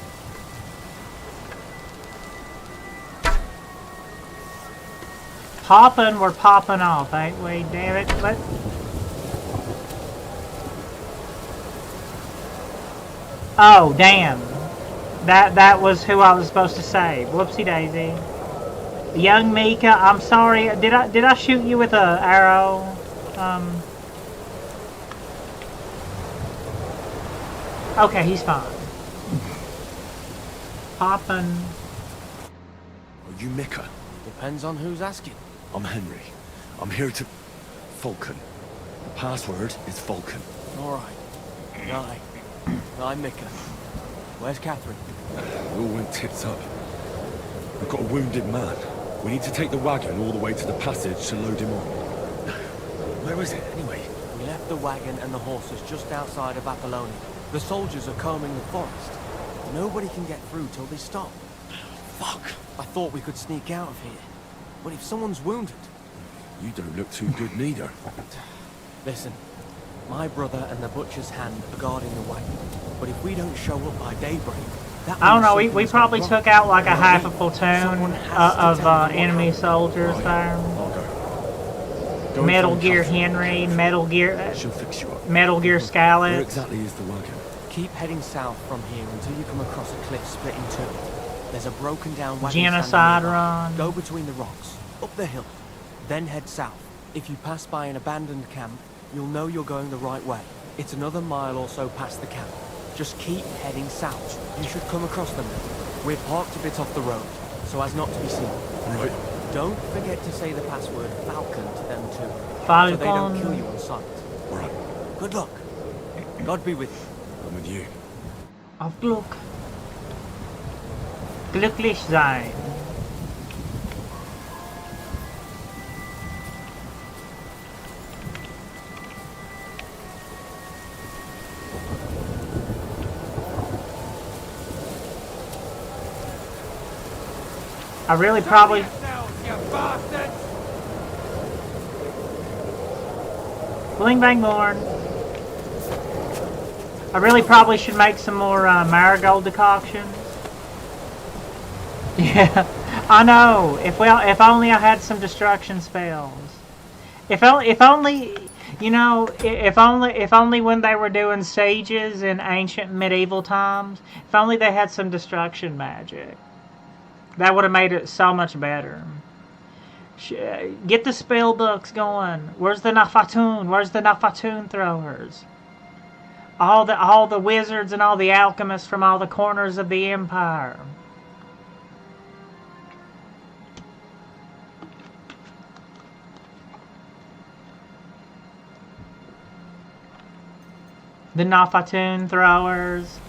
Popping, we're popping off, ain't we? Damn it. Oh, damn. That was who I was supposed to save. Whoopsie daisy. Young Mika, I'm sorry. Did I shoot you with an arrow? Okay, he's fine. Poppin'. Are you Mika? Depends on who's asking. I'm Henry. I'm here to... Falcon. The password is Falcon. Alright. Aye. I'm Mika. Where's Catherine? It all went tits up. We've got a wounded man. We need to take the wagon all the way to the passage to load him on. Where is it, anyway? We left the wagon and the horses just outside of Apollonia. The soldiers are combing the forest. Nobody can get through till they stop. Fuck. I thought we could sneak out of here. But if someone's wounded... You don't look too good neither. Listen, my brother and the butcher's hand are guarding the wagon. But if we don't show up by daybreak... I don't know, we probably took out like a half a platoon of enemy soldiers there. Metal Gear Henry, Metal Gear... She'll fix you up. Metal Gear Scalets. Where exactly is the wagon? Keep heading south from here until you come across a cliff split in two. There's a broken down wagon. Genocide Run. Go between the rocks, up the hill, then head south. If you pass by an abandoned camp, you'll know you're going the right way. It's another mile or so past the camp. Just keep heading south. You should come across them. We're parked a bit off the road, so as not to be seen. Right. Don't forget to say the password Falcon to them too. Falcon. So they don't kill you on sight. Right. Good luck. God be with you. I'm with you. Auf Glück. Glücklich sein. I really probably... Bling bang born. I really probably should make some more marigold decoctions. Yeah, I know. If only I had some destruction spells. If only, you know, if only when they were doing sieges in ancient medieval times, if only they had some destruction magic. That would have made it so much better. Get the spell books going. Where's the Nafatun? Where's the Nafatun throwers? All the wizards and all the alchemists from all the corners of the empire. The Nafatun throwers.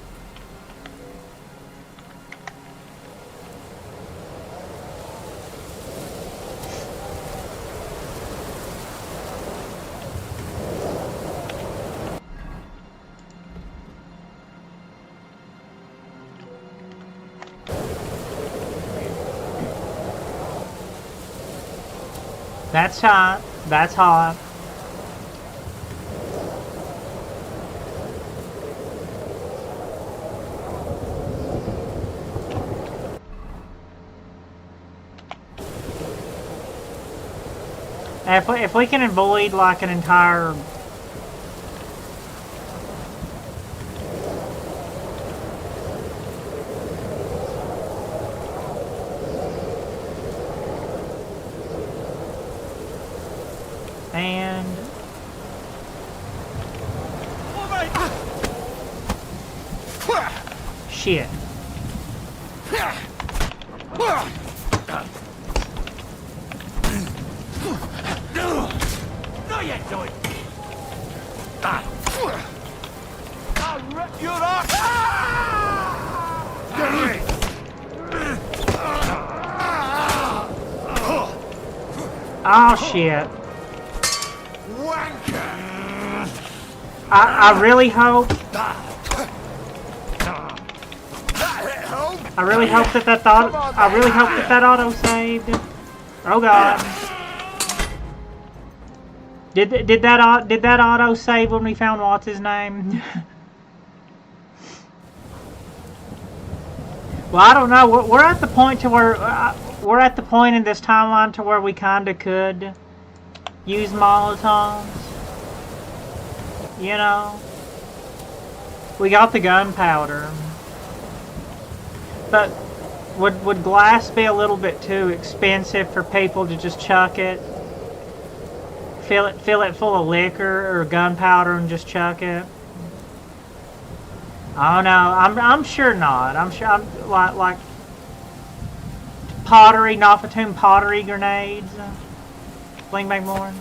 That's hot. That's hot. If we can avoid like an entire and shit. No, you don't. I'll rip your arse. Oh shit. I really hope. I really hope that auto saved. Oh god. Did that auto save when we found what's his name? Well, I don't know. We're at the point to where we're at the point in this timeline to where we kinda could use Molotovs. You know, we got the gunpowder, but would glass be a little bit too expensive for people to just chuck it? Fill it full of liquor or gunpowder and just chuck it? I don't know. I'm sure not. I'm sure like pottery, Nafatun pottery grenades. Bling bang born.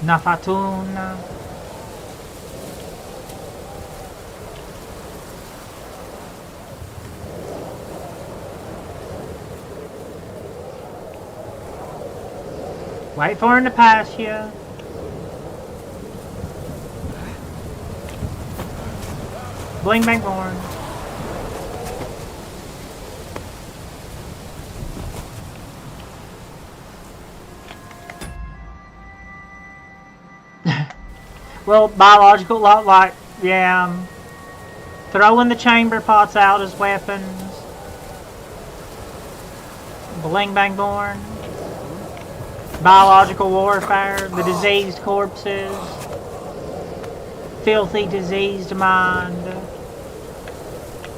Nafatun. Wait for him to pass you. Bling bang born. Well, biological, like, yeah. Throwing the chamber pots out as weapons. Bling bang born. Biological warfare, the diseased corpses. Filthy diseased mind.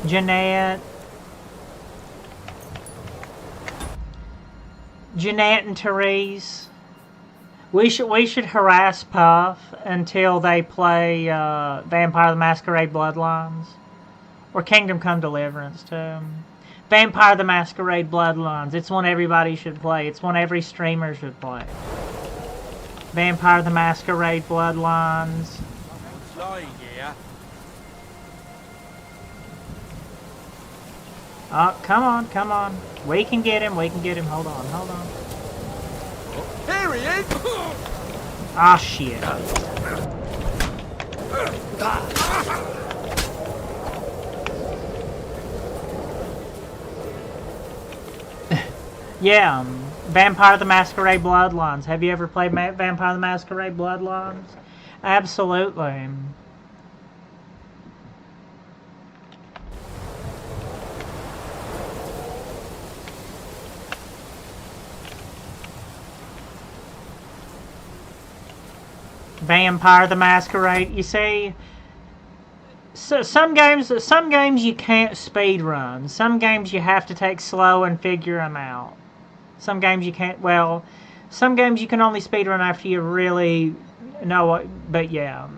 Jeanette and Therese. We should harass Puff until they play Vampire the Masquerade Bloodlines. Or Kingdom Come Deliverance, too. Vampire the Masquerade Bloodlines. It's one everybody should play. It's one every streamer should play. Vampire the Masquerade Bloodlines. Oh, come on, come on. We can get him, we can get him. Hold on, hold on. Here he is! Ah, shit. Yeah, Vampire the Masquerade Bloodlines. Have you ever played Vampire the Masquerade Bloodlines? Absolutely. Vampire the Masquerade. You see, so some games you can't speed run. Some games you have to take slow and figure them out. Some games you can't. Well, some games you can only speed run after you really know what. But yeah,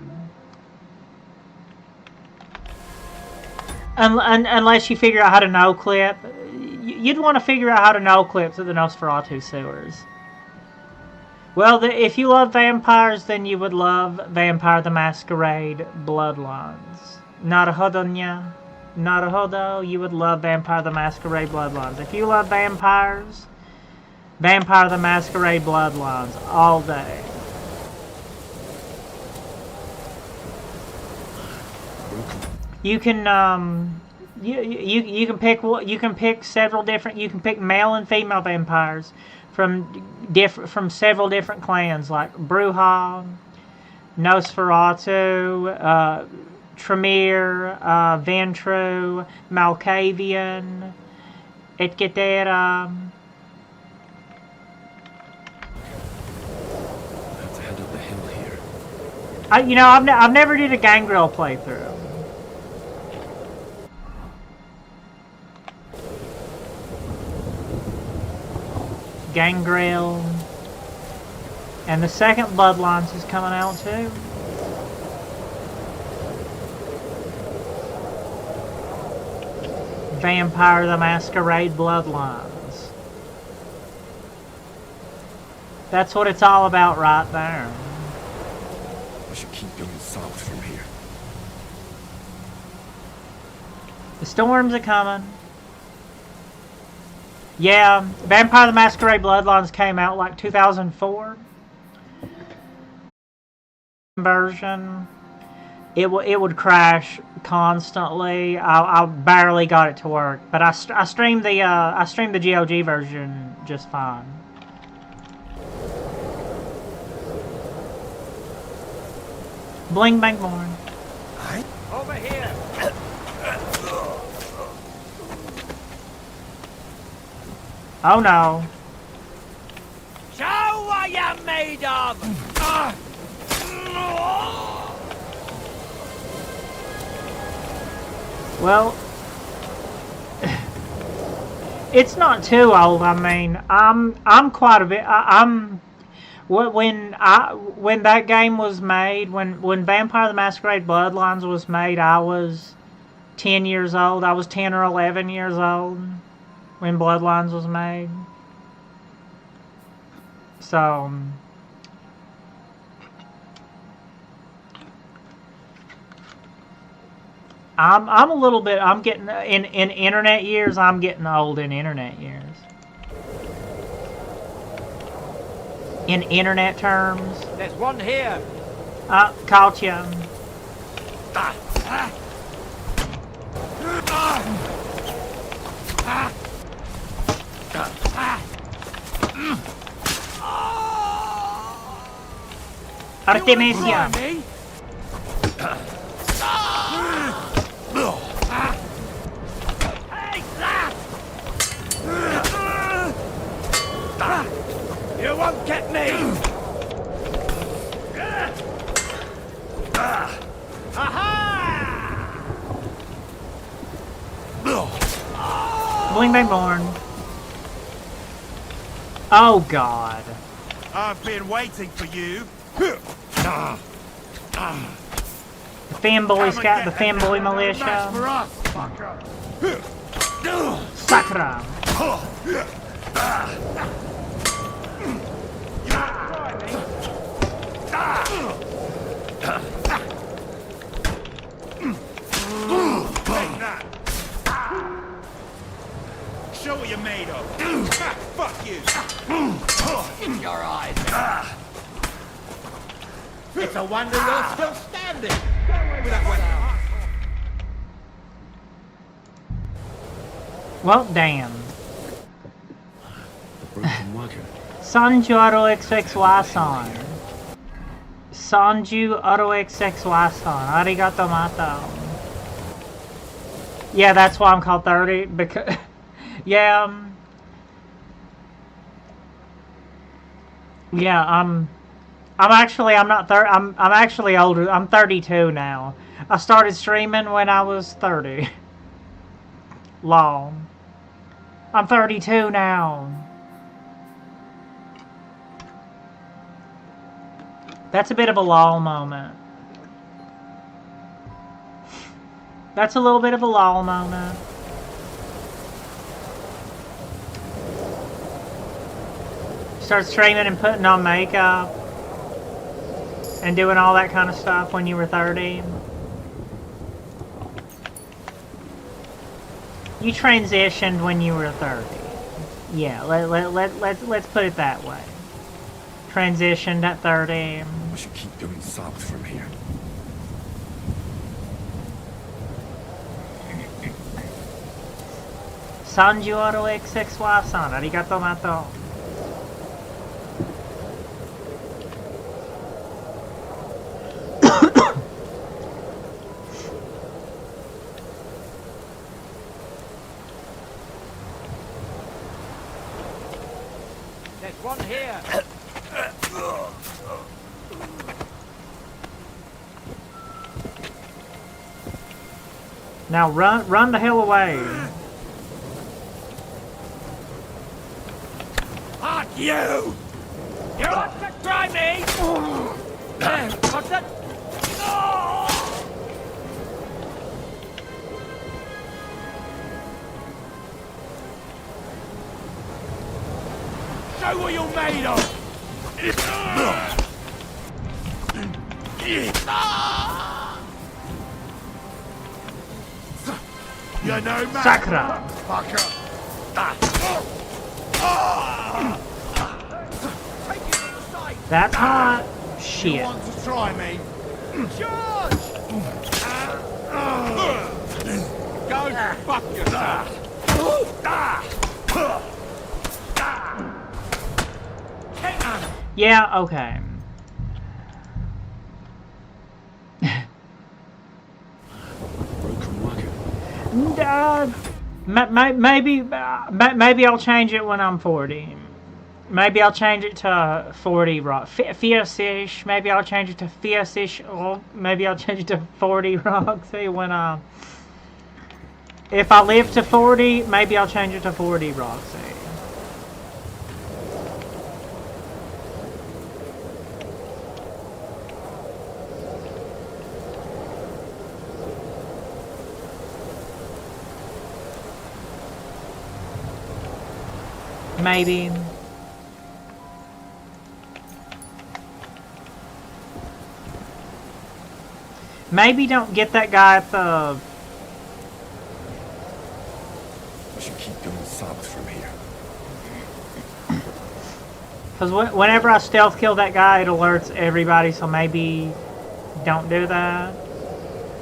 unless you figure out how to no clip, you'd want to figure out how to no clip through the Nosferatu sewers. Well, if you love vampires, then you would love Vampire the Masquerade Bloodlines. Naruhodo-nya. Naruhodo, you would love Vampire the Masquerade Bloodlines. If you love vampires, Vampire the Masquerade Bloodlines all day. You can you can pick several different. You can pick male and female vampires from several different clans like Bruja, Nosferatu, Tremere, Ventru, Malkavian, etc. Have to head up the hill here. I've never did a Gangrel playthrough. Gangrel. And the second Bloodlines is coming out too. Vampire the Masquerade Bloodlines. That's what it's all about right there. I should keep going south from here. The storms are coming. Yeah, Vampire the Masquerade Bloodlines came out like 2004. Version. It would crash constantly. I barely got it to work, but I streamed the GOG version just fine. Bling bang born. Over here! Oh no. Show what you're made of! Well, it's not too old. I mean, I'm quite a bit. When that game was made, when Vampire the Masquerade Bloodlines was made, I was 10 years old. I was 10 or 11 years old when Bloodlines was made. So I'm a little bit. I'm getting in internet years. I'm getting old in internet years. In internet terms. There's one here. Caught you. Artemisia. You won't get me! Aha! Bling bang born. Oh God. I've been waiting for you. The fanboy militia. Sakra. Show what you're made of. Fuck you. In your eyes. It's a wonder you're still standing. Go away with that weapon. Well, damn. Broken wagon. Sanju Aro XXY-san. Sanju Aro XXY-san. Arigato mata. Yeah, that's why I'm called 30, because... yeah, yeah, I'm not 30, I'm actually older. I'm 32 now. I started streaming when I was 30. Long. I'm 32 now. That's a bit of a lol moment. That's a little bit of a lol moment. Start streaming and putting on makeup and doing all that kind of stuff when you were 30. You transitioned when you were 30. Yeah, let's put it that way. Transitioned at 30. We should keep going south from here. Sanju Aro XXY-san. Arigato mato. There's one here. Now run the hell away. Fuck you! You want to try me? What's it? Show what you're made of! You know man. Sakra. Fucker. That's hot. Shit. You want to try me? Charge! Go fuck yourself. Yeah, okay. Maybe I'll change it when I'm 40. Maybe I'll change it to 40 rock. Fierce-ish. Maybe I'll change it to fierce-ish. Or maybe I'll change it to 40 Roxy when if I live to 40, maybe I'll change it to 40 Roxy. Maybe. Maybe don't get that guy at the... We should keep going south from here. Because whenever I stealth kill that guy, it alerts everybody, so maybe don't do that.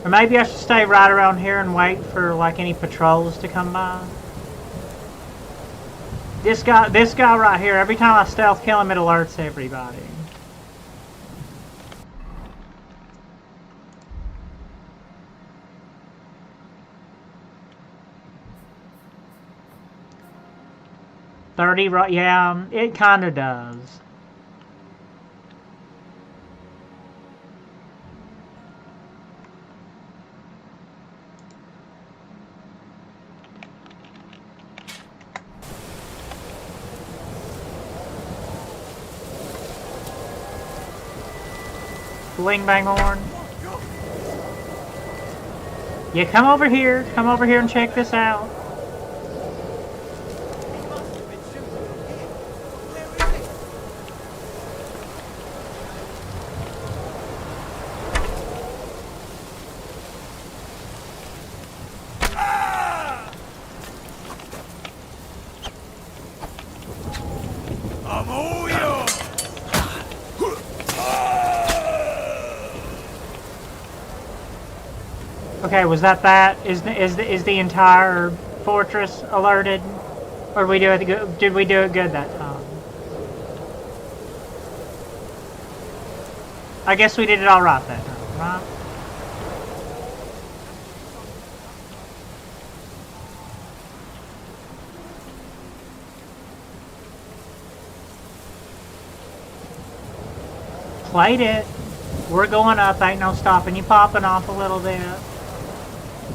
Or maybe I should stay right around here and wait for like any patrols to come by. This guy right here, every time I stealth kill him, it alerts everybody. Right? Yeah, it kind of does. Bling bang horn. Yeah, come over here. Come over here and check this out. Okay, was that? Is the entire fortress alerted, or did we do it good that time? I guess we did it all right that time, right? Played it. We're going up. Ain't no stopping. You popping off a little bit.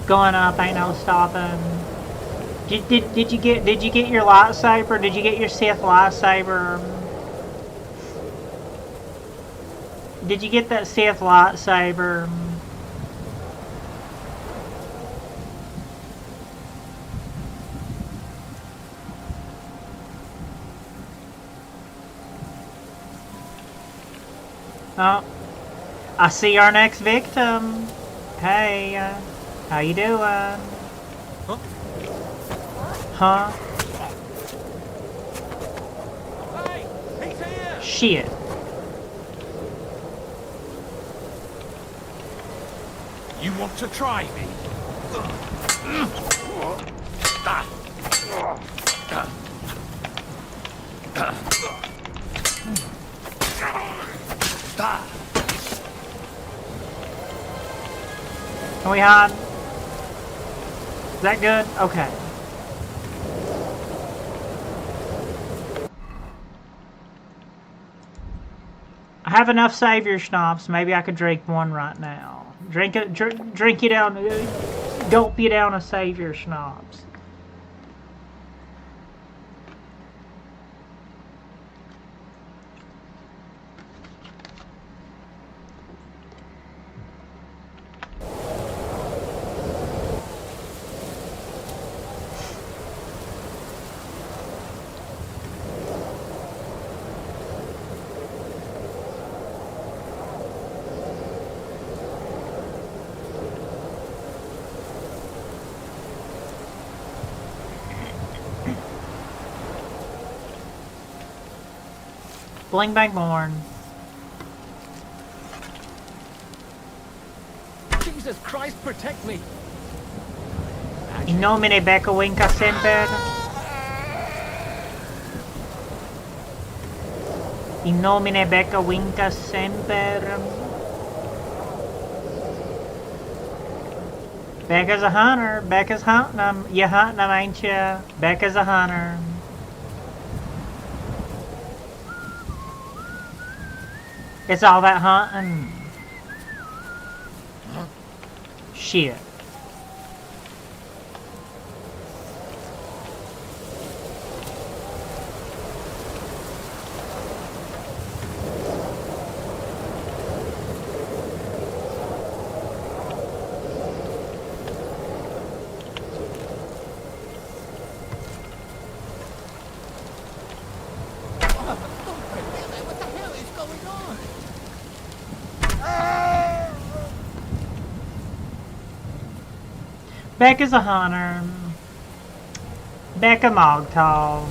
Going up, ain't no stopping. Did you get your lightsaber? Did you get your Sith lightsaber? Did you get that Sith lightsaber? Oh, I see our next victim. Hey, how you doing? Huh? Hey, he's here. Shit. You want to try me? Can we hide? Is that good? Okay. I have enough savior schnapps. Maybe I could drink one right now. Drink you down. Gulp you down a savior schnapps. Bling bang born. Jesus Christ, protect me! In nomine Becca Winka Semper. In nomine Becca Winka Semper. Becca's a hunter. Becca's hunting them. You hunting them, ain't ya? Becca's a hunter. It's all that hunting. Shit. Becca's a hunter. Becca Mogtal.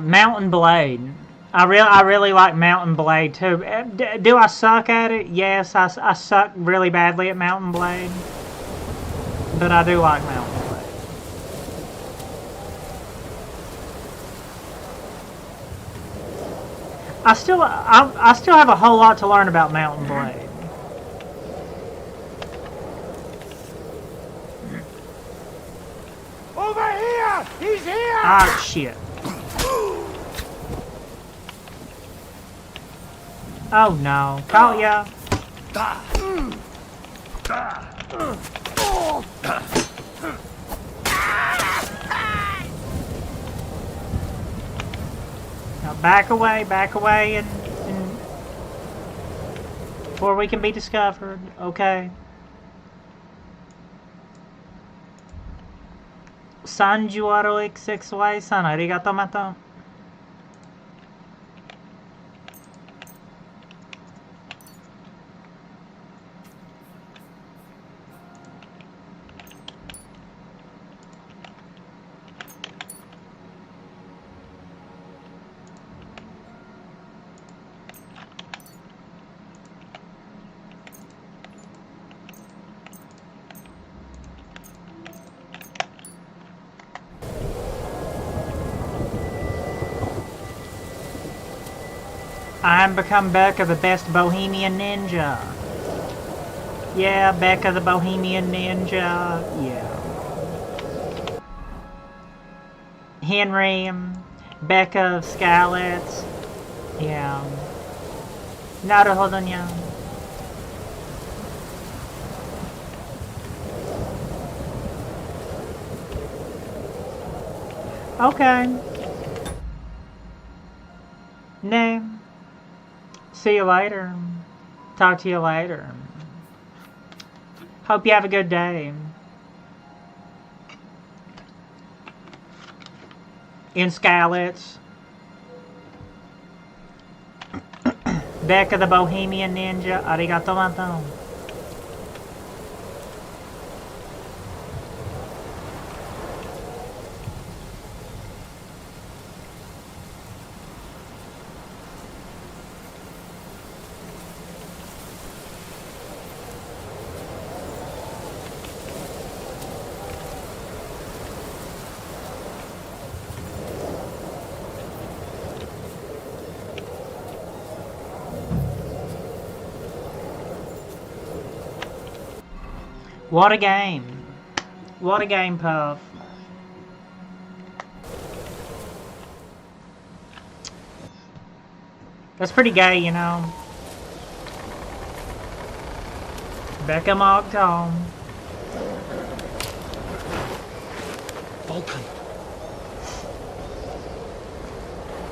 Mountain Blade. I really like Mountain Blade too. Do I suck at it? Yes, I suck really badly at Mountain Blade. But I do like Mountain Blade. I still have a whole lot to learn about Mountain Blade. Over here! He's here! Ah, shit. Oh no. Caught ya. Now back away, and before we can be discovered. Okay. Sanjuaro XXY san, arigato mato. I'm become Becca, the best Bohemian ninja. Yeah, Becca the Bohemian ninja. Yeah. Henry, Becca of Skalitz. Yeah. Naruhodo nya. Okay. Name. See you later. Talk to you later. Hope you have a good day. In Skalitz. Becca the Bohemian Ninja. Arigato mato. What a game. What a game, Puff. That's pretty gay, you know. Becca mocked home. Vulcan.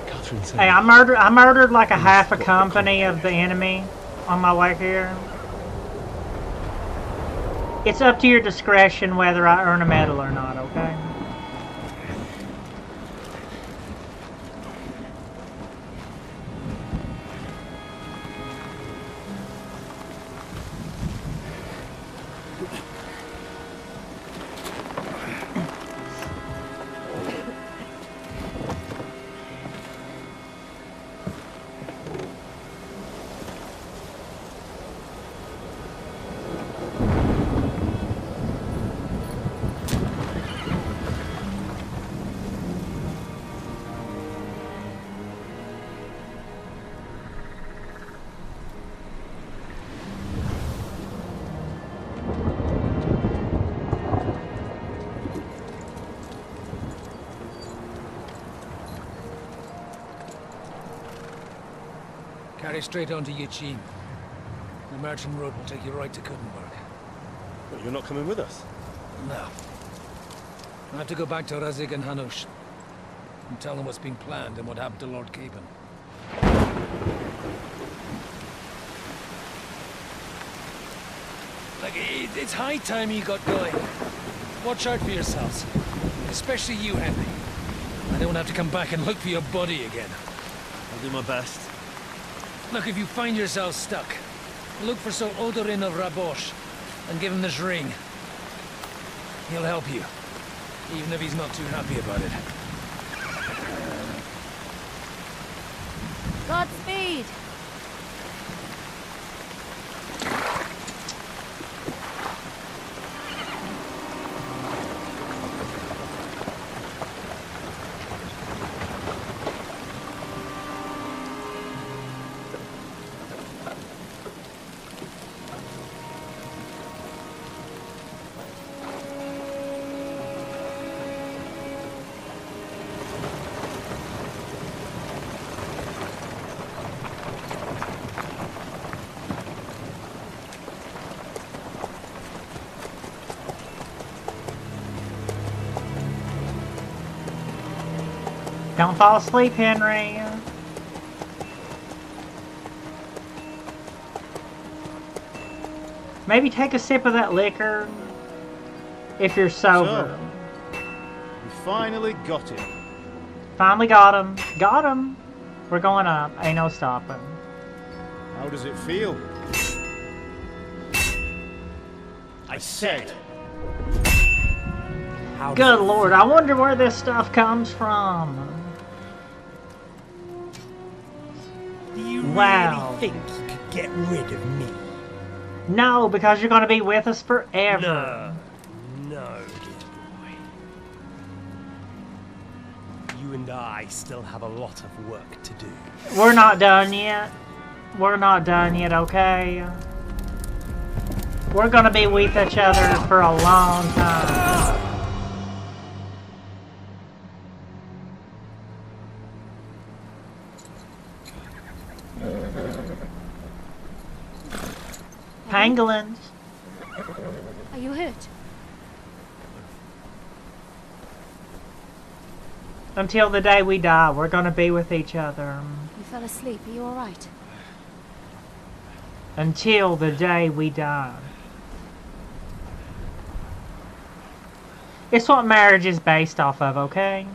Catherine said. Hey, I murdered like a half a company of the enemy on my way here. It's up to your discretion whether I earn a medal or not, okay? Carry straight on to Yichin. The merchant road will take you right to Kuttenberg. But you're not coming with us? No. I have to go back to Razik and Hanush and tell them what's been planned and what happened to Lord Capen. Like, it's high time you got going. Watch out for yourselves. Especially you, Henry. I don't have to come back and look for your body again. I'll do my best. Look, if you find yourself stuck, look for Sir Odorin of Rabosh and give him this ring. He'll help you, even if he's not too happy about it. Godspeed! Don't fall asleep, Henry. Maybe take a sip of that liquor if you're sober. So, we finally got him. Finally got him. Got him. We're going up. Ain't no stopping. How does it feel? I said. Good lord, I wonder where this stuff comes from. Do you Wow. really think you could get rid of me? No, because you're going to be with us forever. No, dear boy. You and I still have a lot of work to do. We're not done yet. We're not done yet, okay? We're going to be with each other for a long time. Pangolins. Are you hurt? Until the day we die, we're gonna be with each other. You fell asleep. Are you alright? Until the day we die. It's what marriage is based off of, okay?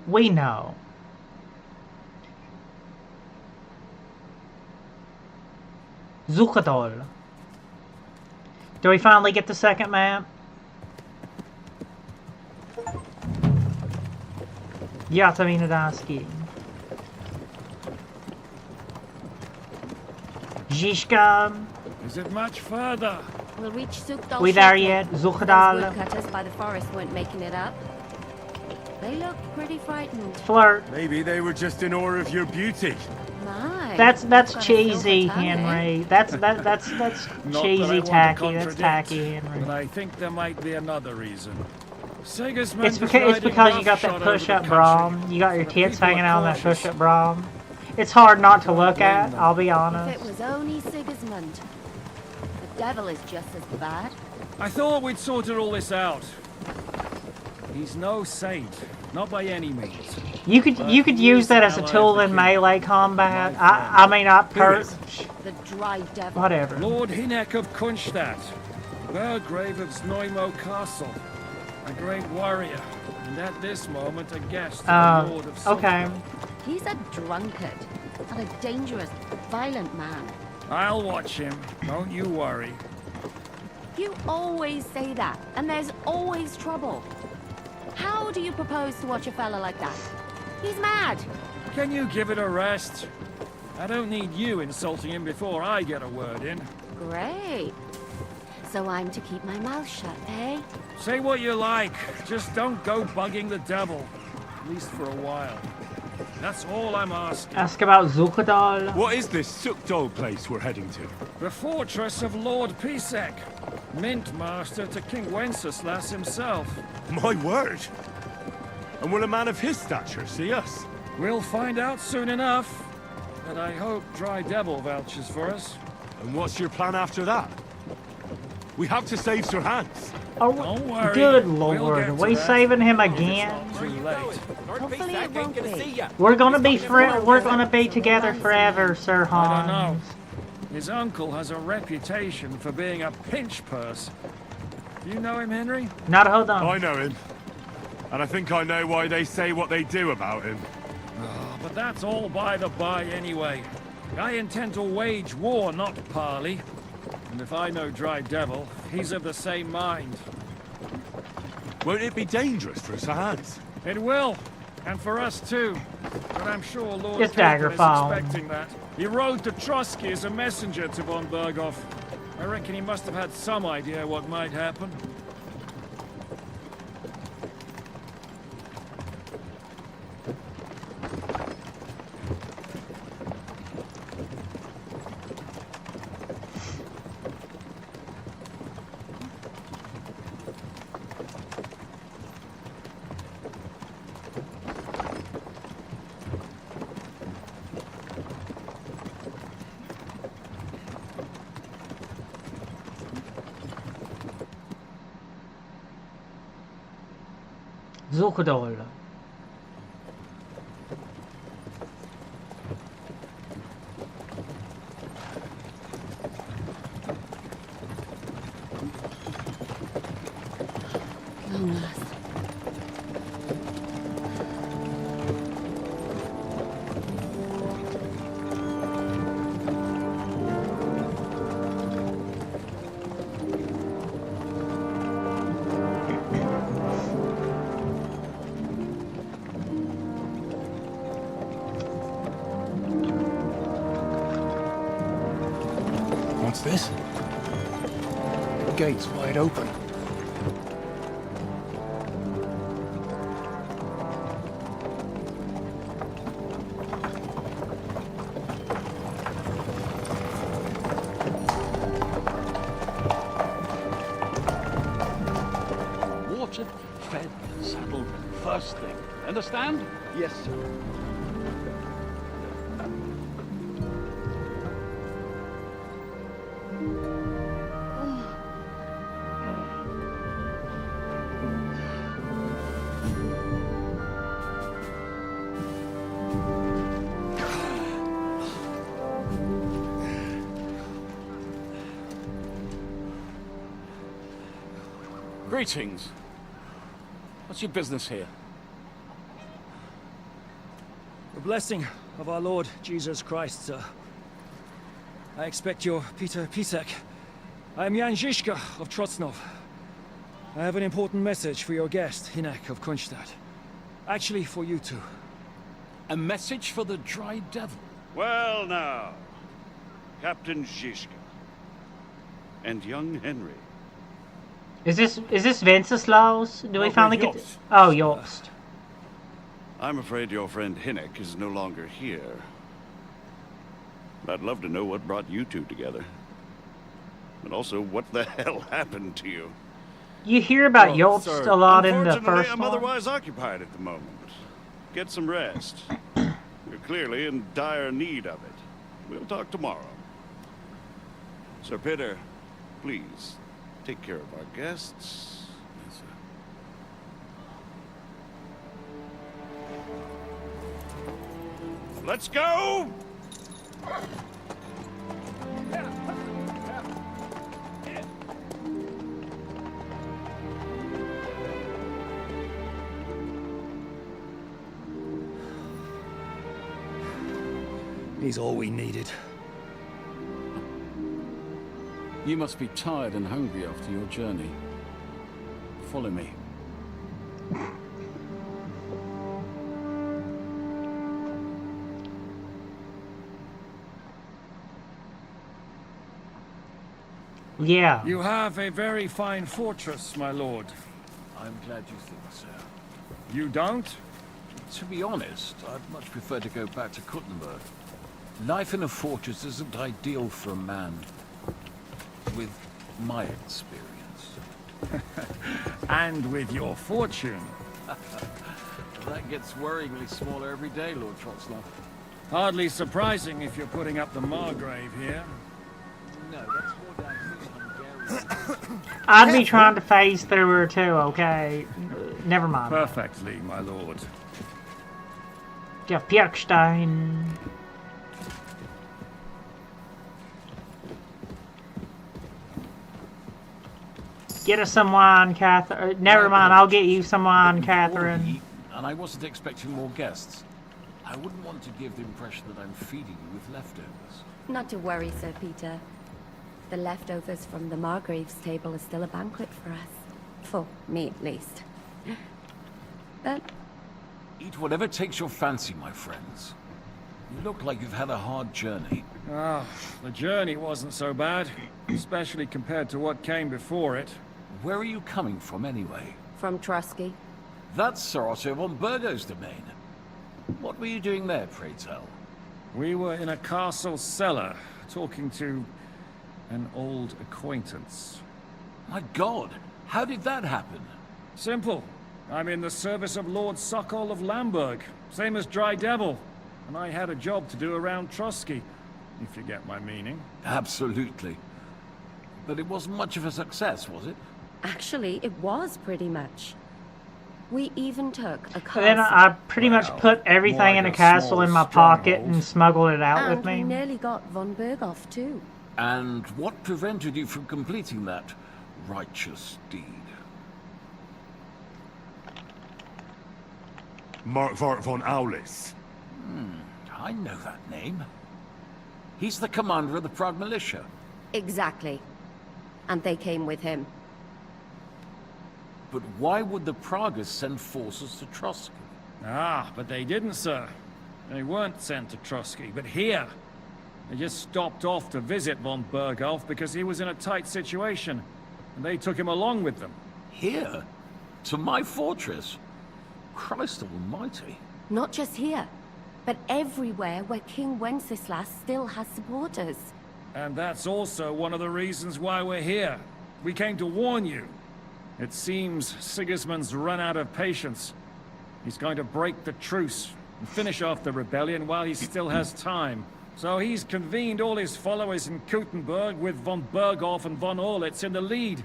We know. Zuchadol. Do we finally get the second map? Yatamina Daski. Zhishka. Is it much further? We'll reach Sukdal. We there yet? Zuchadal. Those woodcutters by the forest weren't making it up. They look pretty frightened. Flirt. Maybe they were just in awe of your beauty. My. That's you've got a cheesy, silver tongue, eh? Henry. That's Not that I cheesy, want to tacky. That's contradict, tacky, Henry. But I think there might be another reason. Sigismund It's is because you riding got that roughshod over push-up the bra. country, You got your but tits people hanging are out on that cautious. push-up bra. It's hard not to look blame at. them. I'll be If honest. it was only Sigismund. The devil is just as bad. I thought we'd sorted all this out. He's no saint, not by any means. You could use that as a tool in melee combat. I mean, not per. The dry devil. Whatever. Lord Hinek of Kunstadt, Burgrave of Znojmo Castle, a great warrior, and at this moment a guest of the Lord of Okay. Suffolk. He's a drunkard and a dangerous, violent man. I'll watch him, don't you worry. You always say that, and there's always trouble. How do you propose to watch a fella like that? He's mad. Can you give it a rest? I don't need you insulting him before I get a word in. Great. So I'm to keep my mouth shut, eh? Say what you like, just don't go bugging the devil. At least for a while. That's all I'm asking. Ask about Zuchadal. What is this Sukdal place we're heading to? The fortress of Lord Pisek, Mint Master to King Wenceslas himself. My word! And will a man of his stature see us? We'll find out soon enough. And I hope Dry Devil vouches for us. And what's your plan after that? We have to save Sir Hans. Oh, Don't worry. good We'll lord. get Are to we that. saving him It's again? not too late. Hopefully it won't be. We're gonna be together forever, Sir I don't know. Hans. His uncle has a reputation for being a pinch purse. Do you know him, Henry? Not hold on. I know him. And I think I know why they say what they do about him. Oh, but that's all by the by anyway. I intend to wage war, not parley. And if I know Dry Devil, he's of the same mind. Won't it be dangerous for Sir Hans? It will. And for us too. but I'm sure Lord It's Caton is Daggerfall. expecting that. He rode to Trotsky as a messenger to von Berghoff. I reckon he must have had some idea what might happen. Suchdoll. What's this? The gate's wide open. Watered, fed, saddled, first thing. Understand? Yes, sir. Greetings. What's your business here? The blessing of our Lord Jesus Christ, sir. I expect your Peter Pitek. I am Jan Žižka of Trocnov. I have an important message for your guest, Hinek of Kunstadt. Actually, for you two. A message for the Dry Devil? Well now, Captain Žižka. And young Henry. Is this Wenceslaus? Do we finally get to... Oh, Jobst. I'm afraid your friend Hinek is no longer here. But I'd love to know what brought you two together. And also, what the hell happened to you? You hear about Jobst a lot in the Unfortunately, first I'm one. otherwise occupied at the moment. Get some rest. You're clearly in dire need of it. We'll talk tomorrow. Sir Peter, please, take care of our guests. Yes, sir. Let's go! He's all we needed. You must be tired and hungry after your journey. Follow me. Yeah. You have a very fine fortress, my lord. I'm glad you think so. You don't? To be honest, I'd much prefer to go back to Kuttenberg. Life in a fortress isn't ideal for a man with my experience. And with your fortune. That gets worryingly smaller every day, Lord Trotslav. Hardly surprising if you're putting up the Margrave here. No, that's more down to his Hungarian. I'd be trying to phase through her too, okay? Never mind. Perfectly, my lord. Der Pirkstein. Get us some wine, Catherine. Never mind, I'll get you some wine, Catherine. And I wasn't expecting more guests. I wouldn't want to give the impression that I'm feeding you with leftovers. Not to worry, Sir Peter. The leftovers from the Margrave's table is still a banquet for us. For me, at least. But Eat whatever takes your fancy, my friends. You look like you've had a hard journey. Ah, the journey wasn't so bad, especially compared to what came before it. Where are you coming from, anyway? From Trusky. That's Sir Otto von Burgo's domain. What were you doing there, pray tell? We were in a castle cellar, talking to an old acquaintance. My God, how did that happen? Simple. I'm in the service of Lord Sokol of Lamberg, same as Dry Devil. And I had a job to do around Trusky, if you get my meaning. Absolutely. But it wasn't much of a success, was it? Actually, it was pretty much. We even took a castle. Then I pretty much put everything in a castle in my pocket and smuggled it out with me. And we nearly got von Berghoff too. And what prevented you from completing that righteous deed? Markvart von Aulis. I know that name. He's the commander of the Prague militia. Exactly. And they came with him. But why would the Praguers send forces to Trusky? Ah, but they didn't, sir. They weren't sent to Trusky, but here. They just stopped off to visit von Berghoff because he was in a tight situation. And they took him along with them. Here? To my fortress? Christ almighty. Not just here, but everywhere where King Wenceslas still has supporters. And that's also one of the reasons why we're here. We came to warn you. It seems Sigismund's run out of patience. He's going to break the truce and finish off the rebellion while he still has time. So he's convened all his followers in Kuttenberg with von Berghoff and von Orlitz in the lead.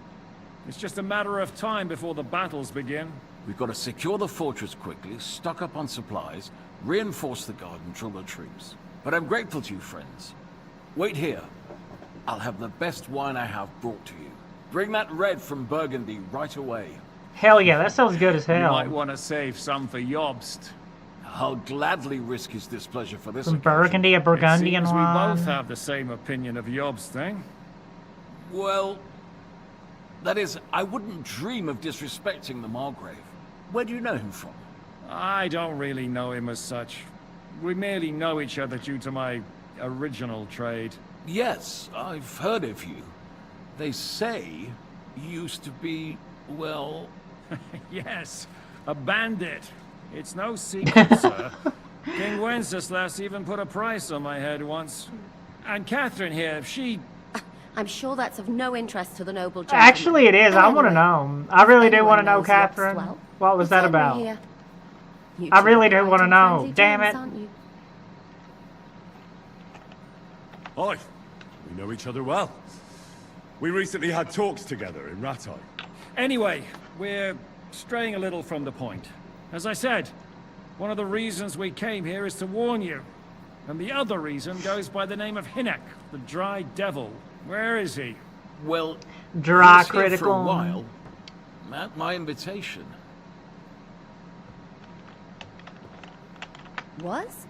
It's just a matter of time before the battles begin. We've got to secure the fortress quickly, stock up on supplies, reinforce the guard and drill the troops. But I'm grateful to you, friends. Wait here. I'll have the best wine I have brought to you. Bring that red from Burgundy right away. Hell yeah, that sounds good as hell. You might want to save some for Jobst. I'll gladly risk his displeasure for this Some occasion. Burgundy, a Burgundian it seems wine. we both have the same opinion of Jobst, eh? Well, that is, I wouldn't dream of disrespecting the Margrave. Where do you know him from? I don't really know him as such. We merely know each other due to my original trade. Yes, I've heard of you. They say you used to be, well... Yes, a bandit. It's no secret, sir. King Wenceslas even put a price on my head once. And Catherine here, she... I'm sure that's of no interest to the noble gentleman. Actually, it is. I want to know. I really do want to know, Catherine. Well, what was that about? You I two really are do want to right know. on Damn friendly it. terms, aren't you? Hi. We know each other well. We recently had talks together in Rattay. Anyway, we're straying a little from the point. As I said, one of the reasons we came here is to warn you. And the other reason goes by the name of Hinek, the Dry Devil. Where is he? Well, Dry he was here for critical. a while. At my invitation. Was?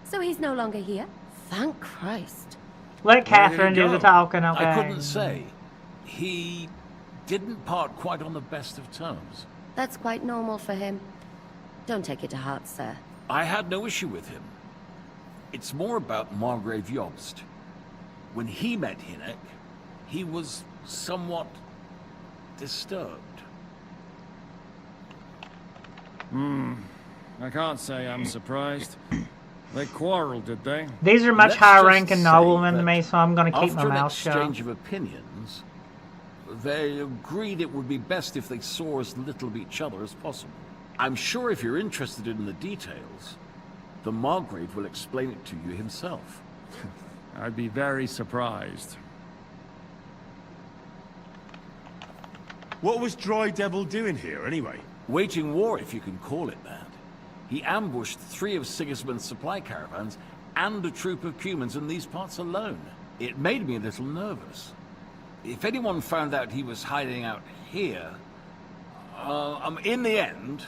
So he's no longer here? Thank Christ. Let Catherine do the talking, okay? I couldn't say. He didn't part quite on the best of terms. That's quite normal for him. Don't take it to heart, sir. I had no issue with him. It's more about Margrave Jobst. When he met Hinek, he was somewhat disturbed. I can't say I'm surprised. They quarreled, did they? These are much Let's higher just ranking say noblemen than that me, so I'm going to keep my after an mouth shut. exchange of opinions, they agreed it would be best if they saw as little of each other as possible. I'm sure if you're interested in the details, the Margrave will explain it to you himself. I'd be very surprised. What was Dry Devil doing here, anyway? Waging war, if you can call it that. He ambushed 3 of Sigismund's supply caravans and a troop of Cumans in these parts alone. It made me a little nervous. If anyone found out he was hiding out here... in the end,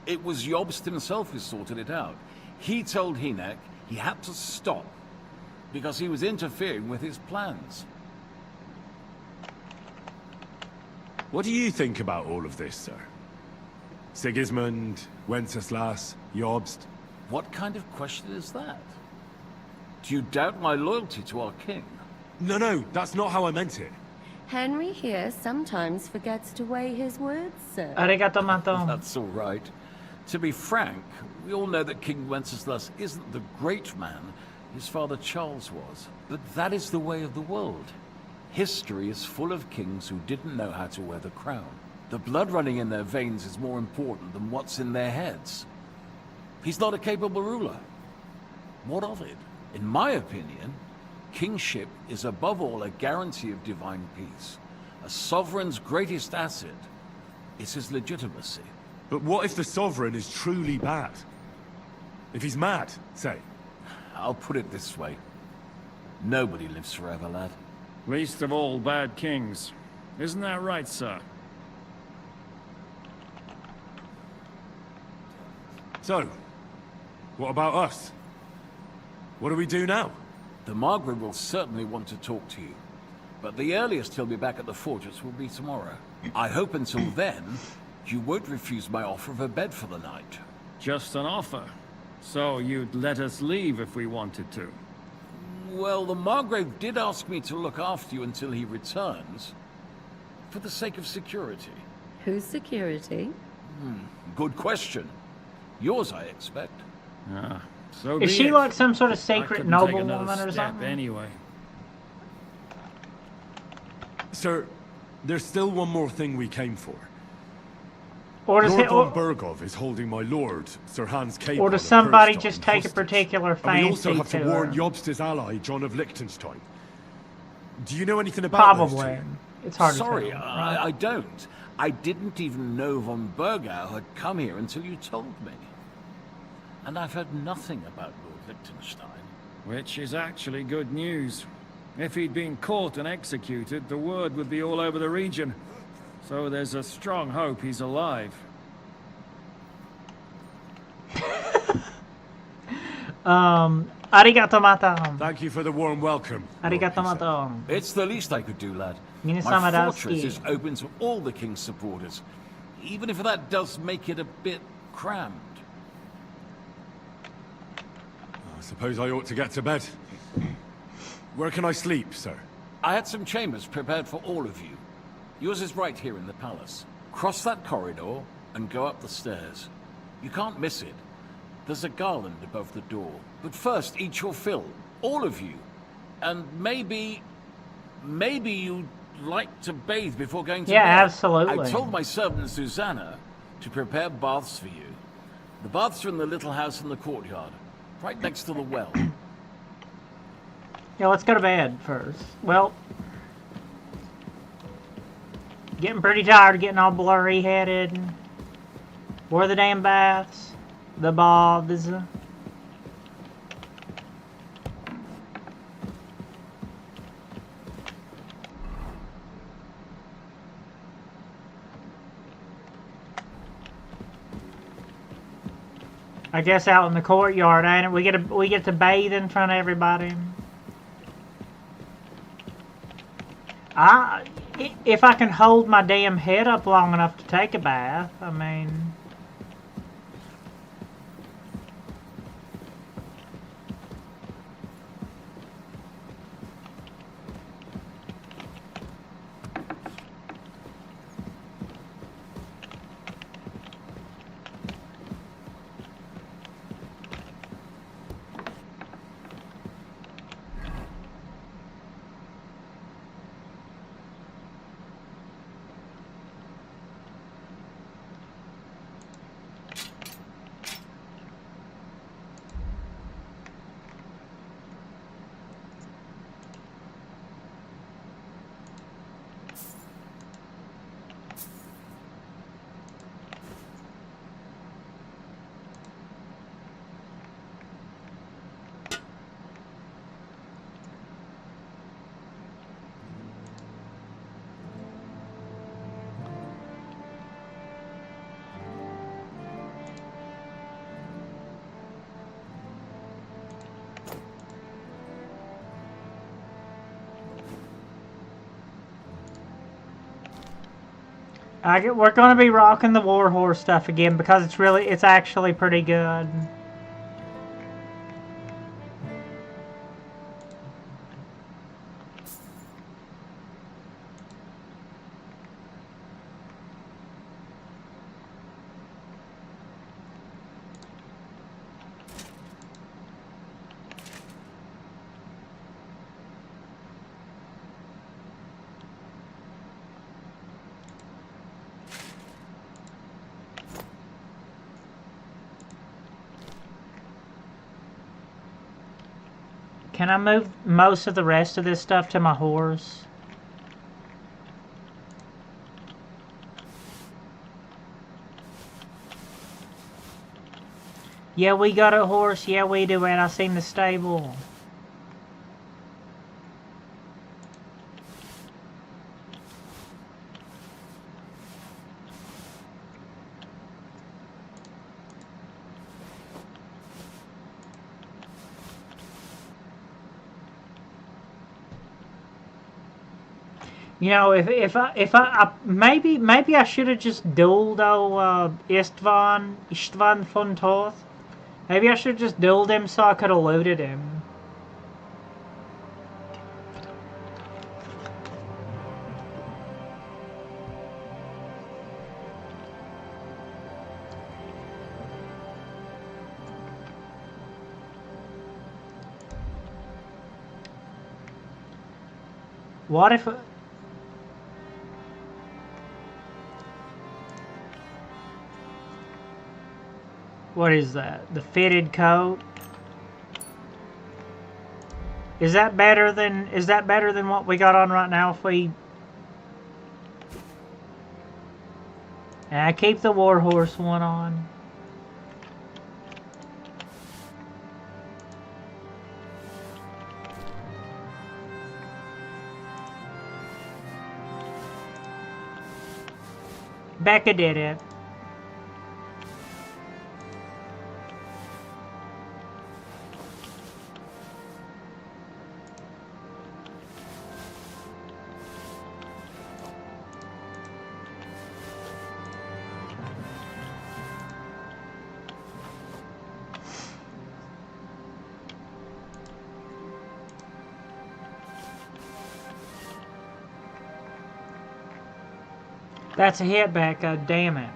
it was Jobst himself who sorted it out. He told Hinek he had to stop because he was interfering with his plans. What do you think about all of this, sir? Sigismund, Wenceslas, Jobst. What kind of question is that? Do you doubt my loyalty to our king? No, that's not how I meant it. Henry here sometimes forgets to weigh his words, sir. Arigato, Mato. That's all right. To be frank, we all know that King Wenceslas isn't the great man his father Charles was. But that is the way of the world. History is full of kings who didn't know how to wear the crown. The blood running in their veins is more important than what's in their heads. He's not a capable ruler. What of it? In my opinion, kingship is above all a guarantee of divine peace. A sovereign's greatest asset is his legitimacy. But what if the sovereign is truly bad? If he's mad, say? I'll put it this way. Nobody lives forever, lad. Least of all bad kings. Isn't that right, sir? So, what about us? What do we do now? The Margrave will certainly want to talk to you. But the earliest he'll be back at the fortress will be tomorrow. I hope until then, you won't refuse my offer of a bed for the night. Just an offer. So you'd let us leave if we wanted to? Well, the Margrave did ask me to look after you until he returns. For the sake of security. Whose security? Good question. Yours, I expect. Ah, so Is she like some sort of secret noblewoman or something? Anyway. Sir, there's still one more thing we came for. Or does Lord it, von Bergov is holding my lord, Sir Hans Capon, or does of somebody Herstein, just take a hostage. particular And we also fancy have to to warn her? Jobst's ally, John of Liechtenstein. Do you know anything about those Probably. two? It's hard Sorry, to tell. I don't. I didn't even know von Bergau had come here until you told me. And I've heard nothing about Lord Liechtenstein. Which is actually good news. If he'd been caught and executed, the word would be all over the region. So there's a strong hope he's alive. Arigato, Mato. Thank you for the warm welcome. Arigato, Mato. It's the least I could do, lad. My Minasamadaski. fortress is open to all the king's supporters, even if that does make it a bit crammed. I suppose I ought to get to bed. Where can I sleep, sir? I had some chambers prepared for all of you. Yours is right here in the palace. Cross that corridor and go up the stairs. You can't miss it. There's a garland above the door. But first, eat your fill. All of you. And maybe you'd like to bathe before going to bed. Yeah, absolutely. I told my servant Susanna to prepare baths for you. The baths are in the little house in the courtyard, right next to the well. Yeah, let's go to bed first. Well, getting pretty tired of getting all blurry-headed. Where are the damn baths? The baths. I guess out in the courtyard, ain't it? We get to bathe in front of everybody. If I can hold my damn head up long enough to take a bath, I mean. We're gonna be rocking the Warhorse stuff again because it's actually pretty good. Can I move most of the rest of this stuff to my horse? Yeah, we got a horse. Yeah, we do, and I seen the stable. You know, if I maybe I should have just dueled Istvan von Toth. Maybe I should have just dueled him so I could have looted him. What if... What is that? The fitted coat? Is that better than what we got on right now if we... And I keep the Warhorse one on. Becca did it. That's a hit, Becca. Damn it.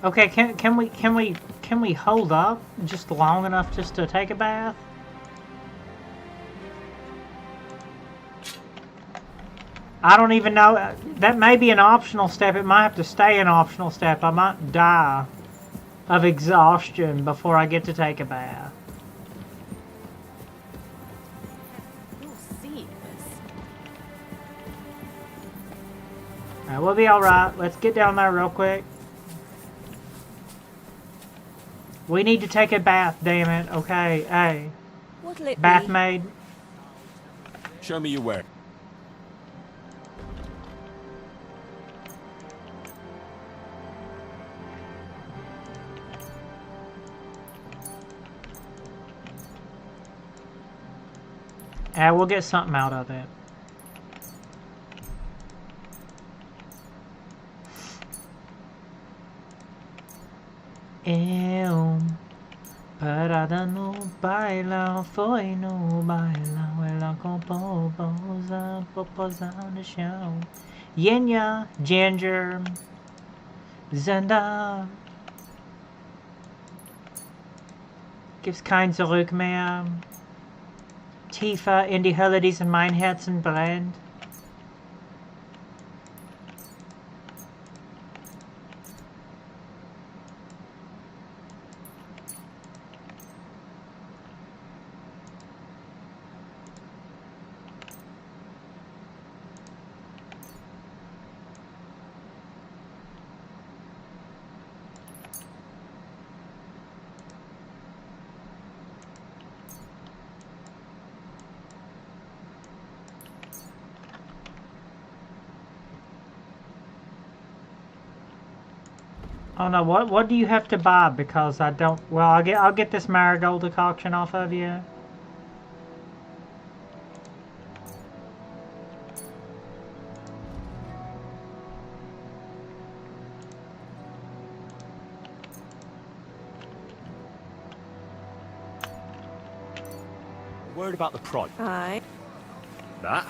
Okay, can we hold up just long enough just to take a bath? I don't even know. That may be an optional step. It might have to stay an optional step. I might die of exhaustion before I get to take a bath. Alright, we'll be alright. Let's get down there real quick. We need to take a bath, damn it. Okay, hey. Bath maid. Show me your work. We'll get something out of it. Eu parada no bailão, foi no bailão, ela com popozão no chão. Yenya, Ginger, Zenda. Gibt's kein Zurück mehr. Tiefer in die Hölle diesen mein Herzen brennt. Oh no, what do you have to buy? Because I don't. Well, I'll get this marigold decoction off of you. Word about the prod. Aye. That?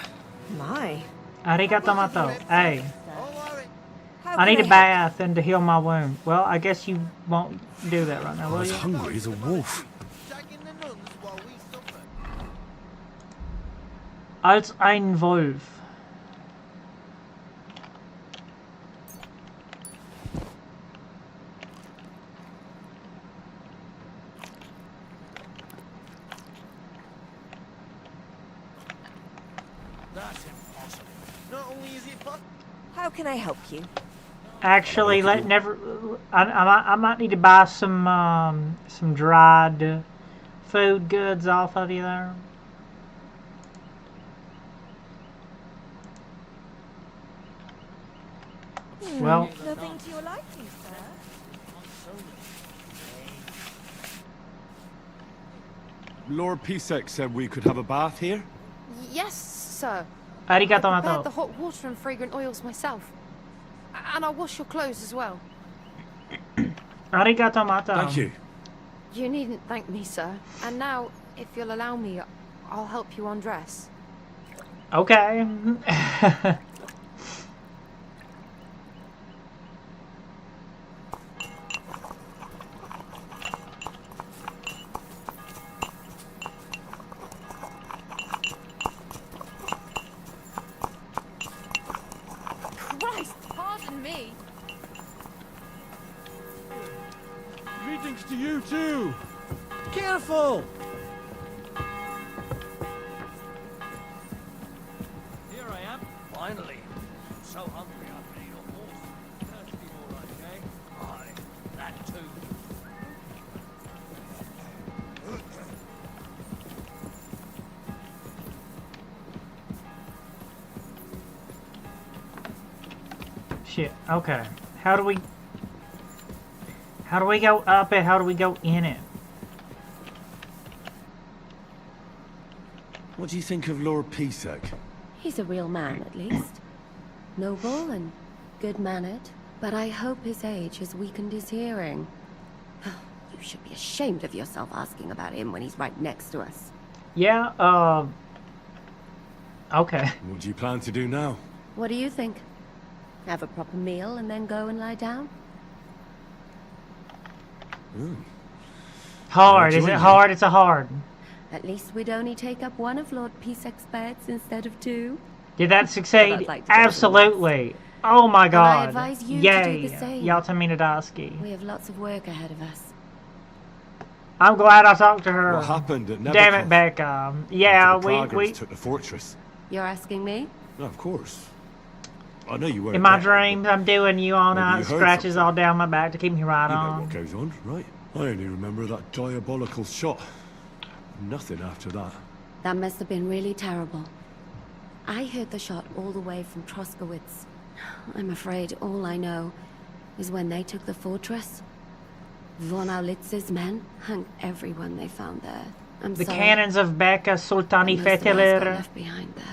My. Arigato mato. Hey. How I need can a I bath and to heal my wound. Well, I guess you won't do that right now, I'm will as you? hungry as a wolf. Als ein Wolf. That's impossible. Not only is it possible. How can I help you? Actually, I might need to buy some dried food goods off of you there. Well, Nothing to your liking, sir. Lord Pisek said we could have a bath here? Yes, sir. Arigato I mato. prepared the hot water and fragrant oils myself. And I'll wash your clothes as well. Arigato mato. Thank you. You needn't thank me, sir. And now, if you'll allow me, I'll help you undress. Okay. Christ, pardon me. Greetings to you too. Careful. Here I am, finally. So hungry I need a horse. Thirsty all right, eh? Aye, that too. Shit. Okay. How do we go up it? How do we go in it? What do you think of Lord Pisek? He's a real man, at least. Noble and good-mannered, but I hope his age has weakened his hearing. You should be ashamed of yourself asking about him when he's right next to us. Yeah, okay. What do you plan to do now? What do you think? Have a proper meal and then go and lie down? Hard. Is it hard? It's a hard. At least we'd only take up one of Lord Pisek's beds instead of two. Did that succeed? I'd like to go Absolutely. Oh my And I god. advise you Yay. to do the same. Yaltaminadaski. We have lots of work ahead of us. I'm glad I talked to her. What happened at Nebuchadnezzar? Damn it, Becca. Yeah, After the Praguers we took the fortress. You're asking me? No, of course. I know you weren't in my there, dreams, I'm doing you all Maybe night, you heard scratches all down my back to keep me right You know on. what goes on, right? I only remember that diabolical shot. Nothing after that. That must have been really terrible. I heard the shot all the way from Troskowitz. I'm afraid all I know is when they took the fortress, Von Aulitz's men hung everyone they found there. I'm The sorry. cannons of Becca Sultani but most of us got Fetiler. left behind there.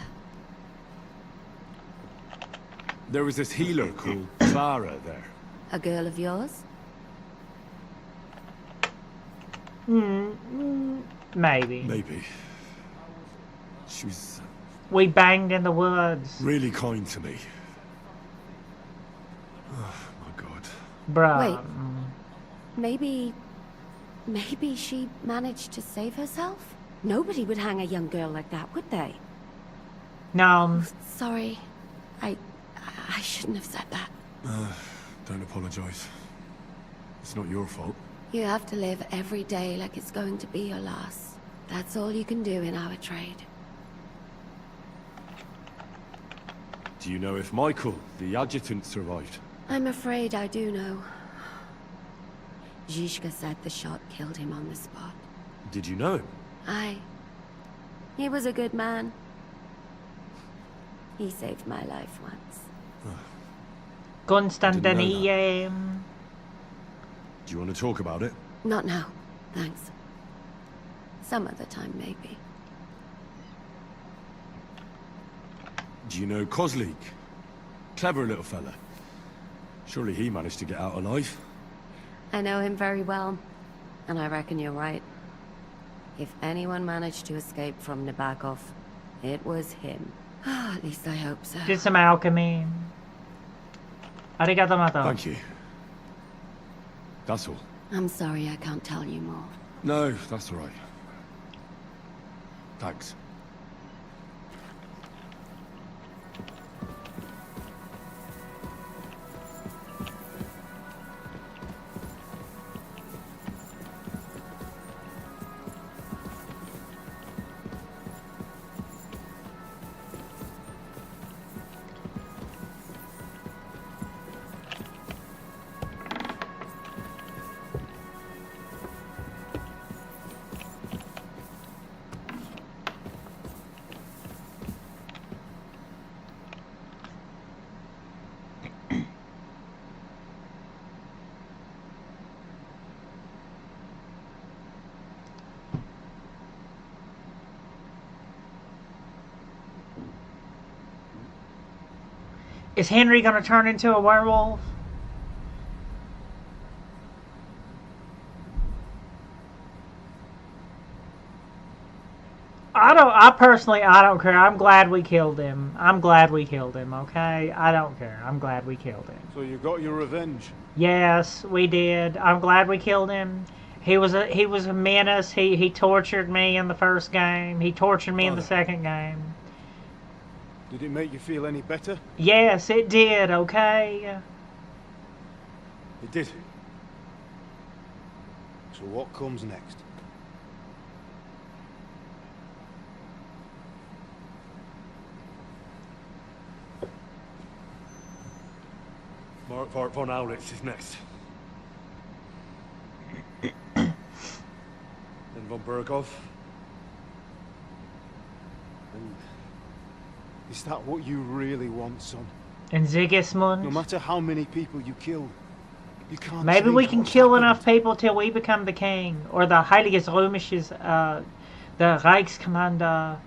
There was this healer called Clara there. A girl of yours? Maybe. Maybe. She was We banged in the woods. really kind to me. Oh, my God. Bruh. Wait. Maybe she managed to save herself? Nobody would hang a young girl like that, would they? No. Sorry. I shouldn't have said that. Don't apologize. It's not your fault. You have to live every day like it's going to be your last. That's all you can do in our trade. Do you know if Michael, the adjutant, survived? I'm afraid I do know. Zhishka said the shot killed him on the spot. Did you know him? Aye. He was a good man. He saved my life once. Constantinian. Do you want to talk about it? Not now, thanks. Some other time, maybe. Do you know Kozlik? Clever little fella. Surely he managed to get out alive. I know him very well, and I reckon you're right. If anyone managed to escape from Nabokov, it was him. At least I hope so. Did some alchemy. Arigato mato. Thank you. That's all. I'm sorry I can't tell you more. No, that's all right. Thanks. Is Henry gonna turn into a werewolf? I personally don't care. I'm glad we killed him. Okay? I don't care. I'm glad we killed him. So you got your revenge? Yes, we did. I'm glad we killed him. He was a menace. He tortured me in the first game. He tortured me in the second game. Did it make you feel any better? Yes, it did, okay? It did. So what comes next? Mark von Aulitz is next. Then von Berghoff. And is that what you really want, son? And Sigismund? No matter how many people you kill, you can't. Maybe we change can what's kill happened. enough people till we become the king. Or the Heiliges Römisches, the Reichskommander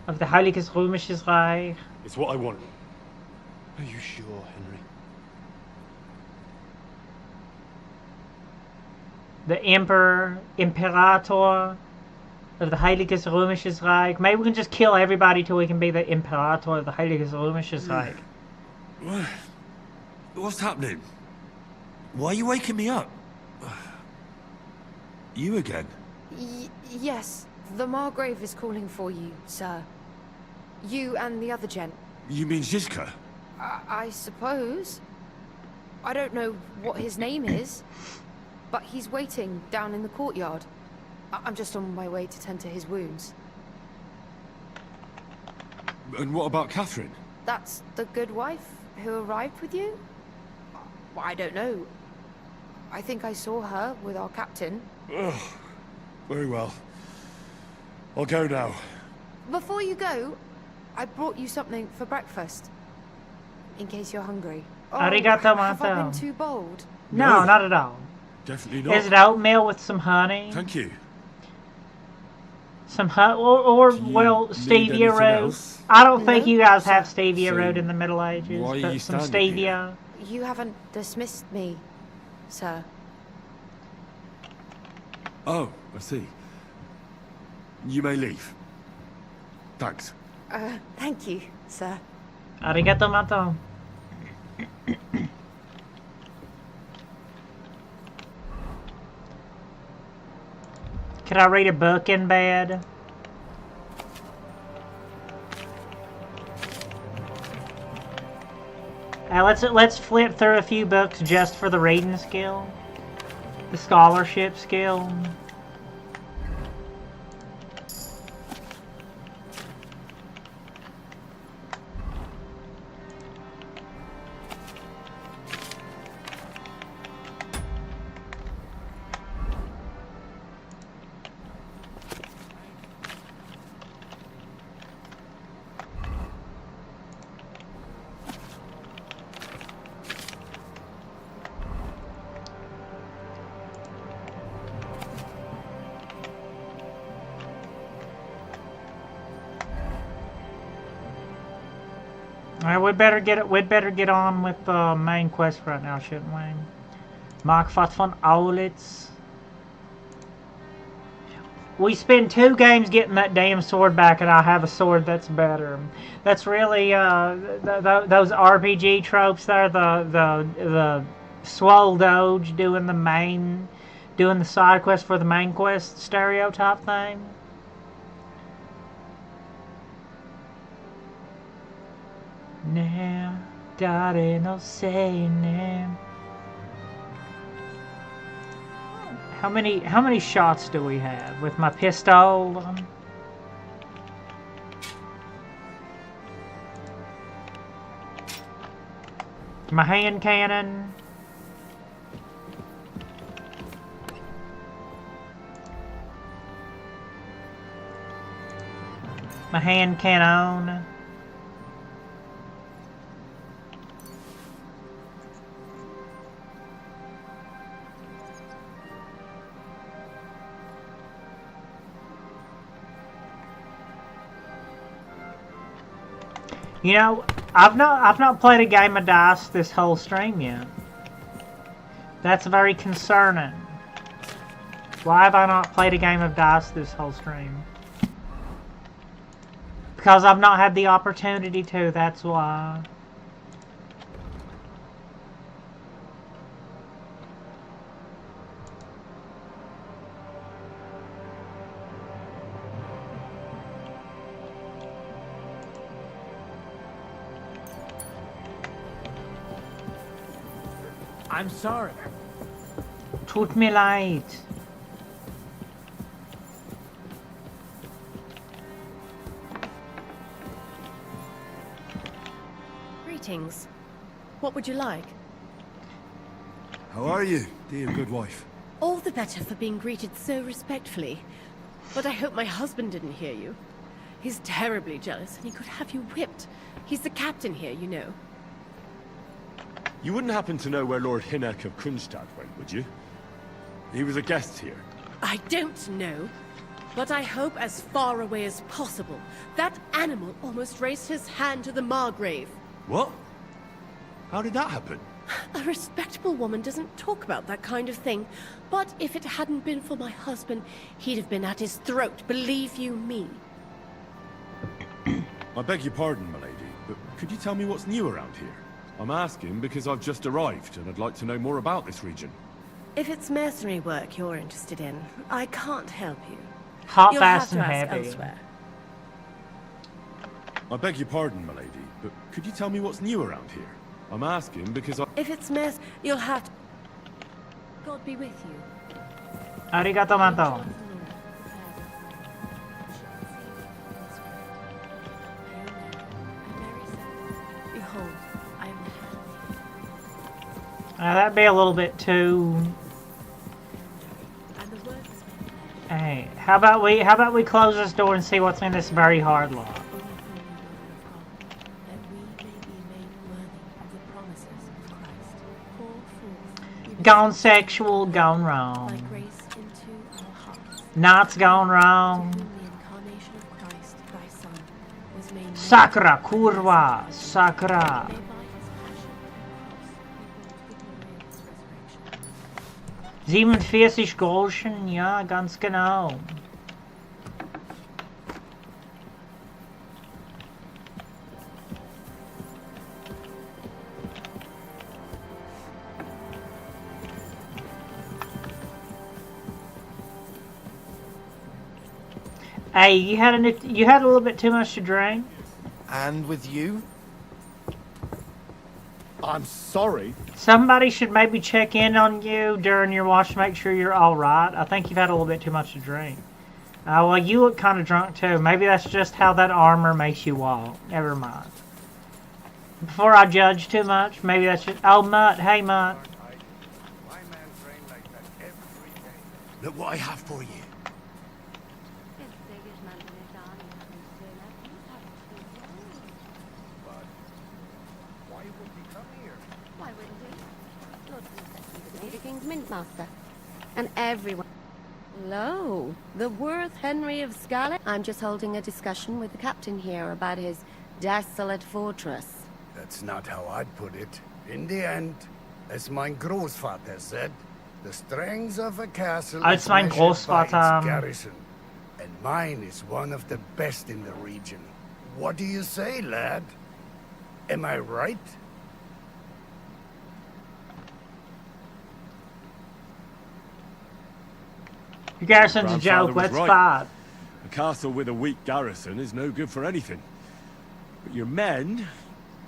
of the Heiliges Römisches Reich. It's what I want. Are you sure, Henry? The Emperor, Imperator of the Heiliges Römisches Reich. Maybe we can just kill everybody till we can be the Imperator of the Heiliges Römisches Reich. What's happening? Why are you waking me up? You again? Yes, the Margrave is calling for you, sir. You and the other gent. You mean Zizka? I suppose. I don't know what his name is, but he's waiting down in the courtyard. I'm just on my way to tend to his wounds. And what about Catherine? That's the good wife who arrived with you? I don't know. I think I saw her with our captain. Ugh. Very well. I'll go now. Before you go, I brought you something for breakfast. In case you're hungry. Oh, Arigato have I mato. been too bold? No, not at all. Definitely not. Is it oatmeal with some honey? Thank you. Some well, need stevia anything root. else? I don't think you guys have stevia So, root in the Middle Ages, why are but you some standing stevia. You haven't dismissed me, sir. Oh, I see. You may leave. Thanks. Thank you, sir. Arigato mato. Can I read a book in bed? Let's flip through a few books just for the reading skill, the scholarship skill. Alright, we'd better get on with the main quest right now, shouldn't we? Markvat von Aulitz. We spend 2 games getting that damn sword back, and I have a sword that's better. That's really those RPG tropes there. The swole doge doing the side quest for the main quest stereotype thing. Now, darling, no saying. How many shots do we have with my pistol? My hand cannon. My hand cannon. You know, I've not played a game of dice this whole stream yet. That's very concerning. Why have I not played a game of dice this whole stream? Because I've not had the opportunity to, that's why. I'm sorry. Tut mir leid. Greetings. What would you like? How are you, dear good wife? All the better for being greeted so respectfully. But I hope my husband didn't hear you. He's terribly jealous and he could have you whipped. He's the captain here, you know. You wouldn't happen to know where Lord Hinnek of Kunstad went, would you? He was a guest here. I don't know, but I hope as far away as possible. That animal almost raised his hand to the Margrave. What? How did that happen? A respectable woman doesn't talk about that kind of thing, but if it hadn't been for my husband, he'd have been at his throat, believe you me. I beg your pardon, my lady, but could you tell me what's new around here? I'm asking because I've just arrived and I'd like to know more about this region. If it's mercenary work you're interested in, I can't help you. Hot, You'll fast, have to and ask heavy. elsewhere. I beg your pardon, my lady, but could you tell me what's new around here? I'm asking because If it's you'll have to... God be with you. Arigato, Manto. Behold, I am That'd be a little bit too. Hey, how about we close this door and see what's in this very hard lock? Gone sexual, gone wrong. Knots gone wrong. Sakra, kurwa, sakra. $47 Groschen, ja, ganz genau. Hey, you had a little bit too much to drink. And with you? I'm sorry. Somebody should maybe check in on you during your watch to make sure you're all right. I think you've had a little bit too much to drink. Well, you look kind of drunk too. Maybe that's just how that armor makes you walk. Never mind. Before I judge too much, maybe that's just... Oh, Mutt. Hey, Mutt. look what I have for you. The King's Mint Master. And everyone. Hello, the Worth Henry of Scarlet. I'm just holding a discussion with the captain here about his desolate fortress. That's not how I'd put it. In the end, as my Großvater said, the strength of a castle Als is mein measured by its Großvater. garrison. And mine is one of the best in the region. What do you say, lad? Am I right? Your garrison's a Grandfather joke, was let's right. fight. A castle with a weak garrison is no good for anything. But your men...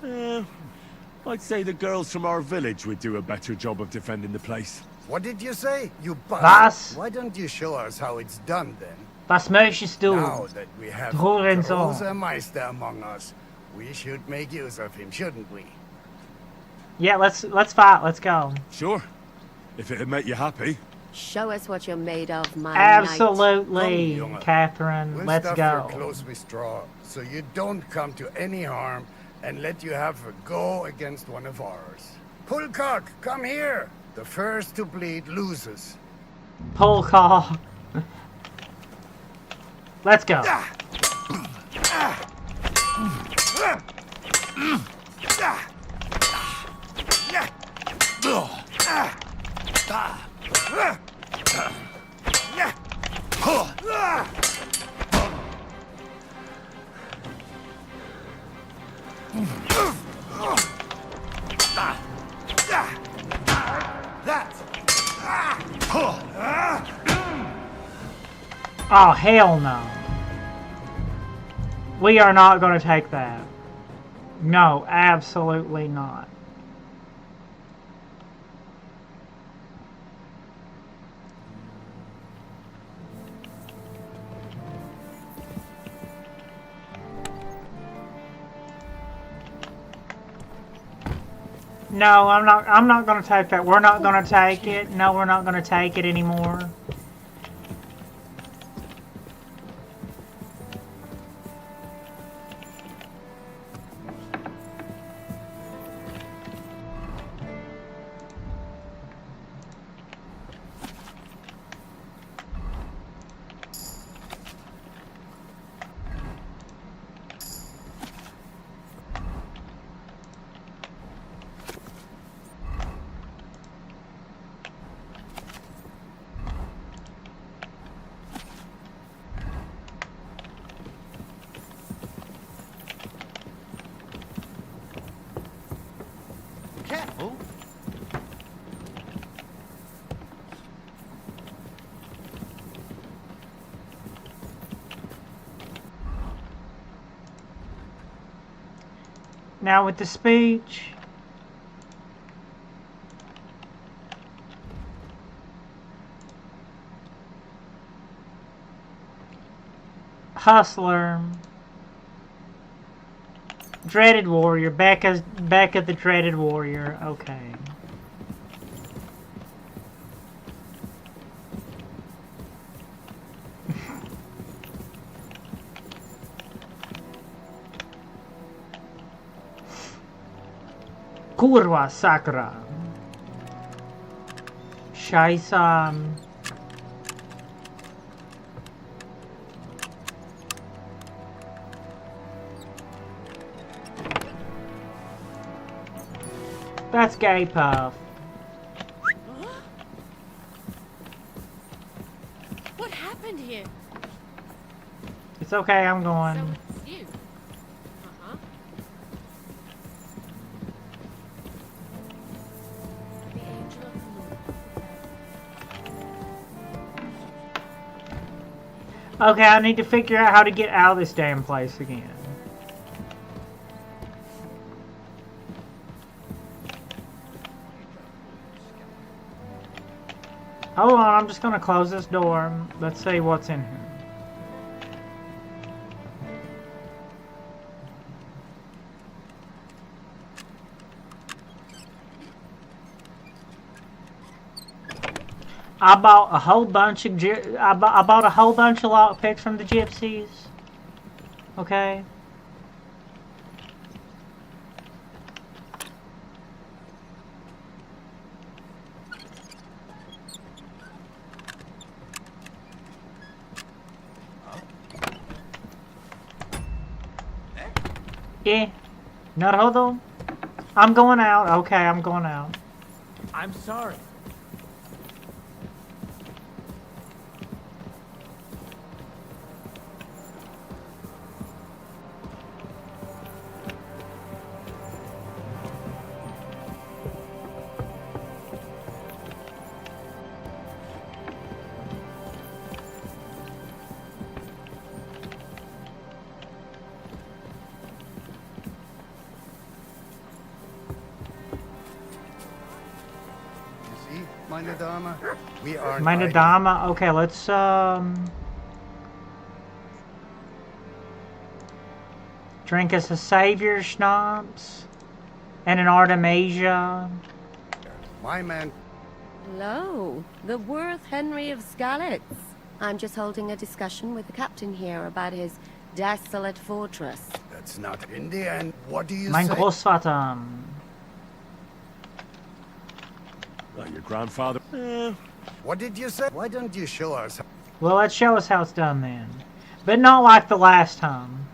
I'd say the girls from our village would do a better job of defending the place. What did you say, you bastard? Was? Why don't you show us how it's done, then? Was möchtest du? Now that we have Hurensohn. großer Meister among us, we should make use of him, shouldn't we? Yeah, let's fight. Let's go. Sure. If it'd make you happy. Show us what you're made of, my knight. Absolutely, Come, Junge. Catherine. We'll Let's stuff go. your clothes with straw, so you don't come to any harm, and let you have a go against one of ours. Pulcock, come here! The first to bleed loses. Pull call. Let's go. Oh, hell no. We are not going to take that. No, absolutely not. No, I'm not going to take that. We're not going to take it. No, we're not going to take it anymore. Careful. Now with the speech. Hustler. Dreaded Warrior. Becca the Dreaded Warrior. Okay. Kurwa Sakra. Scheiße. That's gay puff. What happened here? It's okay, I'm going. So it's you. Uh-huh. The angel of the Lord. Okay, I need to figure out how to get out of this damn place again. Hold on, I'm just gonna close this door. Let's see what's in here. I bought a whole bunch of I bought a whole bunch of lockpicks from the gypsies. Okay. ¿Qué? ¿Naruto? I'm going out. Okay, I'm going out. I'm sorry. Meine Dame, we are Meine Dame. Okay, let's drink us a savior schnapps and an Artemisia. My man. Hello, the worth Henry of Skalitz. I'm just holding a discussion with the captain here about his desolate fortress. That's not in the end. What do you Mein say? Großvater. Like your grandfather. What did you say? Why don't you show us? Well, let's show us how it's done then. But not like the last time.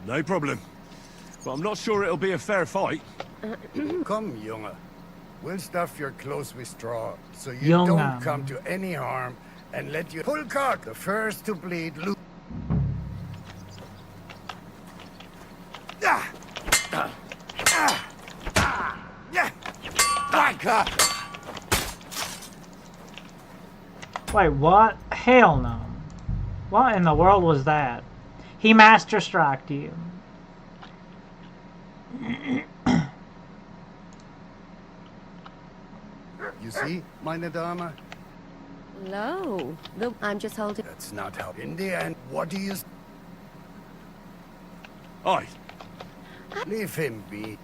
No problem. But I'm not sure it'll be a fair fight. Come, Junge. We'll stuff your clothes with straw, so you Junge. don't come to any harm, and let you pull cock, the first to bleed, loose. Wait, what? Hell no. What in the world was that? He master striked you. You see, meine Dame? Hello, I'm just holding... That's not how... In the end, what do you... Aye. Leave him be.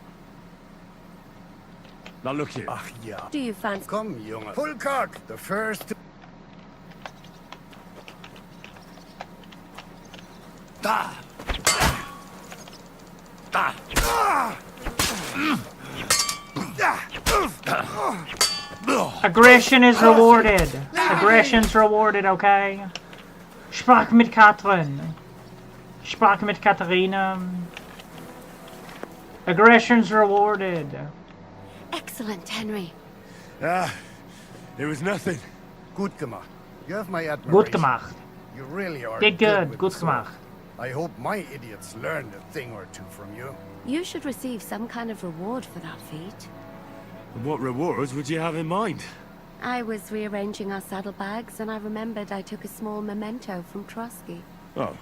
Now look here. Ach ja. Do you fancy... Come, Junge. Pull cock, the first to... Da! Da! Aggression is rewarded. Aggression's rewarded, okay? Sprach mit Katrin. Sprach mit Katharina. Aggression's rewarded. Excellent, Henry. It was nothing. Gut gemacht. You have my admiration. Gut gemacht. You really are Did good. with Gut the sword. gemacht. I hope my idiots learned a thing or two from you. You should receive some kind of reward for that feat. And what rewards would you have in mind? I was rearranging our saddlebags, and I remembered I took a small memento from Trotsky. Oh.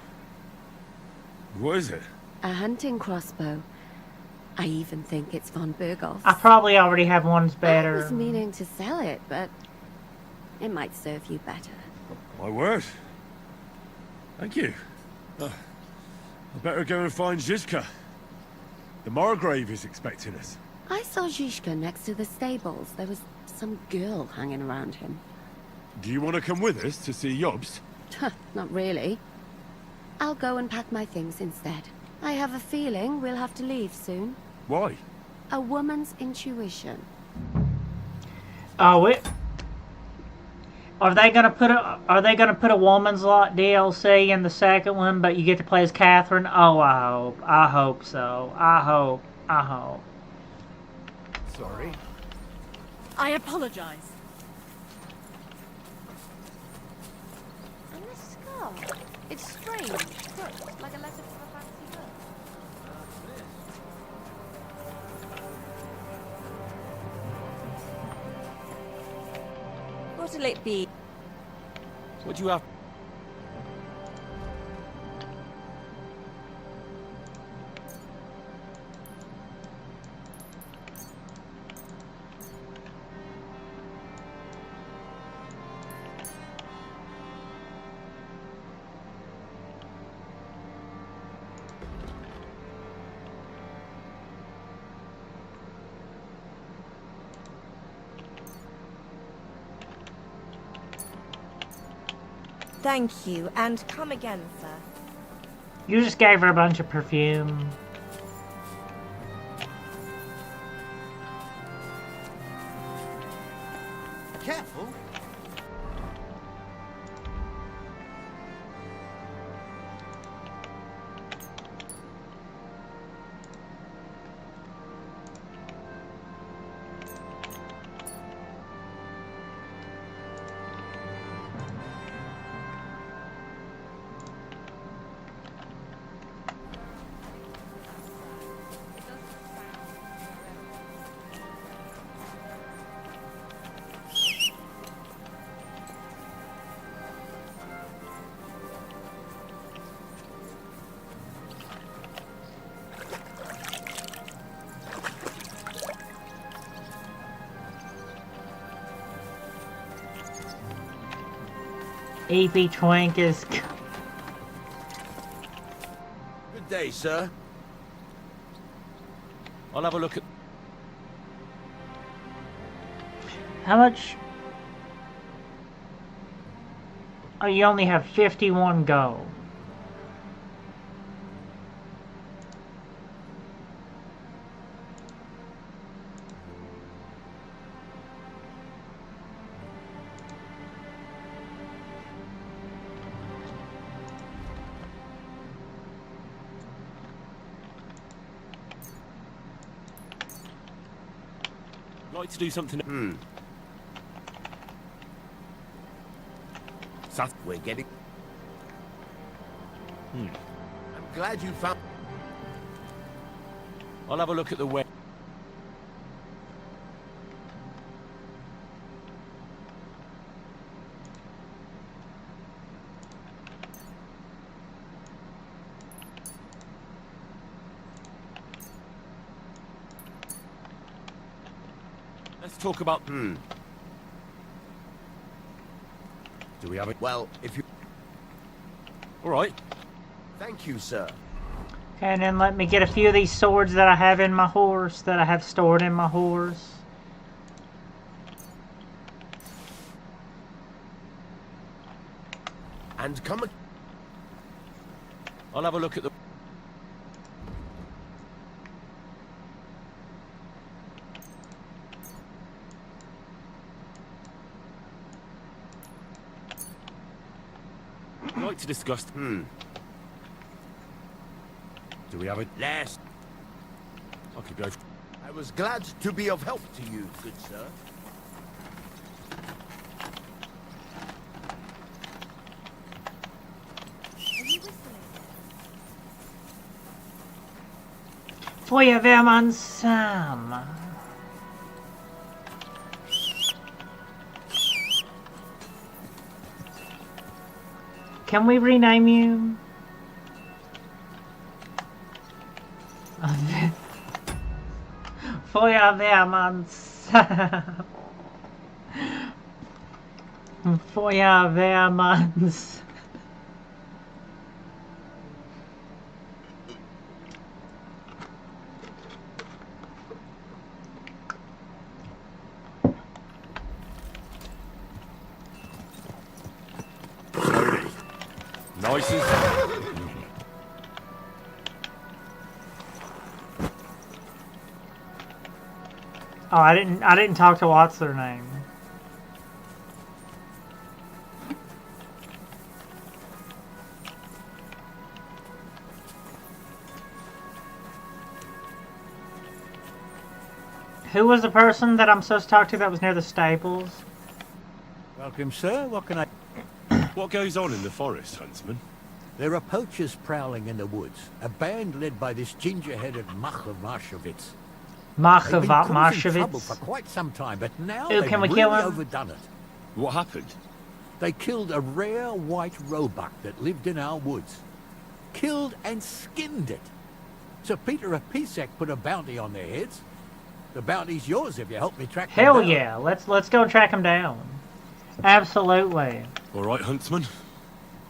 What is it? A hunting crossbow. I even think it's von Berghoff's. I probably already have ones I better. was meaning to sell it, but it might serve you better. My word. Thank you. I better go and find Zizka. The Margrave is expecting us. I saw Zizka next to the stables. There was some girl hanging around him. Do you want to come with us to see Jobst? Not really. I'll go and pack my things instead. I have a feeling we'll have to leave soon. Why? A woman's intuition. Oh, it. Are they gonna put a woman's lot DLC in the second one, but you get to play as Catherine? Oh, I hope so. I hope. Sorry. I apologize. And this scar. It's strange. Look, like a letter from a fancy book. What'll it be? What do you have? Thank you, and come again, sir. You just gave her a bunch of perfume. Careful. EP Twink is... Good day, sir. I'll have a look at... How much? Oh, you only have 51 gold. Like to do something... We're getting... I'm glad you found... I'll have a look at the way. Let's talk about... Do we have it? Well, if you... All right. Thank you, sir. And then let me get a few of these swords that I have in my horse, that I have stored in my horse. And come... I'll have a look at the... Like to discuss... Do we have it? Last. I could go... I was glad to be of help to you, good sir. Feuerwehrmann Sam. Can we rename you? Feuerwehrmann Sam. Feuerwehrmann Sam. Nice. Oh, I didn't talk to what's their name. Who was the person that I'm supposed to talk to that was near the stables? Welcome, sir. What can I... What goes on in the forest, Huntsman? There are poachers prowling in the woods. A band led by this ginger-headed Marshowitz. They've been causing trouble for quite some time, but now they've really overdone it. What happened? They killed a rare white roebuck that lived in our woods. Killed and skinned it. Sir Peter of Pisek put a bounty on their heads. The bounty's yours if you help me track them down. Hell yeah, let's go track them down. Absolutely. All right, Huntsman.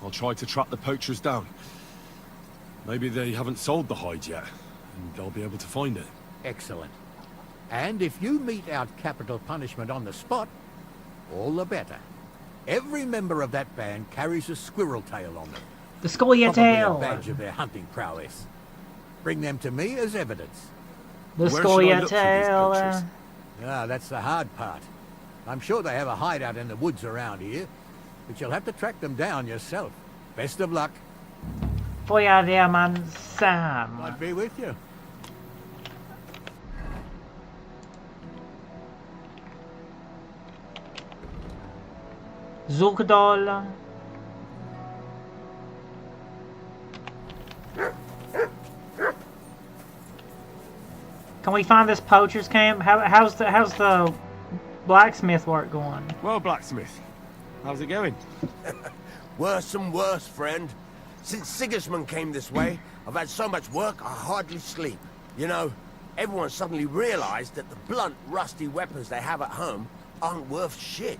I'll try to track the poachers down. Maybe they haven't sold the hide yet, and I'll be able to find it. Excellent. And if you mete out capital punishment on the spot, all the better. Every member of that band carries a squirrel tail on them. The squirrel tail. Probably a badge of their hunting prowess. Bring them to me as evidence. The squirrel tail. Ah, that's the hard part. I'm sure they have a hideout in the woods around here, but you'll have to track them down yourself. Best of luck. Feuerwehrmann Sam. I'd be with you. Zoekdol. Can we find this poacher's camp? How's the blacksmith work going? Well, blacksmith, how's it going? Worse and worse, friend. Since Sigismund came this way, I've had so much work I hardly sleep. You know, everyone suddenly realized that the blunt, rusty weapons they have at home aren't worth shit.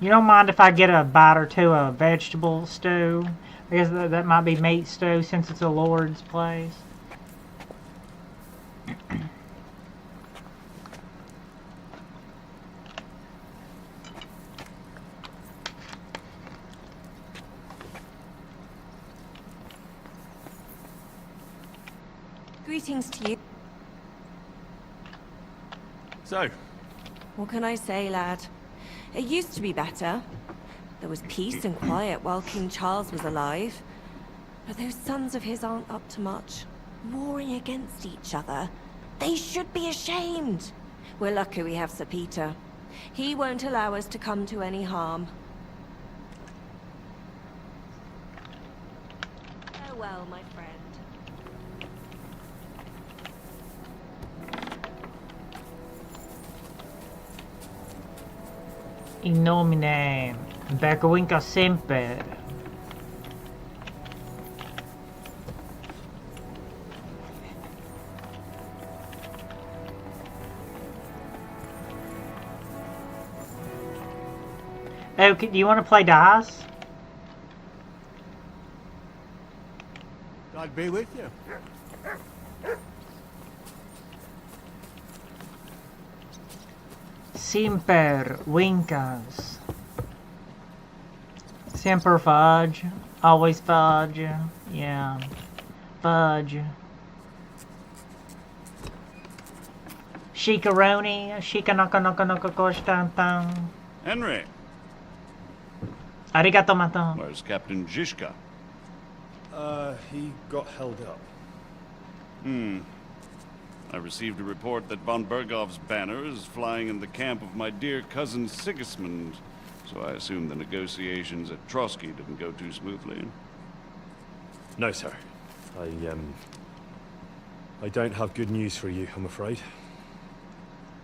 You don't mind if I get a bite or two of vegetable stew? I guess that might be meat stew since it's a Lord's place. Greetings to you. So, What can I say, lad? It used to be better. There was peace and quiet while King Charles was alive. But those sons of his aren't up to much. Warring against each other. They should be ashamed. We're lucky we have Sir Peter. He won't allow us to come to any harm. Farewell, my friend. In nomine Bergovinca semper. Oh, do you want to play dice? God be with you. Semper Wincas. Semper fudge. Always fudge. Yeah. Fudge. Shikaroni. Shika naka naka naka koshtantan. Henry, Arigato maton. where's Captain Zizka? He got held up. I received a report that von Bergov's banner is flying in the camp of my dear cousin Sigismund, so I assume the negotiations at Trotsky didn't go too smoothly. No, sir. I don't have good news for you, I'm afraid.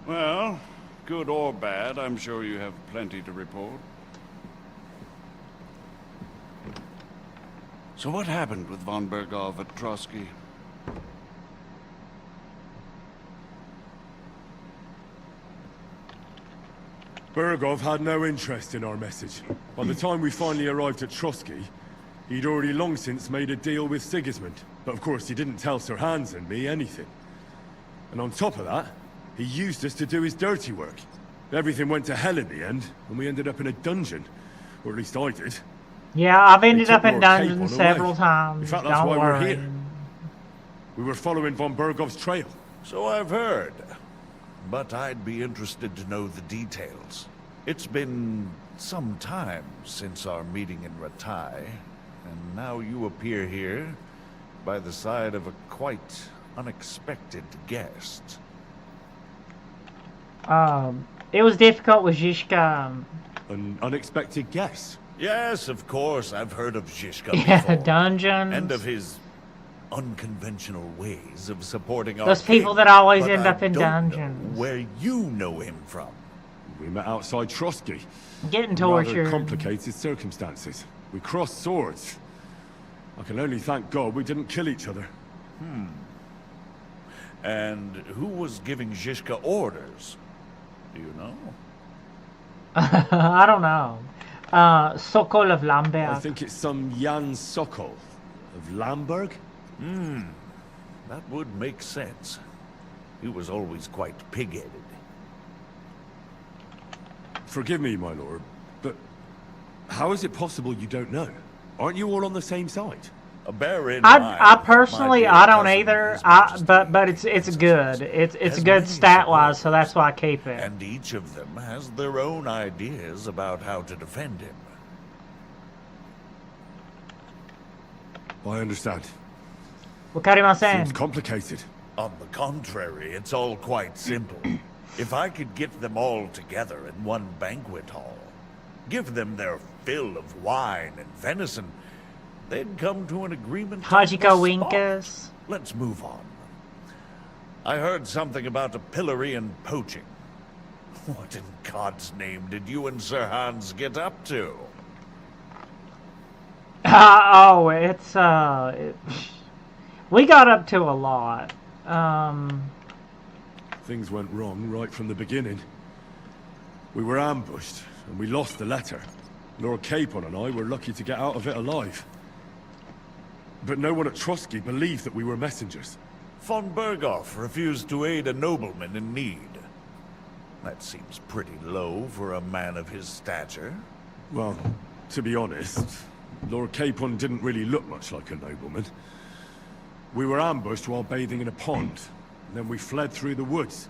Well, good or bad, I'm sure you have plenty to report. So what happened with von Bergov at Trotsky? Bergov had no interest in our message. By the time we finally arrived at Trotsky, he'd already long since made a deal with Sigismund. But of course, he didn't tell Sir Hans and me anything. And on top of that, he used us to do his dirty work. Everything went to hell in the end, and we ended up in a dungeon. Or at least I did. Yeah, I've ended They up took in our cape dungeons on several away. times. In fact, that's Don't why worry. we're here. We were following von Bergov's trail. So I've heard. But I'd be interested to know the details. It's been some time since our meeting in Ratai, and now you appear here by the side of a quite unexpected guest. It was difficult with Zizka. An unexpected guess. Yes, of course, I've heard of Zizka Yeah, before. dungeons. And of his unconventional ways of supporting our Those people king, that always but end I up in don't dungeons. know where you know him from. We met outside Trotsky. Getting In tortured. rather complicated circumstances. We crossed swords. I can only thank God we didn't kill each other. And who was giving Zizka orders? Do you know? I don't know. Sokol of Lamberg. I think it's some Jan Sokol of Lamberg. That would make sense. He was always quite pig-headed. Forgive me, my lord, but how is it possible you don't know? Aren't you all on the same side? Bear in mind, I personally, my dear I don't cousin, either. His But it's good. It's has good many stat wise, so that's why I keep it. And each of them has their own ideas about how to defend him. I understand. Wakarimasen. Seems complicated. On the contrary, it's all quite simple. If I could get them all together in one banquet hall, give them their fill of wine and venison, they'd come to an agreement. Hajiko Winkas. Let's move on. I heard something about a pillory and poaching. What in God's name did you and Sir Hans get up to? We got up to a lot. Things went wrong right from the beginning. We were ambushed, and we lost the letter. Lord Capon and I were lucky to get out of it alive. But no one at Trotsky believed that we were messengers. Von Berghoff refused to aid a nobleman in need. That seems pretty low for a man of his stature. Well, to be honest, Lord Capon didn't really look much like a nobleman. We were ambushed while bathing in a pond, and then we fled through the woods.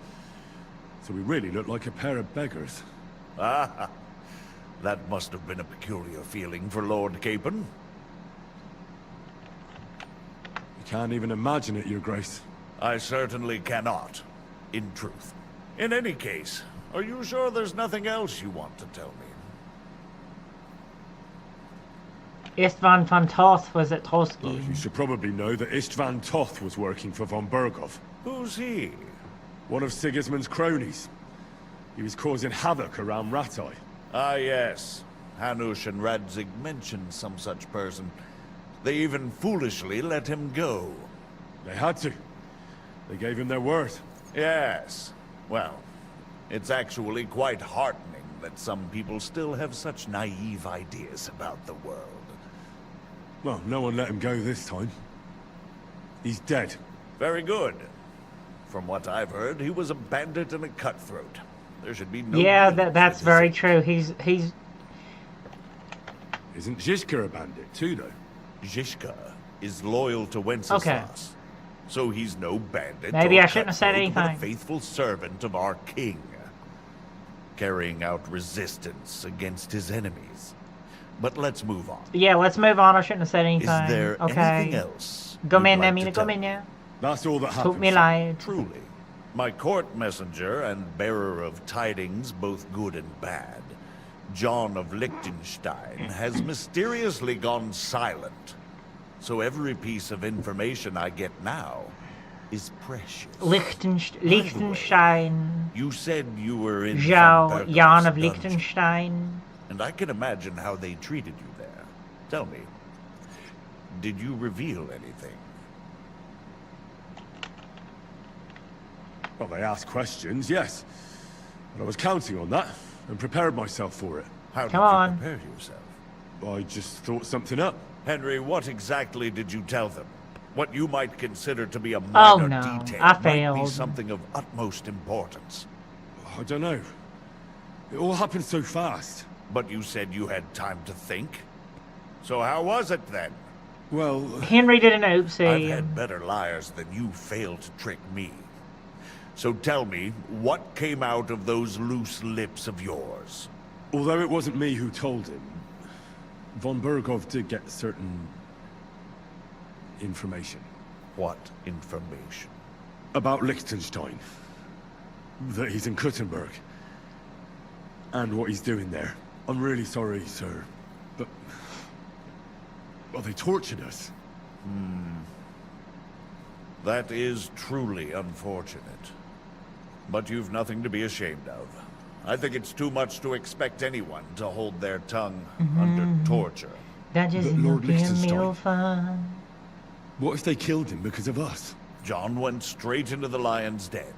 So we really looked like a pair of beggars. Ah, that must have been a peculiar feeling for Lord Capon. You can't even imagine it, Your Grace. I certainly cannot, in truth. In any case, are you sure there's nothing else you want to tell me? Istvan von Toth was at Trotsky. You should probably know that Istvan Toth was working for von Berghoff. Who's he? One of Sigismund's cronies. He was causing havoc around Rattay. Ah, yes. Hanush and Radzig mentioned some such person. They even foolishly let him go. They had to. They gave him their word. Yes. Well, it's actually quite heartening that some people still have such naive ideas about the world. Well, no one let him go this time. He's dead. Very good. From what I've heard, he was a bandit and a cutthroat. There should be no... Yeah, that's very true. He's... Isn't Zizka a bandit too, though? Zizka is loyal to Wenceslas. Okay. So he's no bandit. Maybe or I shouldn't have said cutthroat, but anything. a faithful servant of our king, carrying out resistance against his enemies. But let's move on. Yeah, let's move on. I shouldn't have said anything. Is there okay. anything else Gå you'd med like mina, to gå tell med me? ner. That's all that Tut happened. mir leid. Truly. My court messenger and bearer of tidings, both good and bad, John of Liechtenstein, has mysteriously gone silent. So every piece of information I get now is precious. Liechtenstein. You said you were in Jan von of Berghoff's dungeon, Liechtenstein. and I can imagine how they treated you there. Tell me, did you reveal anything? Well, they asked questions, yes. But I was counting on that, and prepared myself for it. How did Come you on. prepare yourself? I just thought something up. Henry, what exactly did you tell them? What you might consider to be a minor no, detail I might be failed. something of utmost importance. I don't know. It all happened so fast. But you said you had time to think. So how was it then? Well... Henry did an oopsie. I've had better liars than you failed to trick me. So tell me, what came out of those loose lips of yours? Although it wasn't me who told him, von Berghoff did get certain... information. What information? About Liechtenstein. That he's in Kuttenberg. And what he's doing there. I'm really sorry, sir, but... well, they tortured us. That is truly unfortunate. But you've nothing to be ashamed of. I think it's too much to expect anyone to hold their tongue under torture. That just But Lord give me Liechtenstein- fun. What if they killed him because of us? John went straight into the lion's den.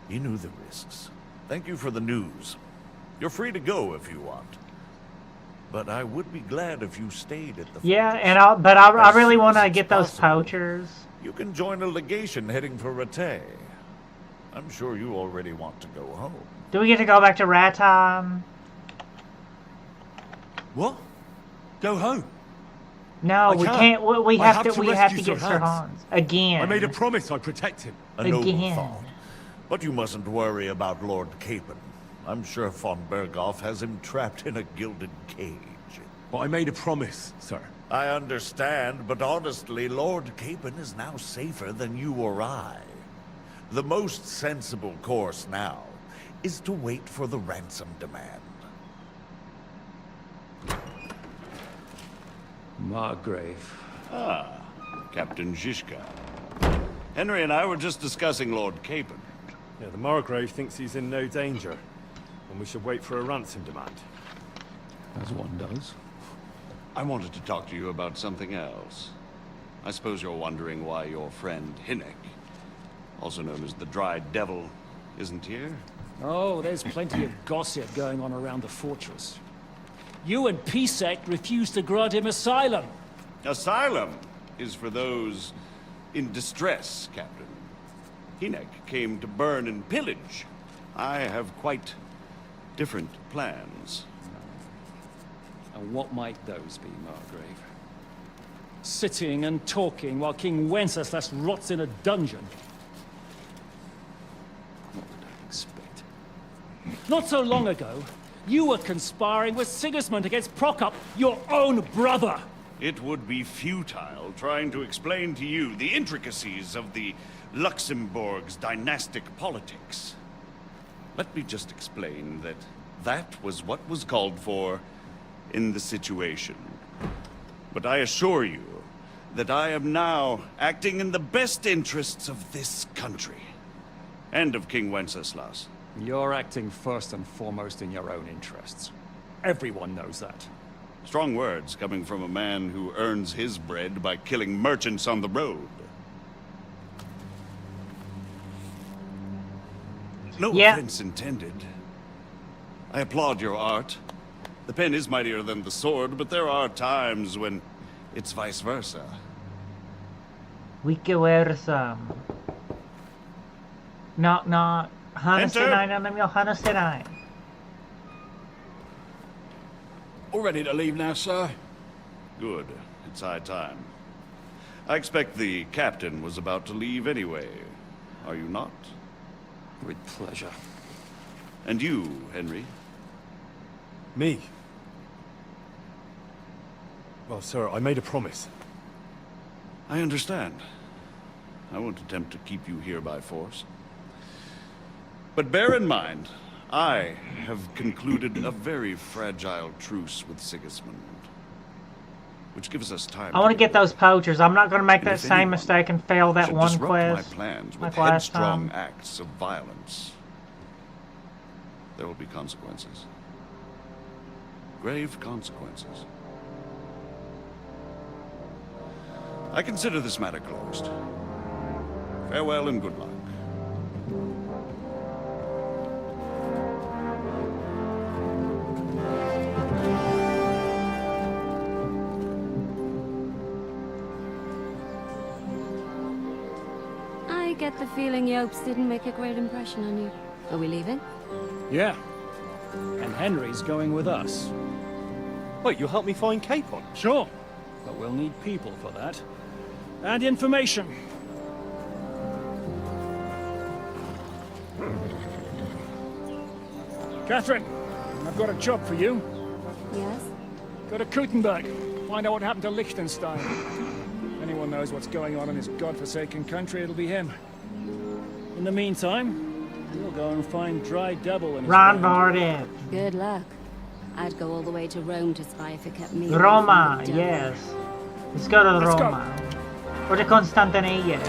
He knew the risks. Thank you for the news. You're free to go if you want. But I would be glad if you stayed at the Yeah, fortress. and I As really soon want as to it's get those possible. poachers. You can join a legation heading for Rattay. I'm sure you already want to go home. Do we get to go back to Rattay? What? Go home? No, I we can't. can't. We I have have to. to We have to rescue get Sir Sir Hans. Hans again. I made a promise I'd protect him. A noble Again. thought. But you mustn't worry about Lord Capon. I'm sure von Berghoff has him trapped in a gilded cage. But I made a promise, sir. I understand, but honestly, Lord Capon is now safer than you or I. The most sensible course now is to wait for the ransom demand. Margrave. Ah, Captain Zizka. Henry and I were just discussing Lord Capon. Yeah, the Margrave thinks he's in no danger, and we should wait for a ransom demand. As one does. I wanted to talk to you about something else. I suppose you're wondering why your friend Hinnek, also known as the Dried Devil, isn't here? Oh, there's plenty of gossip going on around the fortress. You and Pisek refused to grant him asylum. Asylum is for those in distress, Captain. Hinek came to burn and pillage. I have quite different plans. And what might those be, Margrave? Sitting and talking while King Wenceslas rots in a dungeon. What did I expect? Not so long ago, you were conspiring with Sigismund against Prokop, your own brother! It would be futile trying to explain to you the intricacies of the Luxembourg's dynastic politics. Let me just explain that that was what was called for in the situation. But I assure you that I am now acting in the best interests of this country and of King Wenceslas. You're acting first and foremost in your own interests. Everyone knows that. Strong words coming from a man who earns his bread by killing merchants on the road. No offense intended. I applaud your art. The pen is mightier than the sword, but there are times when it's vice versa. Vice-versa. Knock knock. Hannes-tonight on them, your Hannes-tonight. All ready to leave now, sir? Good. It's high time. I expect the captain was about to leave anyway. Are you not? With pleasure. And you, Henry? Me? Well, sir, I made a promise. I understand. I won't attempt to keep you here by force. But bear in mind, I have concluded a very fragile truce with Sigismund, which gives us time. I want to get those poachers. I'm not going to make that same mistake and fail that one disrupt quest my plans with like last headstrong time. acts of violence. There will be consequences. Grave consequences. I consider this matter closed. Farewell and good luck. I get the feeling Yopes didn't make a great impression on you. Are we leaving? Yeah. And Henry's going with us. Wait, you'll help me find Capon? Sure. But we'll need people for that. And information. Catherine, I've got a job for you. Yes? Go to Kuttenberg. Find out what happened to Liechtenstein. If anyone knows what's going on in this godforsaken country, it'll be him. In the meantime, we'll go and find Dry Devil and his Ron band. Vardet. Good luck. I'd go all the way to Rome to spy if it kept me. Roma, yes. Let's go to Let's go. Roma. Or to Constantinople.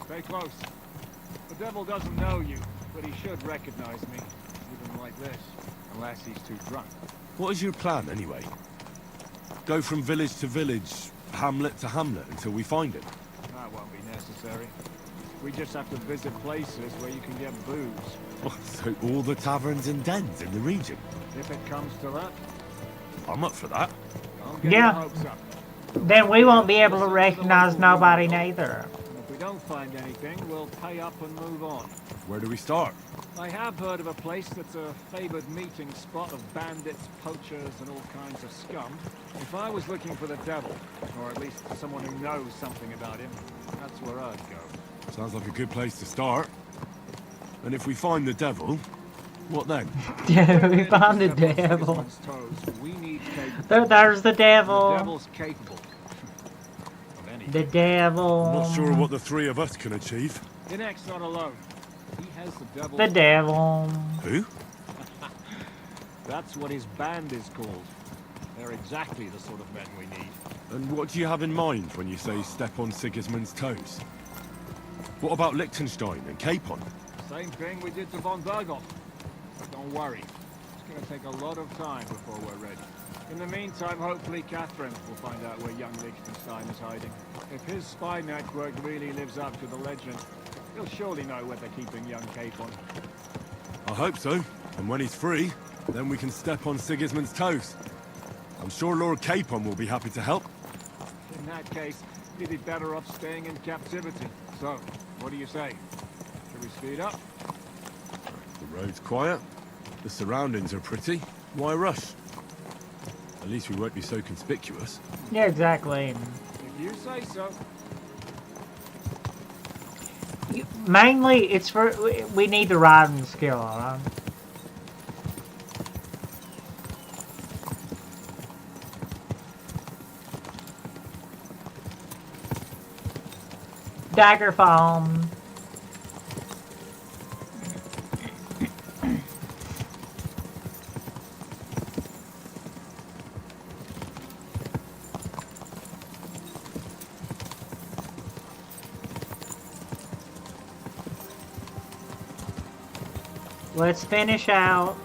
Stay close. The devil doesn't know you, but he should recognize me, even like this, unless he's too drunk. What is your plan, anyway? Go from village to village, hamlet to hamlet, until we find him? That won't be necessary. We just have to visit places where you can get booze. Oh, so all the taverns and dens in the region? If it comes to that, I'm up for that. don't get your Yeah. hopes up. Then we won't be able to recognize nobody neither. And if we don't find anything, we'll pay up and move on. Where do we start? I have heard of a place that's a favored meeting spot of bandits, poachers, and all kinds of scum. If I was looking for the devil, or at least someone who knows something about him, that's where I'd go. Sounds like a good place to start. And if we find the devil, what then? Yeah, we found the devil. There's the The devil. devil's capable of anything. The devil. Not sure what the three of us can achieve. Hinek's not alone. He has the devil. The devil. Who? That's what his band is called. They're exactly the sort of men we need. And what do you have in mind when you say step on Sigismund's toes? What about Liechtenstein and Capon? Same thing we did to von Berghoff. But don't worry. gonna take a lot of time before we're ready. In the meantime, hopefully Catherine will find out where young Liechtenstein is hiding. If his spy network really lives up to the legend, he'll surely know where they're keeping young Capon. I hope so. And when he's free, then we can step on Sigismund's toes. I'm sure Lord Capon will be happy to help. In that case, he'd be better off staying in captivity. So, what do you say? Should we speed up? The road's quiet. The surroundings are pretty. Why rush? At least we won't be so conspicuous. Yeah, exactly. If you say so. Mainly, it's for we need the riding skill, alright? Dagger farm. Let's finish out.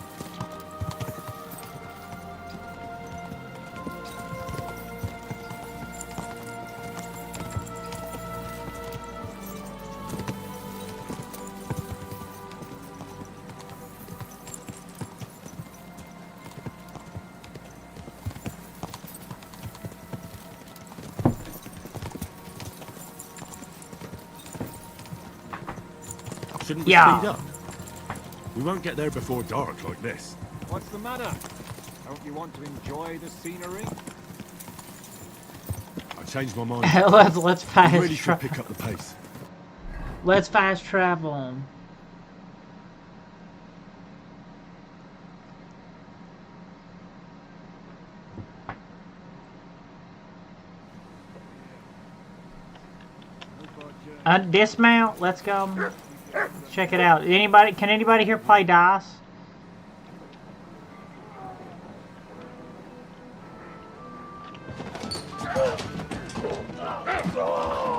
Shouldn't we speed up? We won't get there before dark like this. What's the matter? Don't you want to enjoy the scenery? I changed my mind. let's fast We really should pick up the pace. Let's fast travel. Dismount. Let's go. Check it out. Anybody? Can anybody here play dice?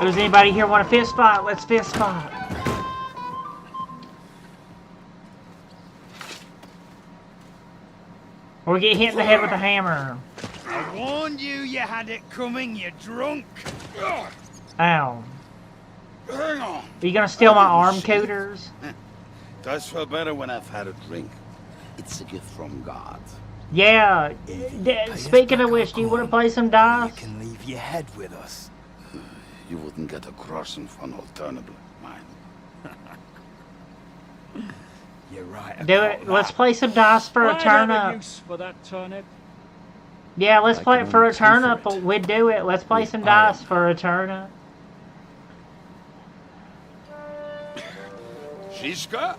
Does anybody here want a fist fight? Let's fist fight. Or we get hit in the head with a hammer. I warned you, you had it coming, you drunk. Ow. Hang on. Are you gonna steal my arm cooters? Does feel better when I've had a drink. It's a gift from God. Yeah. Speaking of which, do you want to play some dice? You can leave your head with us. You wouldn't get a groschen for an alternative, mine. You're right. Do it. Let's play some dice for a turnip. Use for that turnip. Yeah, let's play it for a turnip. We'd do it. Let's play some dice for a turnip. Shishka?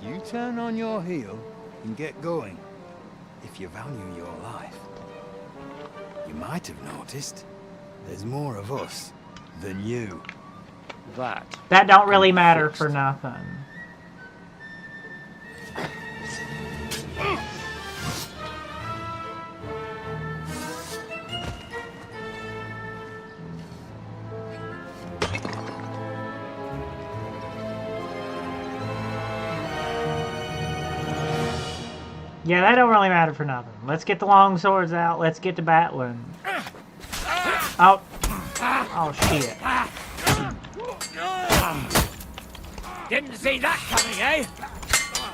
You turn on your heel and get going. If you value your life. You might have noticed there's more of us than you. That don't really matter for nothing. Yeah, that don't really matter for nothing. Let's get the long swords out. Let's get to battling. Oh. Oh, shit. Didn't see that coming, eh?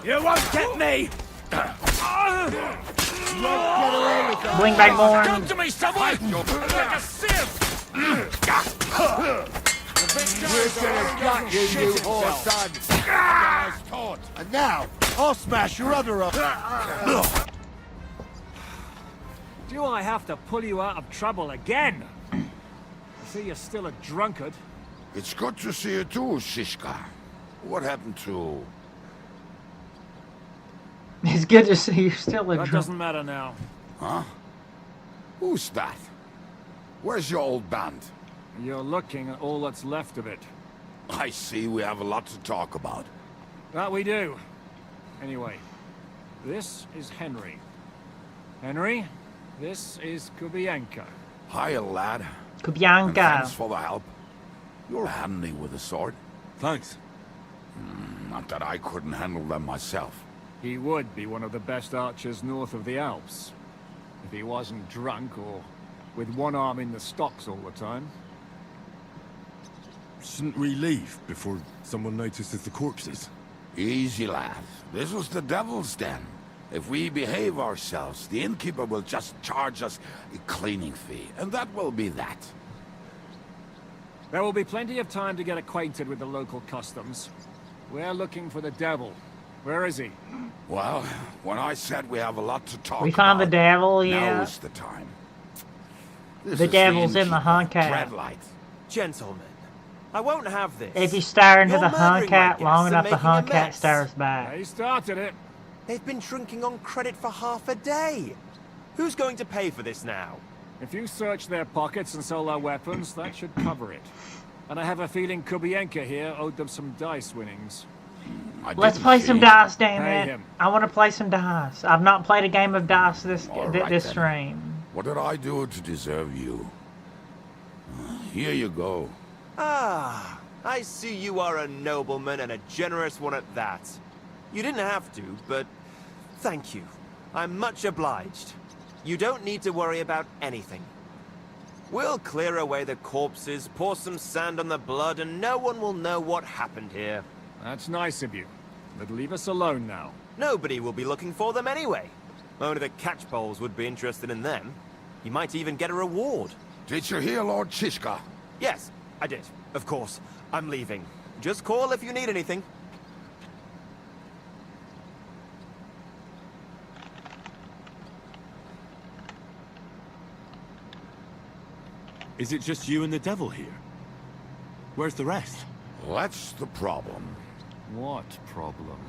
You won't get me! Bling back more. Come to me, someone! Like a sieve! We're gonna gut you, you whore son! And now, I'll smash your other up! Do I have to pull you out of trouble again? I see you're still a drunkard. It's good to see you too, Shishka. What happened to... It's good to see you're still a That drunk. doesn't matter now. Huh? Who's that? Where's your old band? You're looking at all that's left of it. I see we have a lot to talk about. That we do. Anyway, this is Henry. Henry, this is Kubienka. Hiya, lad. Kubianka. And thanks for the help. You're handy with a sword. Thanks. Not that I couldn't handle them myself. He would be one of the best archers north of the Alps. If he wasn't drunk or with one arm in the stocks all the time. Shouldn't we leave before someone notices the corpses? Easy, lad. This was the Devil's Den. If we behave ourselves, the innkeeper will just charge us a cleaning fee, and that will be that. There will be plenty of time to get acquainted with the local customs. We're looking for the devil. Where is he? Well, when I said we have a lot to talk We found the devil, now yeah. is the time. The devil's in the hunt cat. Gentlemen, I won't have this. If you stare into You're the hunt murdering my cat long guests and enough, the making a hunt cat mess. stares back. He started it. They've been drinking on credit for half a day. Who's going to pay for this now? If you search their pockets and sell their weapons, that should cover it. And I have a feeling Kubienka here owed them some dice winnings. Let's play some dice, damn Pay it. him. I want to play some dice. I've not played a game of dice this All right, this then. stream. What did I do to deserve you? Here you go. Ah, I see you are a nobleman and a generous one at that. You didn't have to, but thank you. I'm much obliged. You don't need to worry about anything. We'll clear away the corpses, pour some sand on the blood, and no one will know what happened here. That's nice of you. But leave us alone now. Nobody will be looking for them anyway. Only the catchpoles would be interested in them. You might even get a reward. Did you hear Lord Chishka? Yes, I did. Of course. I'm leaving. Just call if you need anything. Is it just you and the devil here? Where's the rest? That's the problem. What problem?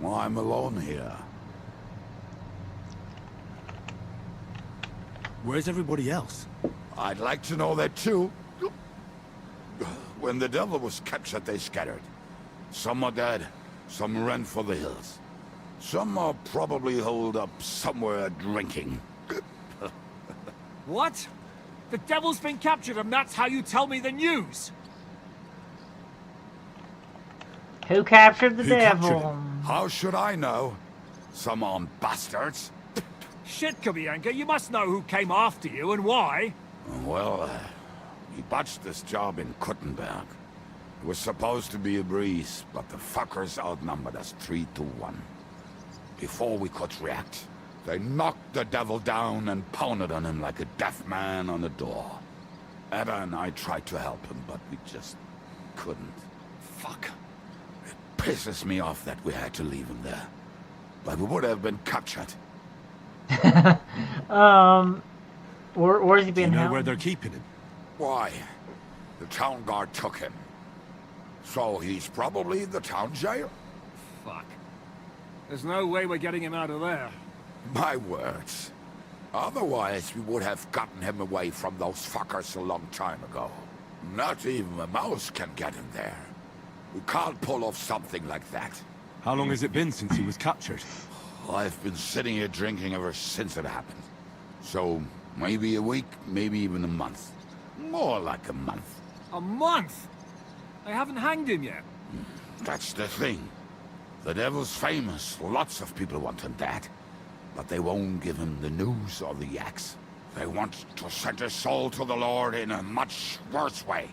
Well, I'm alone here. Where's everybody else? I'd like to know that too. When the devil was captured, they scattered. Some are dead, some ran for the hills. Some are probably holed up somewhere drinking. What? The devil's been captured and that's how you tell me the news? Who captured the Who devil? captured him? How should I know? Some armed bastards. Shit, Kubienka, you must know who came after you and why. Well, we botched this job in Kuttenberg. It was supposed to be a breeze, but the fuckers outnumbered us 3-1. Before we could react, they knocked the devil down and pounded on him like a deaf man on a door. Etta and I tried to help him, but we just couldn't. Fuck. It pisses me off that we had to leave him there. But we would have been captured. Where's he been Do you know held? where they're keeping him? Why? The town guard took him. So he's probably in the town jail? Fuck. There's no way we're getting him out of there. My words. Otherwise, we would have gotten him away from those fuckers a long time ago. Not even a mouse can get him there. We can't pull off something like that. How long has it been since he was captured? I've been sitting here drinking ever since it happened. So, maybe a week, maybe even a month. More like a month. A month? They haven't hanged him yet. That's the thing. The devil's famous. Lots of people want him dead. But they won't give him the news or the axe. They want to send his soul to the Lord in a much worse way.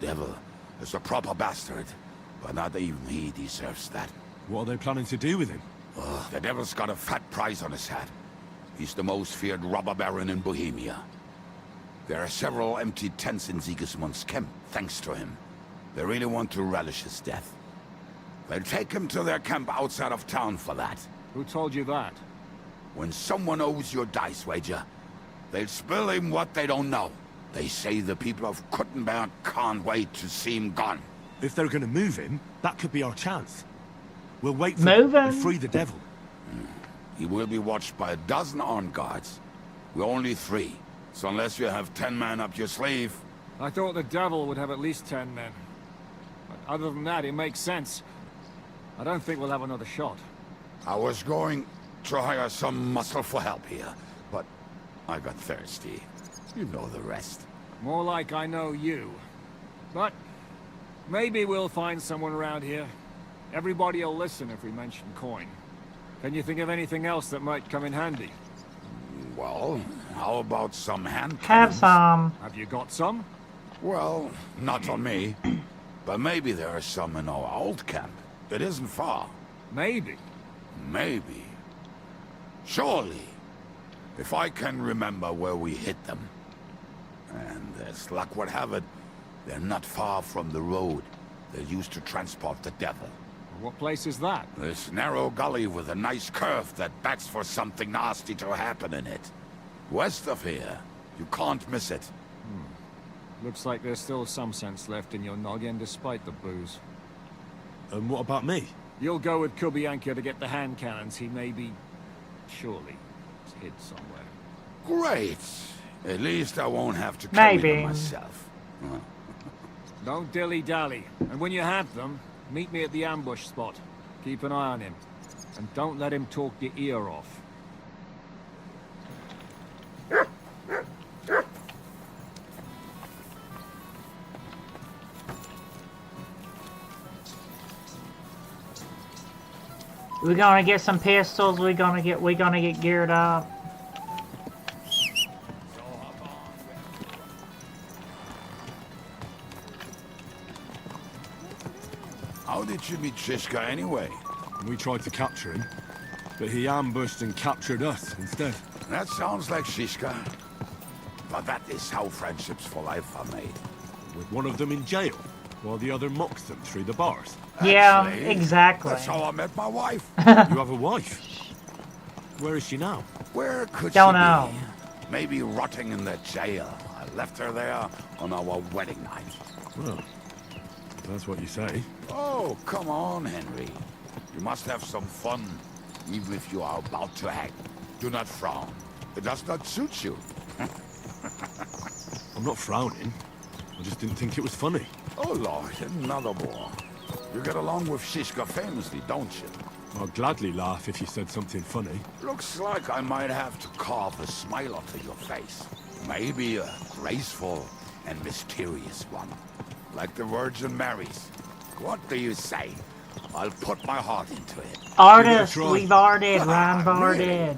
The devil is a proper bastard, but not even he deserves that. What are they planning to do with him? The devil's got a fat price on his head. He's the most feared robber baron in Bohemia. There are several empty tents in Sigismund's camp, thanks to him. They really want to relish his death. They'll take him to their camp outside of town for that. Who told you that? When someone owes your dice wager, they'll spill him what they don't know. They say the people of Kuttenberg can't wait to see him gone. If they're gonna move him, that could be our chance. We'll wait for Move him him. and free the devil. He will be watched by a dozen armed guards. We're only 3, so unless you have 10 men up your sleeve... I thought the devil would have at least 10 men. But other than that, it makes sense. I don't think we'll have another shot. I was going to hire some muscle for help here, but I got thirsty. You know the rest. More like I know you. But maybe we'll find someone around here. Everybody will listen if we mention coin. Can you think of anything else that might come in handy? Well, how about some hand Have cannons? some. Have you got some? Well, not on me. But maybe there are some in our old camp. It isn't far. Maybe. Maybe. Surely. If I can remember where we hid them. And as luck would have it, they're not far from the road they used to transport the devil. What place is that? This narrow gully with a nice curve that backs for something nasty to happen in it. West of here. You can't miss it. Looks like there's still some sense left in your noggin despite the booze. And what about me? You'll go with Kubianka to get the hand cannons. He may be... surely... hid somewhere. Great. At least I won't have to carry Maybe. them myself. Don't dilly-dally. And when you have them, meet me at the ambush spot. Keep an eye on him. And don't let him talk your ear off. We're gonna get some pistols. We're gonna get geared up. How did you meet Shishka anyway? We tried to capture him, but he ambushed and captured us instead. That sounds like Shishka. But that is how friendships for life are made. With one of them in jail, while the other mocks them through the bars. Yeah, Actually, exactly. That's how I met my wife. You have a wife? Where is she now? Where could Don't she know. be? Maybe rotting in the jail. I left her there on our wedding night. Well, if that's what you say. Oh, come on, Henry. You must have some fun, even if you are about to hang. Do not frown. It does not suit you. I'm not frowning. I just didn't think it was funny. Oh, Lord, another more. You get along with Shishka famously, don't you? I'd gladly laugh if you said something funny. Looks like I might have to carve a smile onto your face. Maybe a graceful and mysterious one. Like the Virgin Mary's. What do you say? I'll put my heart into it. Artist, we varded, Ryan Really? varded.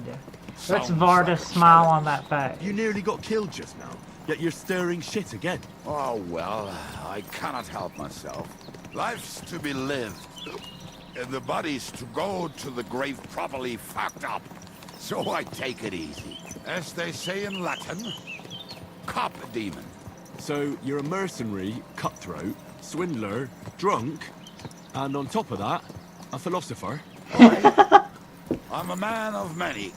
Let's Sounds vard like a a smile on that face. You nearly got killed just now, yet you're stirring shit again. Oh, well, I cannot help myself. Life's to be lived. And the body's to go to the grave properly fucked up. So I take it easy. As they say in Latin, cop a demon. So you're a mercenary, cutthroat, swindler, drunk, and on top of that, a philosopher. I'm a man of many.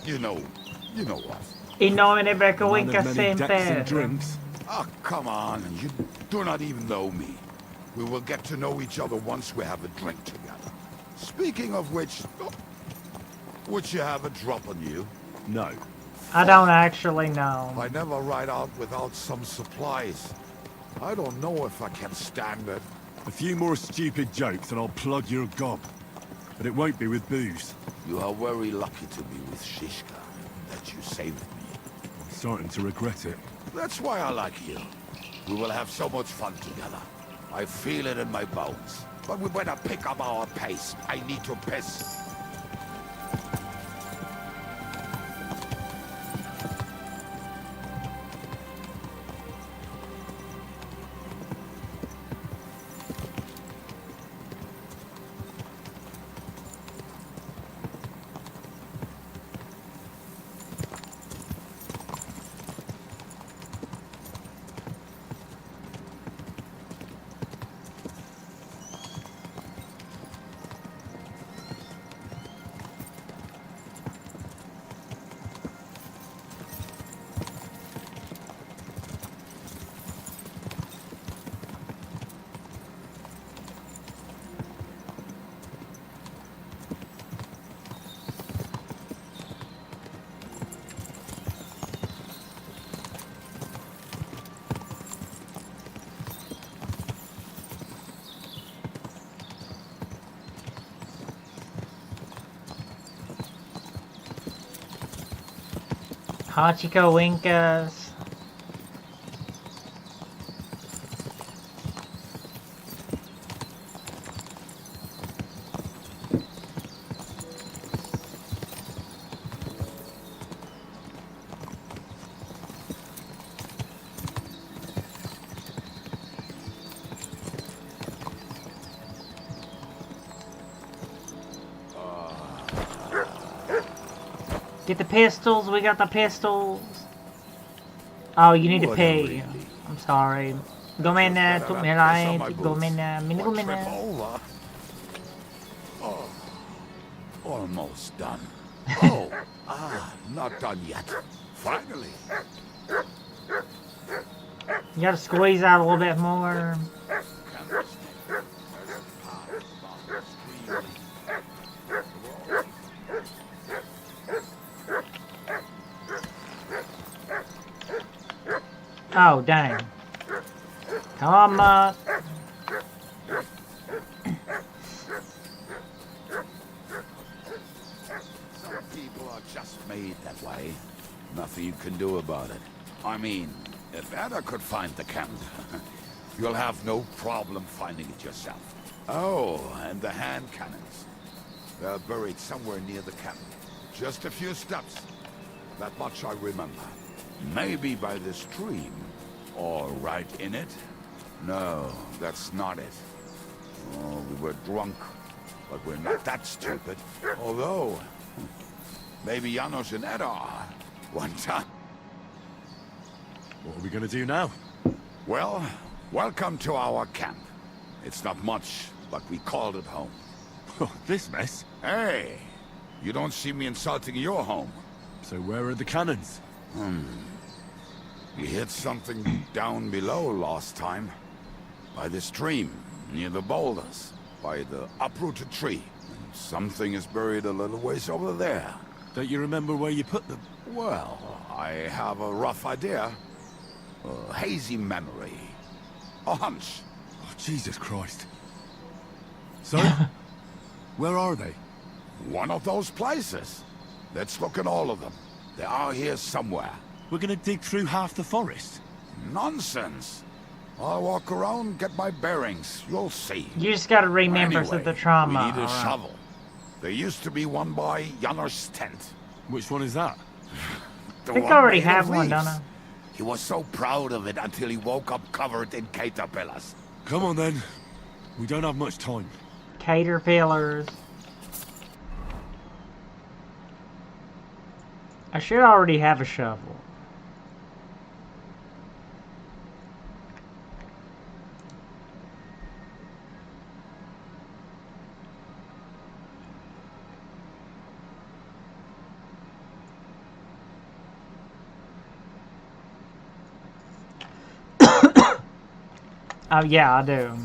You know what. In nomine Man of Beccavinca many decks and Semper. drinks. Oh, come on. You do not even know me. We will get to know each other once we have a drink together. Speaking of which, would you have a drop on you? No. I don't actually know. I never ride out without some supplies. I don't know if I can stand it. A few more stupid jokes and I'll plug your gob. But it won't be with booze. You are very lucky to be with Shishka, that you saved me. I'm starting to regret it. That's why I like you. We will have so much fun together. I feel it in my bones. But we better pick up our pace. I need to piss. Hachiko Winkas. Get the pistols. We got the pistols. Oh, you need to pee. I'm sorry. Gomena, tut mir leid. Gomena, Gomena. Oh, almost done. Oh, not done yet. Finally. You gotta squeeze out a little bit more. Oh, dang. Come on, Mutt. Some people are just made that way. Nothing you can do about it. I mean, if Ada could find the camp, you'll have no problem finding it yourself. Oh, and the hand cannons. They're buried somewhere near the camp. Just a few steps. That much I remember. Maybe by the stream. Or right in it? No, that's not it. Oh, we were drunk. But we're not that stupid. Although, maybe Janos and Eda are. One time. What are we gonna do now? Well, welcome to our camp. It's not much, but we called it home. This mess? Hey, you don't see me insulting your home. So where are the cannons? We hit something down below last time. By the stream, near the boulders. By the uprooted tree. And something is buried a little ways over there. Don't you remember where you put them? Well, I have a rough idea. A hazy memory. A hunch. Oh, Jesus Christ. So? Where are they? One of those places. Let's look at all of them. They are here somewhere. We're gonna dig through half the forest? Nonsense. I'll walk around, get my bearings. You'll see. You just gotta remember Anyway, the trauma. we need a shovel. There used to be one by Janos' tent. Which one is that? The I think one I already made of have one, leaves. don't I? He was so proud of it until he woke up covered in caterpillars. Come on then. We don't have much time. Caterpillars. I should already have a shovel. Oh yeah, I do.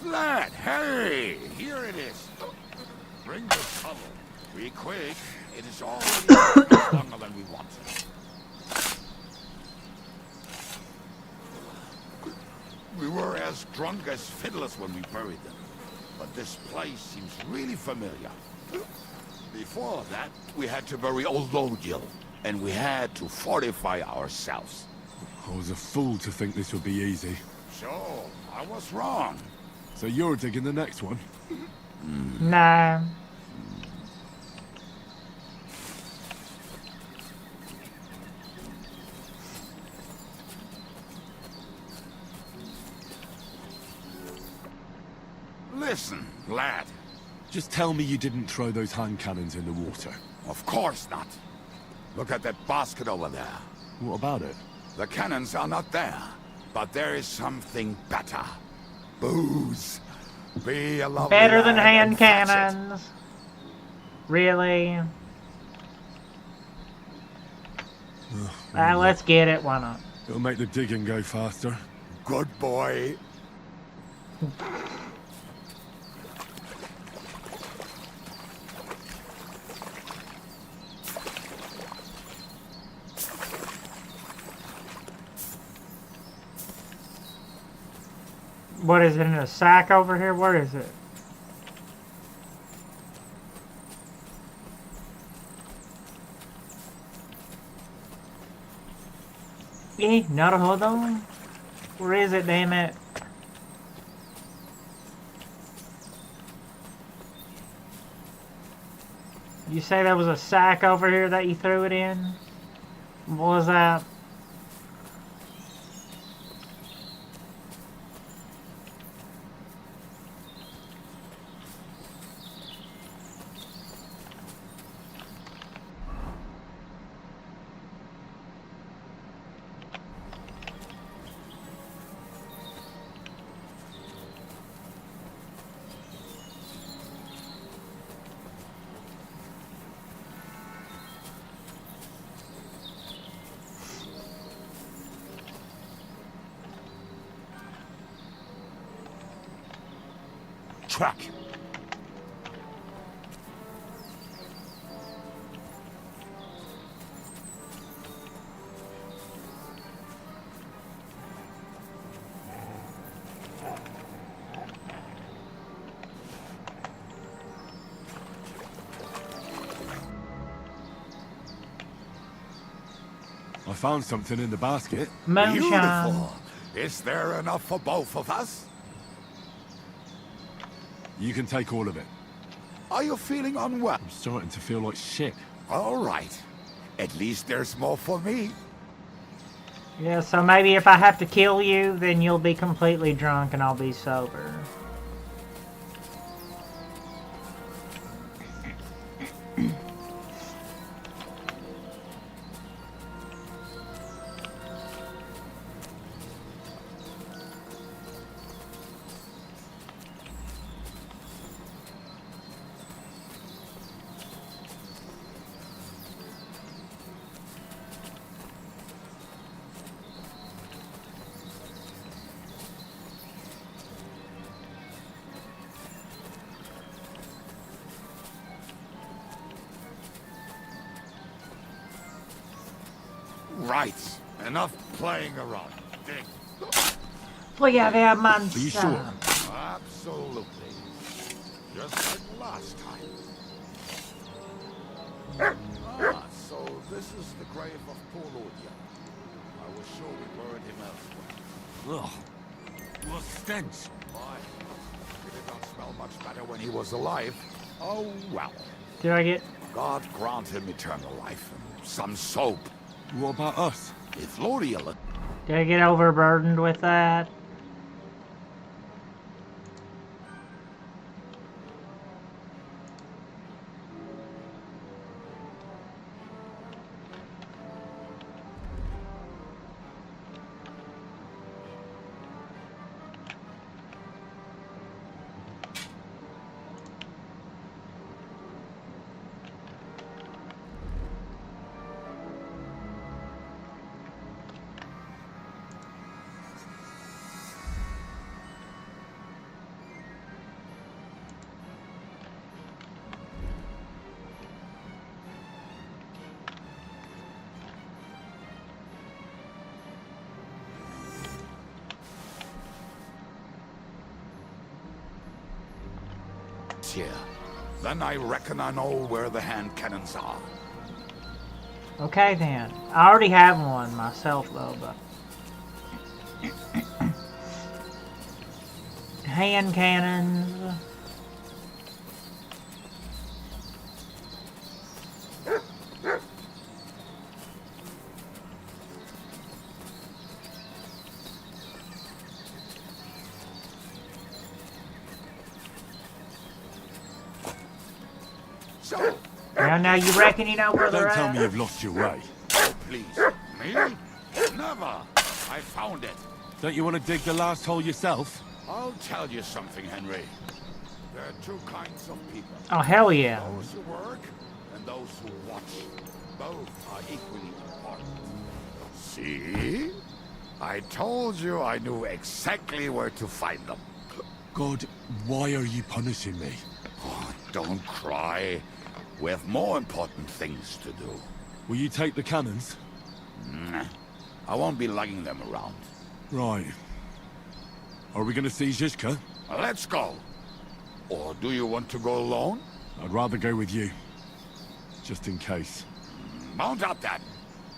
Lad, hey! Here it is. Bring the shovel. Be quick. It is already longer than we wanted. We were as drunk as fiddlers when we buried them. But this place seems really familiar. Before that, we had to bury old Lodil. And we had to fortify ourselves. I was a fool to think this would be easy. So, I was wrong. So you're digging the next one? No. Listen, lad. Just tell me you didn't throw those hand cannons in the water. Of course not. Look at that basket over there. What about it? The cannons are not there, but there is something better. Booze. Be a lovely Better than lad hand and fetch it. cannons. Really? Let's get it. Why not? It'll make the digging go faster. Good boy. What is it, in a sack over here? Where is it? Not a hold on. Where is it, damn it? You say there was a sack over here that you threw it in? What was that? Track. I found something in the basket. Moonshine. Beautiful. Is there enough for both of us? You can take all of it. Are you feeling unwell? I'm starting to feel like shit. All right. At least there's more for me. Yeah, so maybe if I have to kill you, then you'll be completely drunk and I'll be sober. Right. Enough playing around. Dig. Voy a ver manzana. Are you sure? Absolutely. Just like last time. So this is the grave of poor Odia. I was sure we buried him elsewhere. Ugh. What stench. Why? He did not smell much better when he was alive. Oh, well. Did I get... God grant him eternal life and some soap. What about us? If Lodiel... Did I get overburdened with that? Here. Then I reckon I know where the hand cannons are. Okay then. I already have one myself though, but... hand cannons. So, Now you reckon you know where they're Don't tell at? me you've lost your way. please. Me? Never. I found it. Don't you want to dig the last hole yourself? I'll tell you something, Henry. There are two kinds of people. Oh, hell yeah. Those who work and those who watch. Both are equally important. See? I told you I knew exactly where to find them. God, why are you punishing me? Oh, don't cry. We have more important things to do. Will you take the cannons? Nah, I won't be lugging them around. Right. Are we going to see Zizka? Let's go. Or do you want to go alone? I'd rather go with you. Just in case. Mount up then.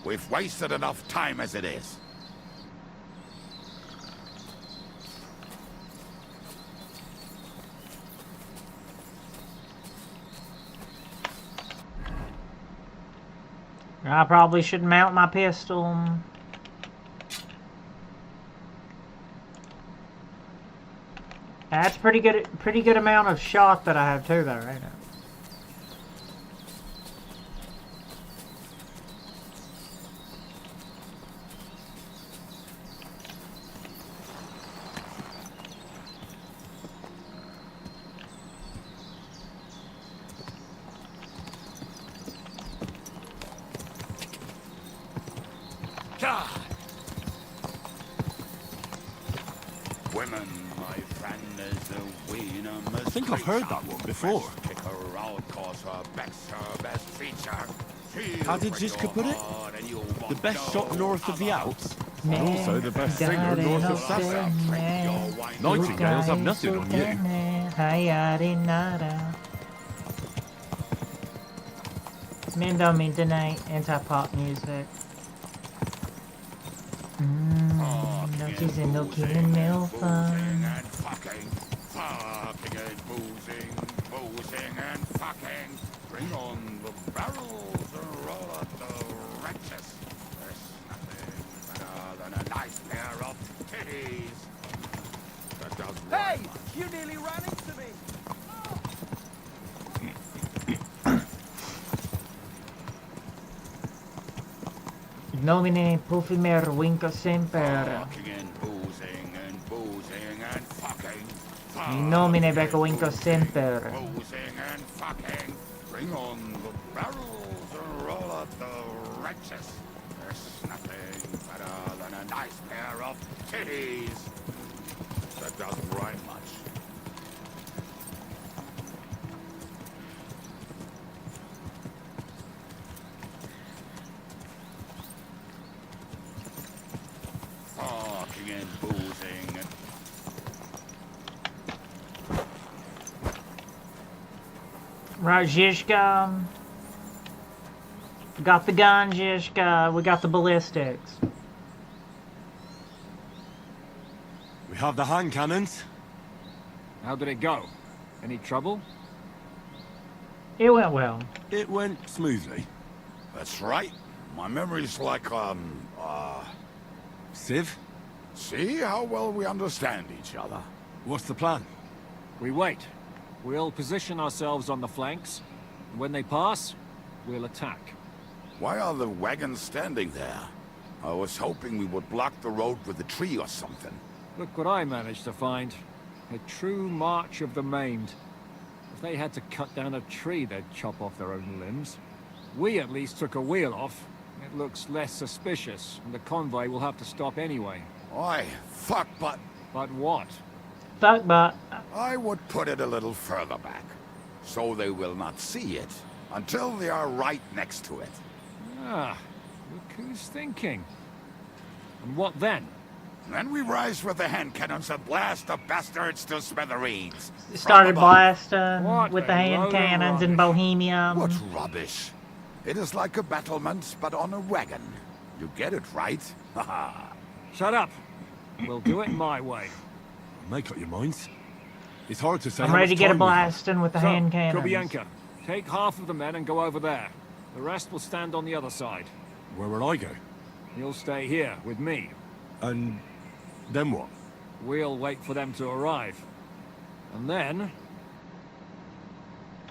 We've wasted enough time as it is. I probably should mount my pistol. That's pretty good amount of shot that I have too, though, right now. Women, my friend, is a winner. I think I've heard that one before. Kick her out, cause her back's her best feature. How did Zizka put it? The best shot north of the Alps? And also the best singer north of Sassa. Nightingales have nothing on you. Men don't mean tonight. Anti-pop music. No teasing, no killing, no fun. Fucking and boozing and fucking. Bring on the barrels and roll out the wretches. There's nothing better than a nice pair of titties. That does Hey! You nearly ran into me! Nomine Pufimer Winka Semper. Nomine Becca Winka Semper. And fucking. Bring on the barrels and roll out the wretches. There's nothing better than a nice pair of titties. That doesn't rhyme much. Fucking and boozing and Right, Zizka. Got the gun, Zizka. We got the ballistics. We have the hand cannons. How did it go? Any trouble? It went well. It went smoothly. That's right. My memory's like, Civ? See how well we understand each other. What's the plan? We wait. We'll position ourselves on the flanks. When they pass, we'll attack. Why are the wagons standing there? I was hoping we would block the road with a tree or something. Look what I managed to find. A true march of the maimed. If they had to cut down a tree, they'd chop off their own limbs. We at least took a wheel off. It looks less suspicious, and the convoy will have to stop anyway. Oi, fuck, but... But what? Fuck, but... I would put it a little further back, so they will not see it, until they are right next to it. Ah, look who's thinking. And what then? Then we rise with the hand cannons and blast the bastards to smithereens. Started blasting with the hand cannons in Bohemia. What rubbish. It is like a battlement, but on a wagon. You get it, right? Haha. Shut up. We'll do it my way. Make up your minds. It's hard to say. I'm ready to get a blasting with the hand cannons. Kobianka, take half of the men and go over there. The rest will stand on the other side. Where will I go? You'll stay here with me. And then what? We'll wait for them to arrive. And then...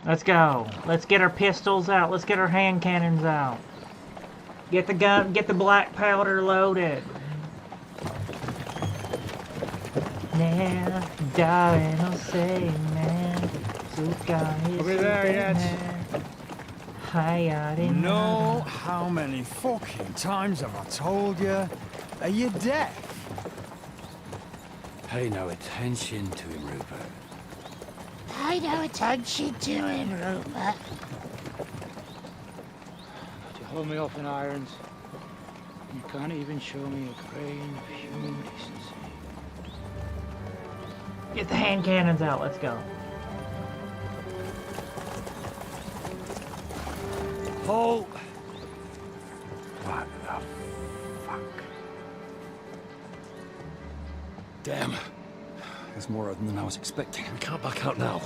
Let's go. Let's get our pistols out. Let's get our hand cannons out. Get the gun, get the black powder loaded. Now, darling, I'll say, man. Are we there yet? No, how many fucking times have I told you? Are you deaf? Pay no attention to him, Rupert. Pay no attention to him, Rupert. You hold me up in irons. You can't even show me a grain of human decency. Get the hand cannons out. Let's go. Hold. What the fuck? Damn. There's more of them than I was expecting. We can't back out now.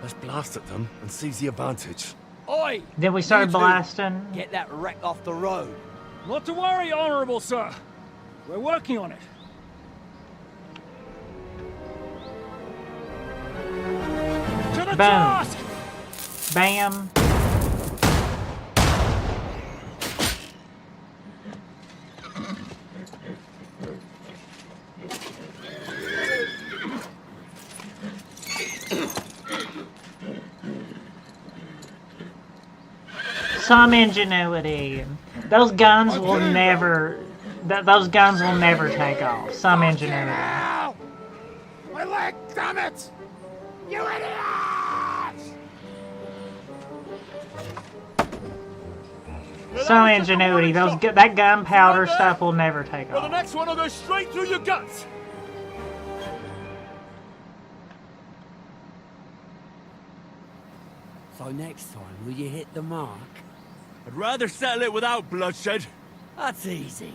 Let's blast at them and seize the advantage. Oi! Then we started You two, blasting. Get that wreck off the road. Not to worry, Honorable Sir. We're working on it. To the Boom. task! Bam. Some ingenuity. Those guns will never. Those guns will never take off. Some ingenuity. My leg, damn it! You idiots! Some ingenuity. That gunpowder stuff will never take Well, the off. next one will go straight through your guts. So next time, will you hit the mark? I'd rather settle it without bloodshed. That's easy.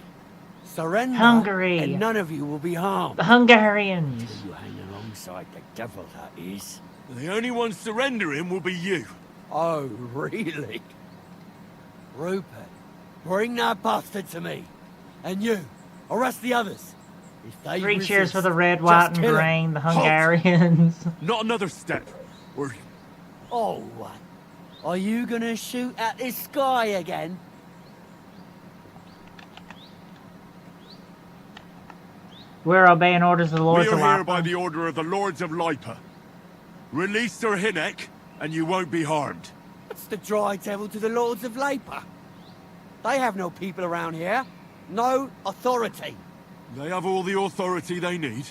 Surrender, Hungary. and none of you will be harmed. The Hungarians. You hang alongside the devil, that is. The only one surrendering will be you. Oh, really? Rupert, bring that bastard to me. And you, arrest the others. If they 3 resist, cheers for the red, white, and kill 'em. green. The Hungarians. Not another step. Or Oh, what? Are you gonna shoot at this sky again? We're obeying orders of the Lords we of are here Life. by the order of the Lords of Lipa. Release Sir Hinnek, and you won't be harmed. What's the dry devil to the Lords of Labour? They have no people around here. No authority. They have all the authority they need.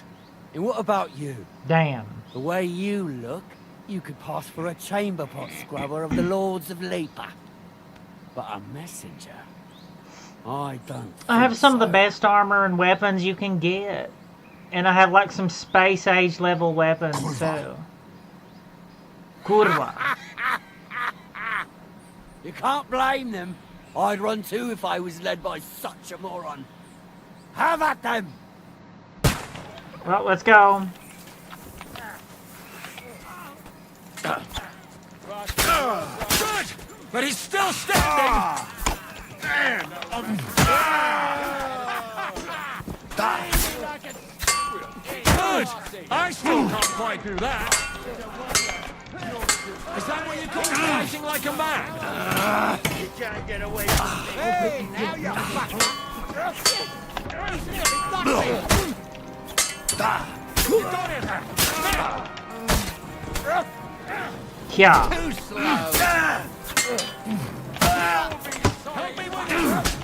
And what about you? Damn. The way you look, you could pass for a chamber pot scrubber of the Lords of Labour. But a messenger? I don't I have think some of the so. best armor and weapons you can get. And I have like some space age level weapons too. Kurwa. You can't blame them. I'd run too if I was led by such a moron. Have at them! Well, let's go. Good! But he's still standing! Good! I still can't quite do that! Is that what you call fighting like a man? You can't get away from me. Hey, now you're You got it! Yeah. too slow. Help me with this!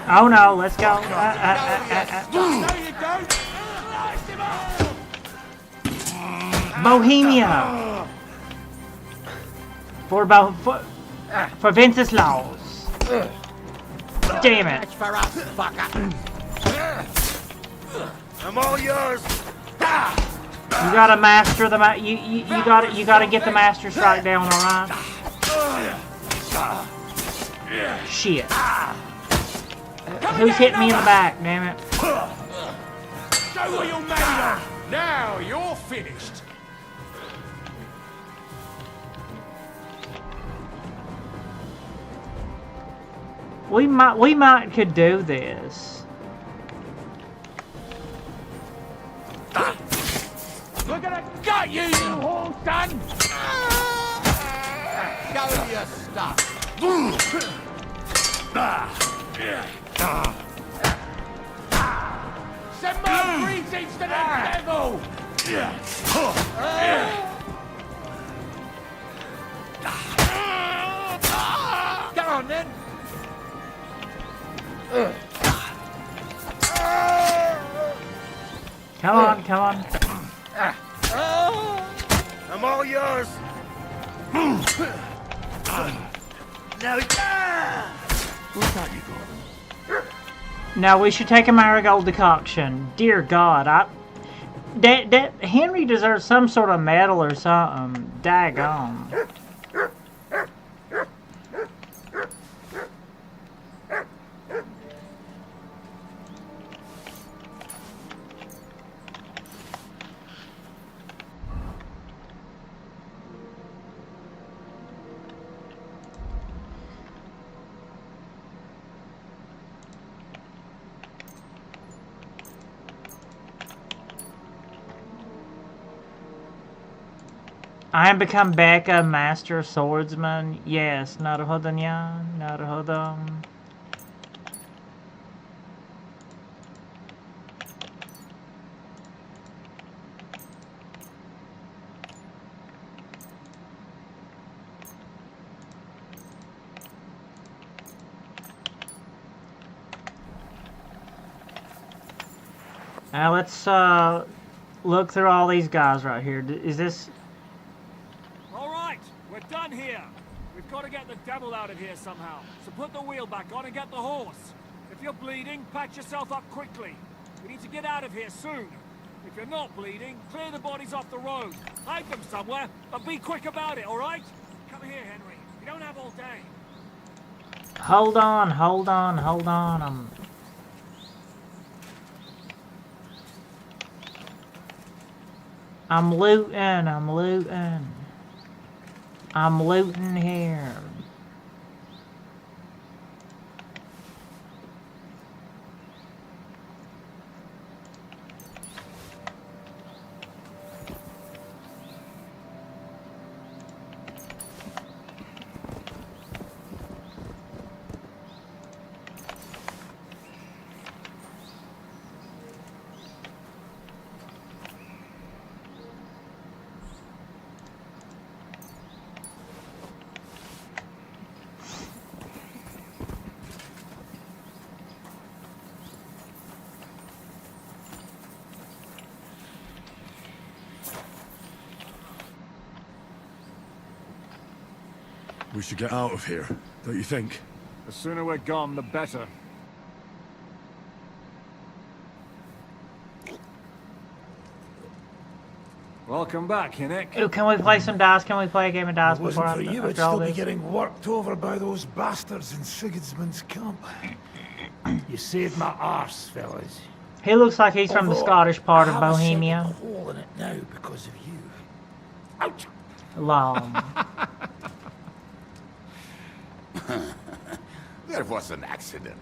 Oh no, let's go. No, you don't. Bohemia. For Wenceslaus. Damn it. That's for us, fucker. I'm all yours. You gotta master the you gotta get the master strike down, alright? Shit. Who's hitting me in the back, damn it? Show what you're made of! Now you're finished! We might could do this. We're gonna gut you, you horn son! Show your stuff. Send my greetings to the devil! Go on then! Come on, come on. I'm all yours! Now, Where's that you got? Now we should take a marigold decoction. Dear God, that Henry deserves some sort of medal or something. Daggone. I am become Becca, Master Swordsman. Yes, naruhodo niya. Naruhodo. Now let's look through all these guys right here. Is this... All right, we're done here. We've got to get the devil out of here somehow. So put the wheel back on and get the horse. If you're bleeding, patch yourself up quickly. We need to get out of here soon. If you're not bleeding, clear the bodies off the road. Hide them somewhere, but be quick about it, all right? Come here, Henry. You don't have all day. Hold on, hold on, hold on. I'm looting, I'm looting. I'm looting here. We should get out of here, don't you think? The sooner we're gone, the better. Welcome back, Hinnick. Ooh, can we play some dice? Can we play a game of dice If it before wasn't for you, I'd after all still be this? getting worked over by those bastards in Sigismund's camp. You saved my arse, fellas. He looks like he's from the Although, Scottish part I of have a Bohemia. second hole in it now because of you. Ouch! Long. That was an accident.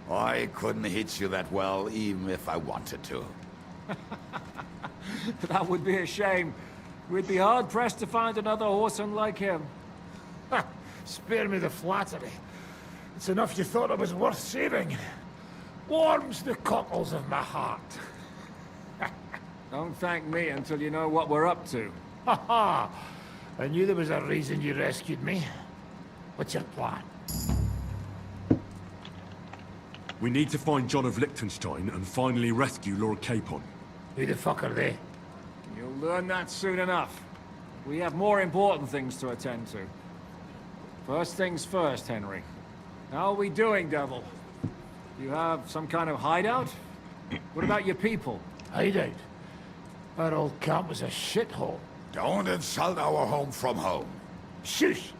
I couldn't hit you that well, even if I wanted to. That would be a shame. We'd be hard-pressed to find another horseman like him. Spare me the flattery. It's enough you thought it was worth saving. Warms the cockles of my heart. Don't thank me until you know what we're up to. Ha ha! I knew there was a reason you rescued me. What's your plan? We need to find John of Liechtenstein and finally rescue Lord Capon. Who the fuck are they? You'll learn that soon enough. We have more important things to attend to. First things first, Henry. How are we doing, Devil? You have some kind of hideout? What about your people? Hideout? Our old camp was a shithole. Don't insult our home from home. Shush!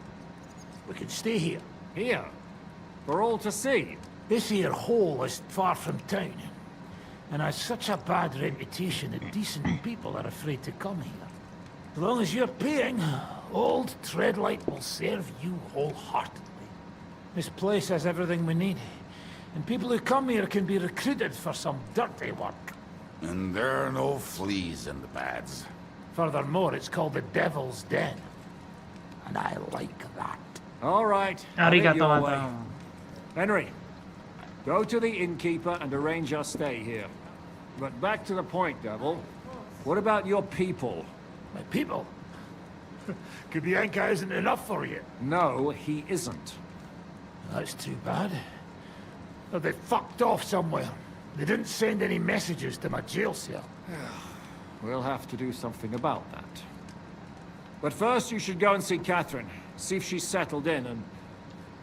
We can stay here. Here? For all to see? This here hole is far from town, and has such a bad reputation that decent people are afraid to come here. As long as you're paying, old Treadlight will serve you wholeheartedly. This place has everything we need, and people who come here can be recruited for some dirty work. And there are no fleas in the beds. Furthermore, it's called the Devil's Den, and I like that. All right. Have it Arigato, your way. Adam. Henry, go to the innkeeper and arrange our stay here. But back to the point, Devil. What about your people? My people? Kubianka isn't enough for you. No, he isn't. That's too bad. Well, they fucked off somewhere. They didn't send any messages to my jail cell. We'll have to do something about that. But first, you should go and see Catherine. See if she's settled in and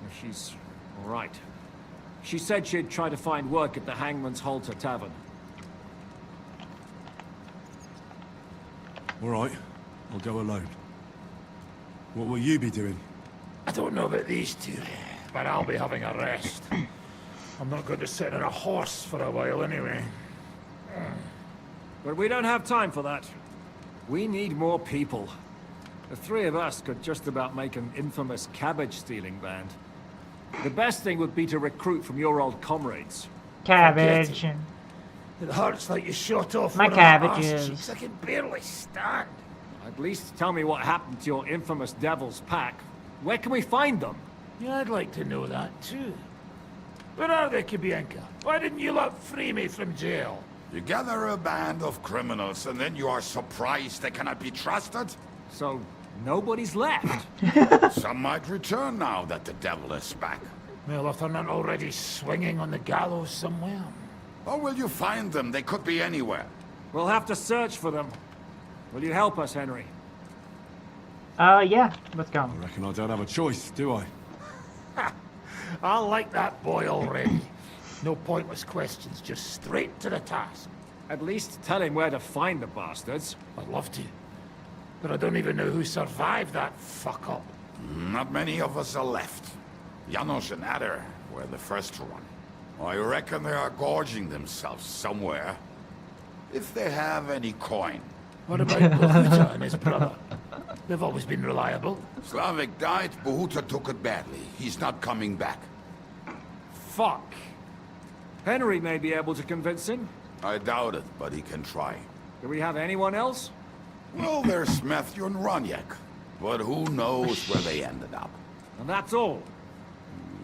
if she's all right. She said she'd try to find work at the Hangman's Halter Tavern. All right, I'll go alone. What will you be doing? I don't know about these two, but I'll be having a rest. I'm not going to sit on a horse for a while anyway. But we don't have time for that. We need more people. The three of us could just about make an infamous cabbage-stealing band. The best thing would be to recruit from your old comrades. Cabbage. It hurts like you shot off My one of my cabbages. arse cheeks. I can barely stand. At least tell me what happened to your infamous Devil's Pack. Where can we find them? Yeah, I'd like to know that too. Where are they, Kibienka? Why didn't you lot free me from jail? You gather a band of criminals and then you are surprised they cannot be trusted? So, nobody's left? Some might return now that the devil is back. Well, if they're not already swinging on the gallows somewhere. Or will you find them? They could be anywhere. We'll have to search for them. Will you help us, Henry? Yeah, let's go. I reckon I don't have a choice, do I? I like that boy already. No pointless questions, just straight to the task. At least tell him where to find the bastards. I'd love to. But I don't even know who survived that fuck-up. Not many of us are left. Janos and Adder were the first to run. I reckon they are gorging themselves somewhere. If they have any coin. What about Bohuta and his brother? They've always been reliable. Slavik died, Bohuta took it badly. He's not coming back. Fuck. Henry may be able to convince him. I doubt it, but he can try. Do we have anyone else? Well, there's Matthew and Roniak. But who knows where they ended up. And that's all.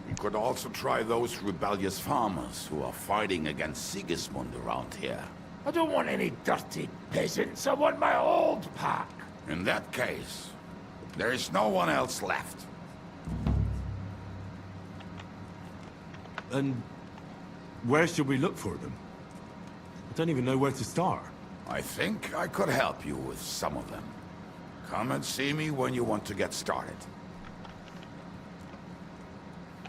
We could also try those rebellious farmers who are fighting against Sigismund around here. I don't want any dirty peasants. I want my old pack. In that case, there is no one else left. And where should we look for them? I don't even know where to start. I think I could help you with some of them. Come and see me when you want to get started.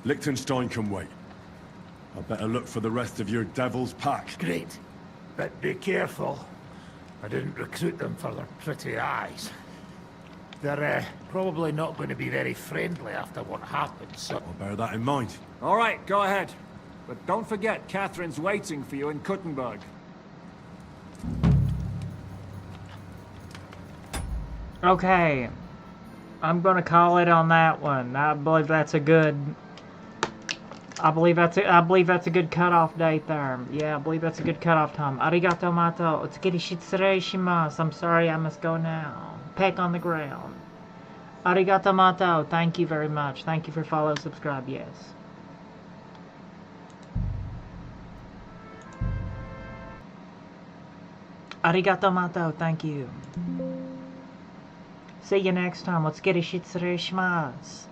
Liechtenstein can wait. I better look for the rest of your Devil's Pack. Great. But be careful. I didn't recruit them for their pretty eyes. They're probably not going to be very friendly after what happened, so... I'll bear that in mind. All right, go ahead. But don't forget, Catherine's waiting for you in Kuttenberg. Okay. I'm gonna call it on that one. I believe that's a good... I believe that's a good cutoff date there. Yeah, I believe that's a good cutoff time. Arigato mato. Otsukiri shitsurei shimasu. I'm sorry, I must go now. Peck on the ground. Arigato mato. Thank you very much. Thank you for follow, subscribe, yes. Arigato mato. Thank you. See you next time. Otsukiri shitsurei shimasu.